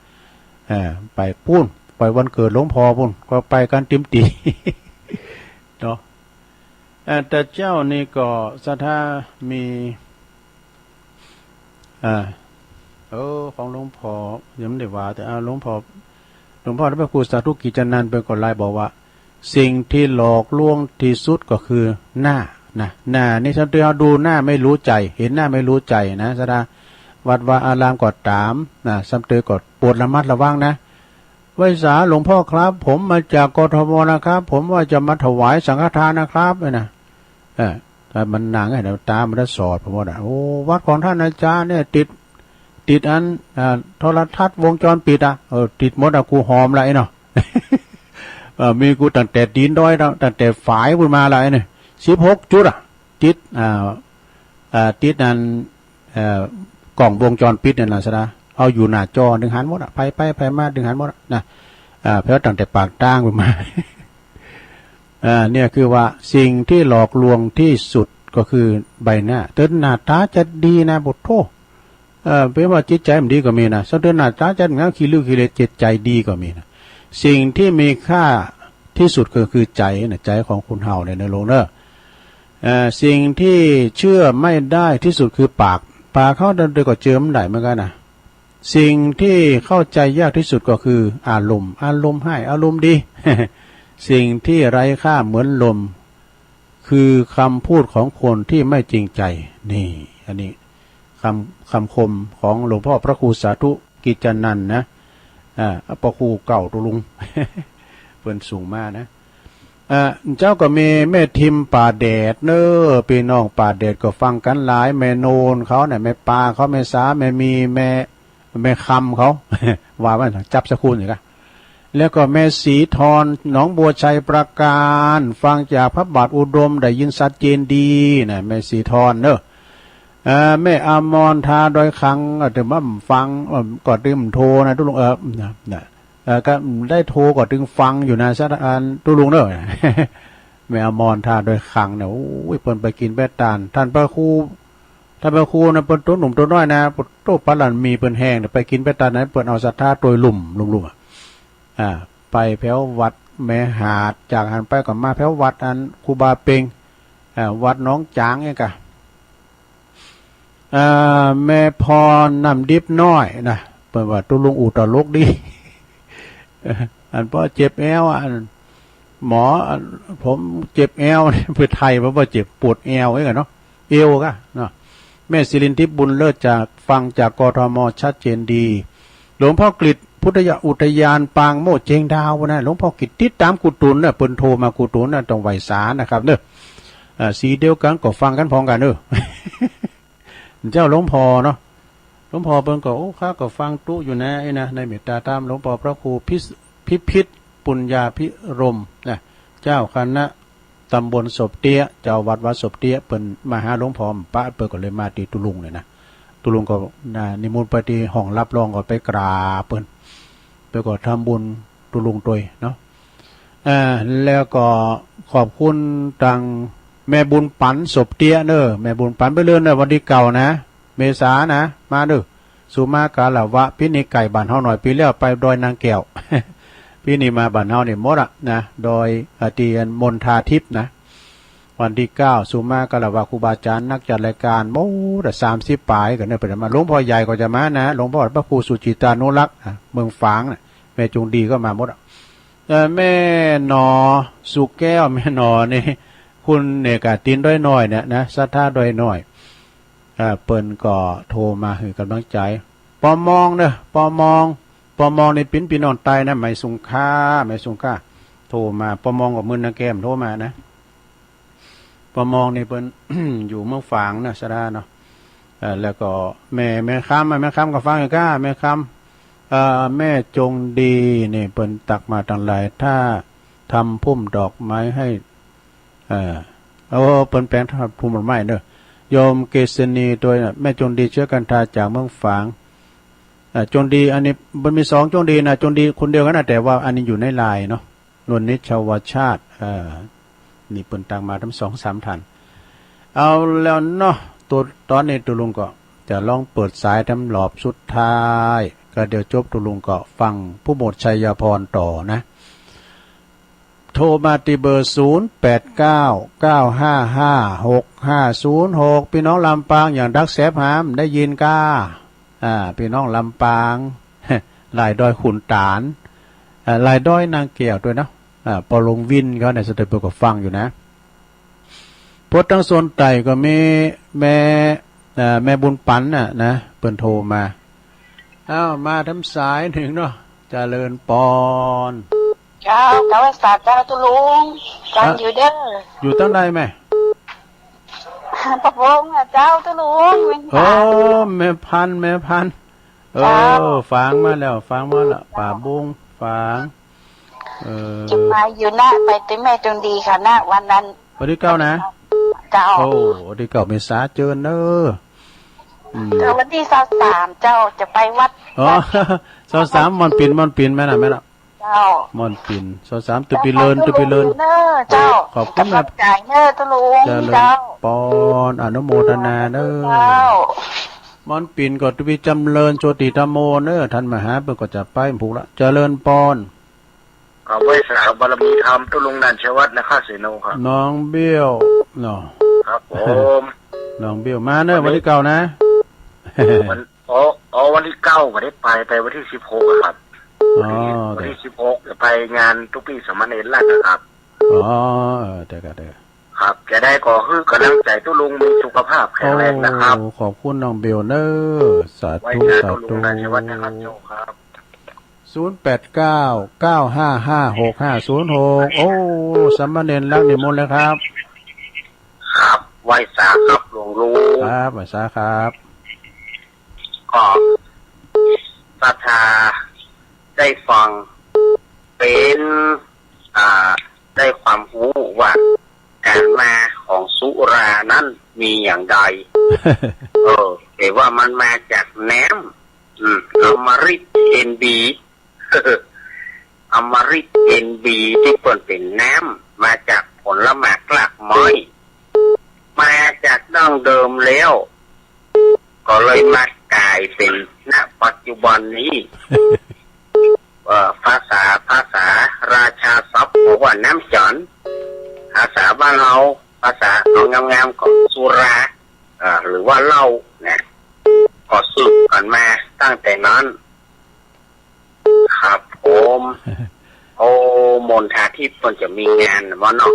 ไปปุ้นไปวันเกิดหลวงพ่อปุ้นก็ไปกันติมตี เนาะแต่เจ้านี่ก็ศรัทธามีของหลวงพ่อยังไม่ได้ว่าแต่หลวงพ่อพระครูสาธุกิจนันท์เป็นคนไล่บอกว่าสิ่งที่หลอกลวงที่สุดก็คือหน้านี่ถ้าเราดูหน้าไม่รู้ใจเห็นหน้าไม่รู้ใจนะศรัทธาวัดว่าอารามก็ตามสัมเตยก็โปรดระมัดระวังนะไว้สาหลวงพ่อครับผมมาจากกทมนะครับผมว่าจะมาถวายสังฆทานนะครับแต่มันหนังไอ้ตามันได้สอดผมว่าวัดของท่านอาจารย์เนี่ยติดโทรทัศน์วงจรปิดติดหมดกูหอมไรเนาะ มีกูตั้งแต่ดินด้อยตั้งแต่ฝายบุญมาอะไรเนี่ย16 จุดติดติดนั่นกล่องวงจรปิดเนี่ยนะซะนะเอาอยู่หน้าจอดึงหันหมดไปมาดึงหันหมดนะเพราะตั้งแต่ปากตั้งบุญมาเนี่ยคือว่าสิ่งที่หลอกลวงที่สุดก็คือใบหน้าเตือนหน้าตาจะดีนะบทโทเป็นว่าจิตใจมันดีก็มีนะเตือนหน้าตาจะงั้นขี้ลือขี้เลจิตใจดีก็มีนะสิ่งที่มีค่าที่สุดก็คือใจนะใจของคุณเฮาในโลกเนอะสิ่งที่เชื่อไม่ได้ที่สุดคือปากเขาเดินก็เจอมันได้เหมือนกันนะสิ่งที่เข้าใจยากที่สุดก็คืออารมณ์ให้อารมณ์ดี สิ่งที่ไร้ค่าเหมือนลมคือคำพูดของคนที่ไม่จริงใจนี่อันนี้คำคมของหลวงพ่อพระครูสาธุกิจนันท์นะพระครูเก่าตุลุง เพิ่นสูงมากนะ เจ้าก็มีแม่ทิมป่าแดดเนอพี่น้องป่าแดดก็ฟังกันหลายแม่โนนเขาเนี่ยแม่ปลาเขาแม่สาแม่มีแม่คำเขา ว่าว่าจับสกุลอย่างกันแล้วก็แม่สีทรหนองบัวชัยประการฟังจากพระบาทอุดมได้ยินชัดเจนดีนะแม่สีทรเนอะแม่อมรทาโดยครั้งถึงว่าฟังก็ดึงโทรนะทุกลุงก็ได้โทรก็ดึงฟังอยู่นะสักอันทุกลุงเนอะ แม่อมรทาโดยครั้งเนี่ยโอ้ยเปิ่นไปกินแป้ตานท่านพระครูนะเปิ่นตัวหนุ่มตัวน้อยนะเปิ่นตัวปลาหลันมีเปิ่นแห้งไปกินแป้ตานนั้นเปิ่นเอาศรัทธาตัวลุ่มไปแถววัดแม่หาดจากหันไปก็มาแถววัดอันครูบาเปงวัดน้องจางเองกะแม่พรนำดิบน้อยนะเปิดว่าตุลุงอูตลกดี อันพ่อเจ็บแอวหมอผมเจ็บแอวเพื่อไทยเพราะว่าเจ็บปวดแอวไว้กันเนาะเอวก็เนาะแม่ศิรินทิพย์บุญเลิศจากฟังจากกทมชัดเจนดีหลวงพ่อกฤษพุทธอุทยานปางโมดเจงดาวนะหลวงพ่อกิตติดตามกุตุนเนี่ยเปิ้นโทรมากุตุนน่ะต้องไหวสานะครับเด้อสีเดียวกันก็ฟังกันพร้อมกันเด้อ เจ้าหลวงพ่อเนาะหลวงพ่อเปิ้นก็โอ้ข้าก็ฟังตู้อยู่นะไอ้นะในเมตตาตามหลวงพ่อพระครูพิพิธปุญญาภิรมนะเจ้าคณะตำบลศพเตี้ยเจ้าวัดศพเตี้ยเปิ้นมาหาหลวงพ่อปะเปิ้นก็เลยมาที่ตุลุงเลยนะตุลุงก็นิมนต์ไปที่ห้องรับรองก็ไปกราบเปิ้นไปก็ทำบุญตุลุงตัวเนาะแล้วก็ขอบคุณตังแม่บุญปันศพเตี้ยเนอแม่บุญปันไปเลื่อนวันที่เก่านะเมษานะมาเด้อสุมากาลาวะพี่นี่ไก่บ้านเฮาหน่อยปีแล้วไปดอยนางแก้ว พี่นี่มาบ้านเฮานี่หมดอ่ะนะดอยตีนมนทาทิพย์นะวันที่9สุมากาลาวะครูบาอาจารย์นักจัดรายการโม้แต่30ปลายกันเนี่ยเปิดมาหลวงพ่อใหญ่ก็จะมานะหลวงพ่อพระครูสุจิตานุรักษ์เมืองฝางนะแม่จงดีก็มาหมดอ่ะแม่หนอสุแก้วแม่หนอนี่คุณเนี่ยกะตินด้วยน้อยเนี่ยนะศรัทธาด้วยน้อยเปิ้นก็โทรมาให้กำลังใจปอมองเด้อปอมองในปิ้นพี่น้องไตนะไม่สุงค่าโทรมาปอมองกับมือนะแก้มโทรมานะปอมองนี่เปิ้น อยู่เมืองฝางนะสะดาเนาะแล้วก็แม่ค้ำก็ฟังอยู่ก้าแม่ค้ำแม่จงดีนี่เปิ้นตักมาตั้งหลายถ้าทำพุ่มดอกไม้ให้เปิ้นแปลงทำพุ่มดอกไม้เด้อโยมเกษณีโดยแม่จงดีเชื้อกันทาจากเมืองฝางจงดีอันนี้มันมี2จงดีนะจงดีคนเดียวกันนะแต่ว่าอันนี้อยู่ในลายเนาะนวลนิชาวชาตินี่เปิ้นตังมาทั้ง2-3ท่านเอาแล้วเนาะตัวตอนนี้ตุลุงก็จะลองเปิดสายทำหลอบสุดท้ายก็เดี๋ยวจบตุลุงก็ฟังผู้หมวดชัยพรต่อนะโทรมาที่เบอร์0899556506พี่น้องลำปางอย่างดักแสบหามได้ยินก้าพี่น้องลำปาง หลายดอยขุนตาลหลายดอยนางแก้วด้วยนะปอลงวินเขาในสเตปก็ฟังอยู่นะพดทั้งโซนไต่ก็มีแม่บุญปันนะเปิ้นโทรมามาทำสายถึงเนาะเจริญปอนเจ้ากาวัศาสตร์เจ้าตุลุงฟังอยู่เด้ออยู่ตั้งใดแม่พระวงศ์เจ้าตุลุงแม่พันฟังมาแล้วป่าบุ้งฟังจะมาอยู่หน้าไปติแม่จงดีค่ะหน้าวันนั้นวันที่9นะเจ้าวันที่9เมษายนเจอเนอวันที่23เจ้าจะไปวัด23มันปินแม่น่ะเจ้ามอนปิน23ตุปิเลินเจ้าขอบคุณครับจ่ายเนอตุลุงเจ้าปอนอนุโมทนาเนอเจ้ามอนปินก็ตุปิจำเริญโชติธรรมโมเนอท่านมหาเพิ่นก็จะไปผูกละเจริญปอนเอาไว้สาวบารมีธรรมตุลุงนันชวัฒน์นะคะเสโนครับน้องเบี้ยวเนาะครับผมน้องเบี้ยวมาเนอวันที่9นะวันที่9ก็ได้ไปวันที่16ครับวันที่16จะไปงานทุกปีสมณเณรราชครับแต่ครับจะได้ก่อคือกำลังใจตุลุงมีสุขภาพแข็งแรงนะครับขอบคุณน้องเบลเนอร์สาธุนันชวัฒน์นะครับโจครับ 0899555650โอ้สามเณรรักนิมนต์เลยครับครับไหว้สาครับหลวงลุงครับไหว้สาครับก็ศรัทธาได้ฟังเป็นได้ความรู้ว่าการมาของสุรานั้นมีอย่างใด แต่ว่ามันมาจากแหนมอมฤตเอ็นบีอมฤตเอ็นบีที่เป็นแหนมมาจากผลไม้กลากไม้มาจากดั้งเดิมแล้วก็เลยมากลายเป็นณปัจจุบันนี้ ภาษาราชาศัพท์บอกว่าน้ำจันภาษาบ้านเราภาษาเอางามๆของสุราหรือว่าเหล้าเนี่ยก็สืบกันมาตั้งแต่นั้นครับผมโอ้มนทาทิพย์มันจะมีงานวันเนาะ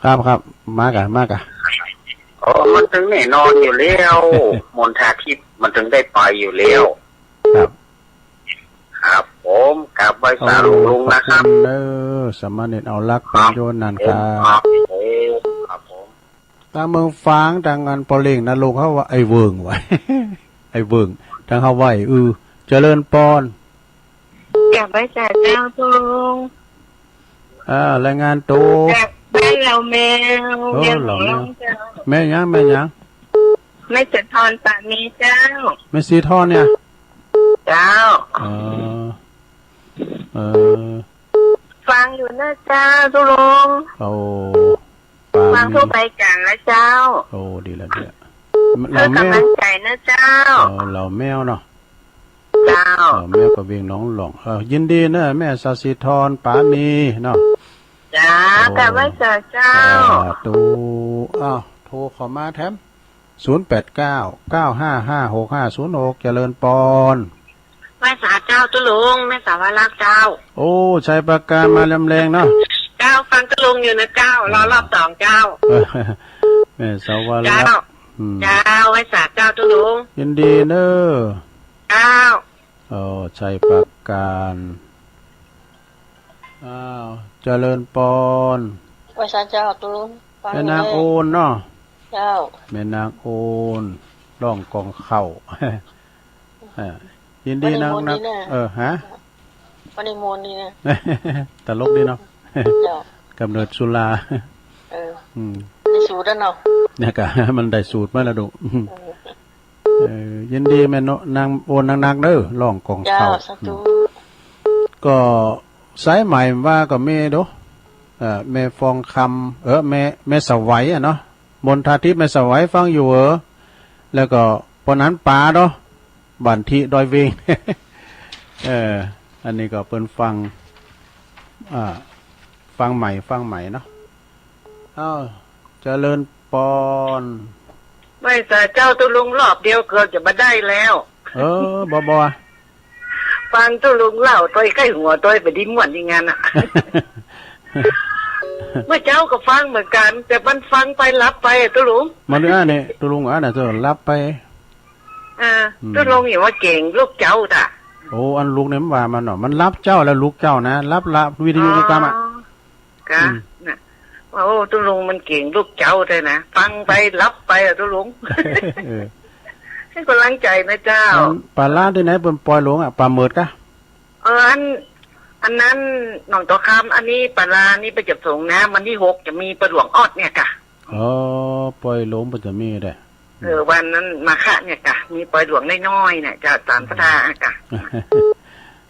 ครับมากะมันถึงแน่นอนอยู่แล้วมนทาทิพย์มันถึงได้ไปอยู่แล้วครับผมกับใบสาลุงนะครับสามเณรเอาลักปัญโยนันครับผมตาเมืองฟางดังงานปอเล่งนะลุงเขาว่าไอ้เวิงไว้ ไอ้เวิงทางเขาไหวเจริญปอนกับใบสาเจ้าตุงรายงานตัวแม่เราแมวแม่ยังไม่จะทอนปากนี้เจ้าไม่สีทอนเนี่ยเจ้าฟังอยู่นะเจ้าตุลุงฟังทั่วไปกันนะเจ้าโอ้ดีแล้วเนี่ยเรากำลังใจนะเจ้าเราแมวเนาะเจ้าแม่ก็เวียงน้องหลงยินดีนะแม่สาสิธรป๋ามีเนาะจ้าแต่ว่าเจ้าตูโทรเข้ามาแถม0899555650เจริญปอนแม่สาเจ้าตุลุงแม่สาวรักเจ้าโอ้ชัยประการมาลำแรงเนาะเจ้าฟังตุลุงอยู่นะเจ้ารอรอบ2เจ้าแม่สาวรักเจ้าแม่สาเจ้าตุลุงยินดีเนอะเจ้าชัยประการเจริญปอนไว้สาเจ้าตุลุงแม่นางโอนเนาะเจ้าแม่นางโอนร้องกองเข่ายินดีนักฮะปณิมนต์นี่นะตลกดีเนาะกำเนิดสุราได้สูตรแล้วเนาะเนี่ยกะมันได้สูตรมาแล้วดูยินดีแม่นางโอนนางเด้อร้องกองเข่าก็สายใหม่ว่าก็แม่ดูแม่ฟองคำแม่สวัยเนาะมนทาทิพย์แม่สวัยฟังอยู่แล้วก็ปนั้นปาเนาะบันทิดอยเวง อันนี้ก็เปิ้นฟังใหม่เนาะเจริญปอนไม่แต่เจ้าตุลุงรอบเดียวเกือบจะมาได้แล้วบ่ฟังตุลุงเล่าตัวใกล้หัวตัวไปดิ้มหวนอย่างงั้นอ่ะ เมื่อเจ้าก็ฟังเหมือนกันแต่มันฟังไปรับไปตุลุงมันเนี่ยตุลุงเนี่ยจะรับไปตุลุงอย่างว่าเก่งลูกเจ้าจ้ะโอ้อันลูกเนี่ยมันว่ามันเนาะมันรับเจ้าแล้วลูกเจ้านะรับวิทยุในกรรมก็นะโอ้ตุลุงมันเก่งลูกเจ้าเลยนะฟังไปรับไปตุลุงให้กำลังใจนะเจ้าปลาล่าที่ไหนเป็นปล่อยหลวงปลาเมิดกะอันนั้นหนองตัวคำอันนี้ปลานี่ไปจับส่งนะมันที่6จะมีปลาหลวงออดเนี่ยกะปล่อยหลวงมันจะมีได้วันนั้นมาค่ะเนี่ยกะมีปล่อยหลวงน้อยๆเนี่ยจะตามพระธาตุกะ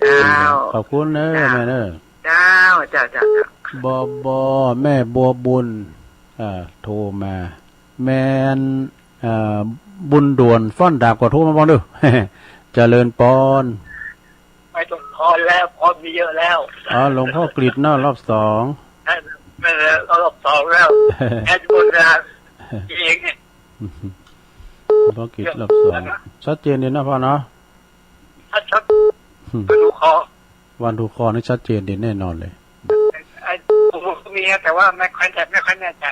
เจ้าขอบคุณเนอะแม่เนอะเจ้าแม่บัวบุญโทรมาแม่บุญด่วนฟ้อนดาบก็โทรมาบ้างดูเจริญปอนไปตรงพอแล้วพอมีเยอะแล้วหลวงพ่อกฤษเนาะรอบ2ไม่รอบ2แล้วแอดบุญนะเองหลวงพ่อกฤษรอบ2ชัดเจนดีนะพ่อเนาะชัดวันทุกคอนี่ชัดเจนดีแน่นอนเลยถูกบุกมีแต่ว่าไม่ค่อยแน่ใจ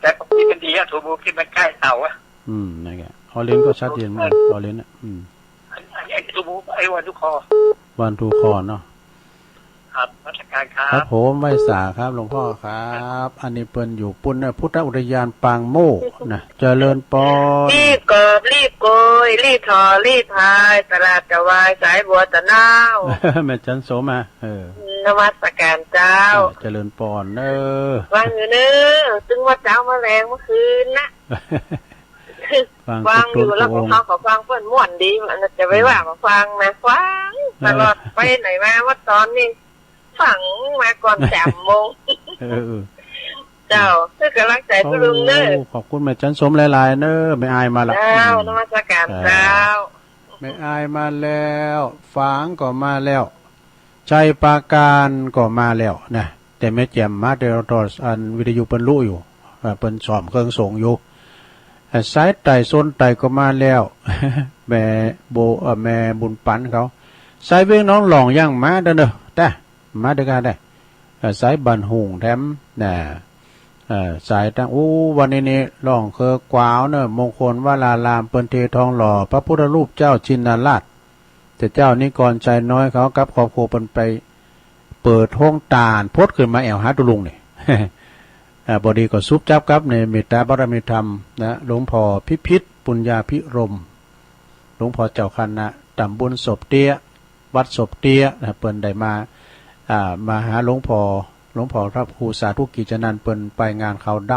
แต่ปกติมันดีอะถูกบุกที่มันใกล้เต่าอะนั่นแหละออเลนก็ชัดเจนมากออเลนถูกบุกไอ้วันทุกคอ วันทูคอนเนาะครับราชการครั ครับ บผมไว้สาครับหลวงพ่อครับ อันนี้เปิ้นอยู่ปุ้นพุทธอุทยานปางโมกนะเจริญปอน รีบกบรีบโกยรีบถอรีบพายตลาดจะวายสายบัวตะนาว แม่จันโสมนมัสการเจ้า เจริญปอนวางอยู่เนื้อซึ่งว่าเจ้ามาแรงเมื่อคืนนะฟังอยู่แล้วก็เขาฟังเพื่อนม่วนดีมันจะไปว่ามาฟังนะฟังตลอดไปไหนมาว่าตอนนี้ฝังมาก่อน3 โมงเจ้าคือกำลังใจตุลุงเนอขอบคุณแม่จันสมหลายๆเนอไม่อายมาละเจ้านมัสการเจ้าไม่อายมาแล้วฝางก็มาแล้วใจปาการก็มาแล้วนะแต่แม่แจ่มมาเดลทอสอันวิทยุเปิ้นรู้อยู่เปิ้นสอมเครื่องส่งอยู่สายไต่โซนไต่ก็มาแล้วแม่โบแม่บุญปันเขาสายเวียงน้องหลองย่างมาเด้อแต่มาเด้อกันได้สายบันหุงแถมน่ะสายตั้งวันนี้ร้องคือกวาวเนอะมงคลวลารามเปิ้นเททองหล่อพระพุทธรูปเจ้าชินราชแต่เจ้านี่ก่อนใจน้อยเขากับครอบครัวเปิ้นไปเปิดห้องตาลพดขึ้นมาแอวหาตุลุงนี่ บดีก็ซุบจับกับในเมตตาบารมีธรรมนะหลวงพ่อพิพิธปุญญาภิรมหลวงพ่อเจ้าคณะตำบลศพเตี้ยวัดศพเตี้ยนะเปิ้นได้มาหาหลวงพ่อพระครูสาธุกิจนันท์เปิ้นไปงานเขาด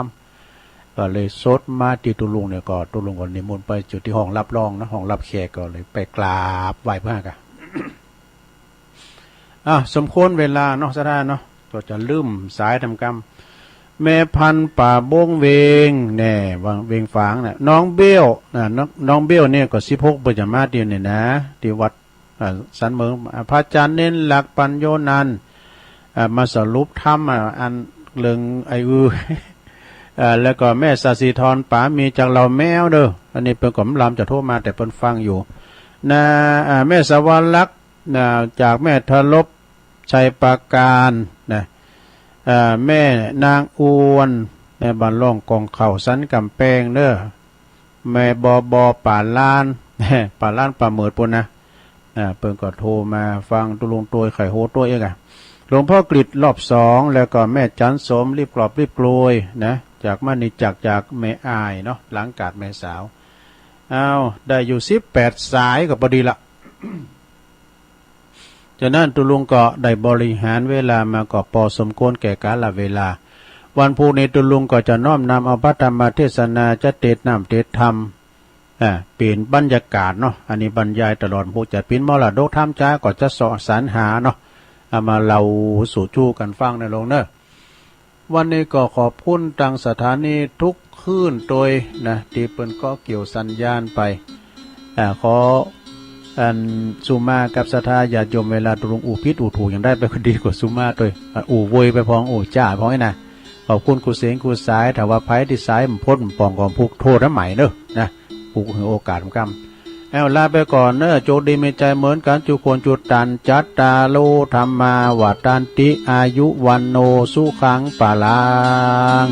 ำก็เลยซดมาที่ตุลุงเนี่ยก็ตุลุงก็นิมนต์ไปจุดที่ห้องรับรองนะห้องรับแขกก็เลยไปกราบไหว้พระกัน สมควรเวลาเนาะซะได้เนาะก็จะลืมสายทำกรรมแม่พันป่าบงเวงแน่วังเวงฝางน่ะน้องเบี้ยวน้องเบี้ยวเนี่ยก็16ปัจจมาเดียวเนี่ยนะที่วัดสันเมืองพระอาจารย์เน้นหลักปัญโยนันมาสรุปธรรมอันเรื่องแล้วก็แม่สาสีธรป๋ามีจากเราแมวเด้ออันนี้เป็นกำลำจะโทรมาแต่เพิ่นฟังอยู่นะแม่สวรรลักษณ์จากแม่ทลบชัยปราการนะแม่นางอวนแม่บ้านร่องกองเข่าสันกำแพงเด้อแม่บอป่าล้านป่าล้านป่าเหมิดปุ่นนะเพิ่นก็โทรมาฟังตุลุงตัวไข่โหตัวเองหลวงพ่อกฤษรอบ2แล้วก็แม่จันสมรีบกรอบรีบโปรยนะจากมานิจากแม่อายเนาะหลังกาดแม่สาวได้อยู่18สายก็พอดีละ ฉะนั้นตุลุงก็ได้บริหารเวลามาก็พอสมควรแก่กาลเวลาวันพรุ่งนี้ตุลุงก็จะน้อมนำเอาพระธรรมเทศนาจะเทศน้ำเทศธรรมเปลี่ยนบรรยากาศเนาะอันนี้บรรยายตลอดผู้จัดพินมรดกธรรมจ้าก็จะสอสรรหาเนาะเอามาเล่าสู่จู้กันฟังในโรงเนอะวันนี้ก็ขอบคุณทางสถานีทุกคลื่นโดยนะที่เปิ้นก็เกี่ยวสัญญาณไปขอสุมากับศรัทธาญาติโยมเวลาตุลุงอู่พิษอู่ถูกยังได้ไปคนดีกว่าสุมาด้วยอู่วยไปพองอู่จ้าพองไอ้นะขอบคุณกูเสียงกูสายถ้าว่าไพ่ที่สายมันพ้นปองของผูกโทษน้ำใหม่เนอะนะผูกโอกาสกรรมลาไปก่อนเนอะโจดีมีใจเหมือนกันจุควรจุดตันจัตตาโลธรรมาวัฏันติอายุวันโนสุขังปาลัง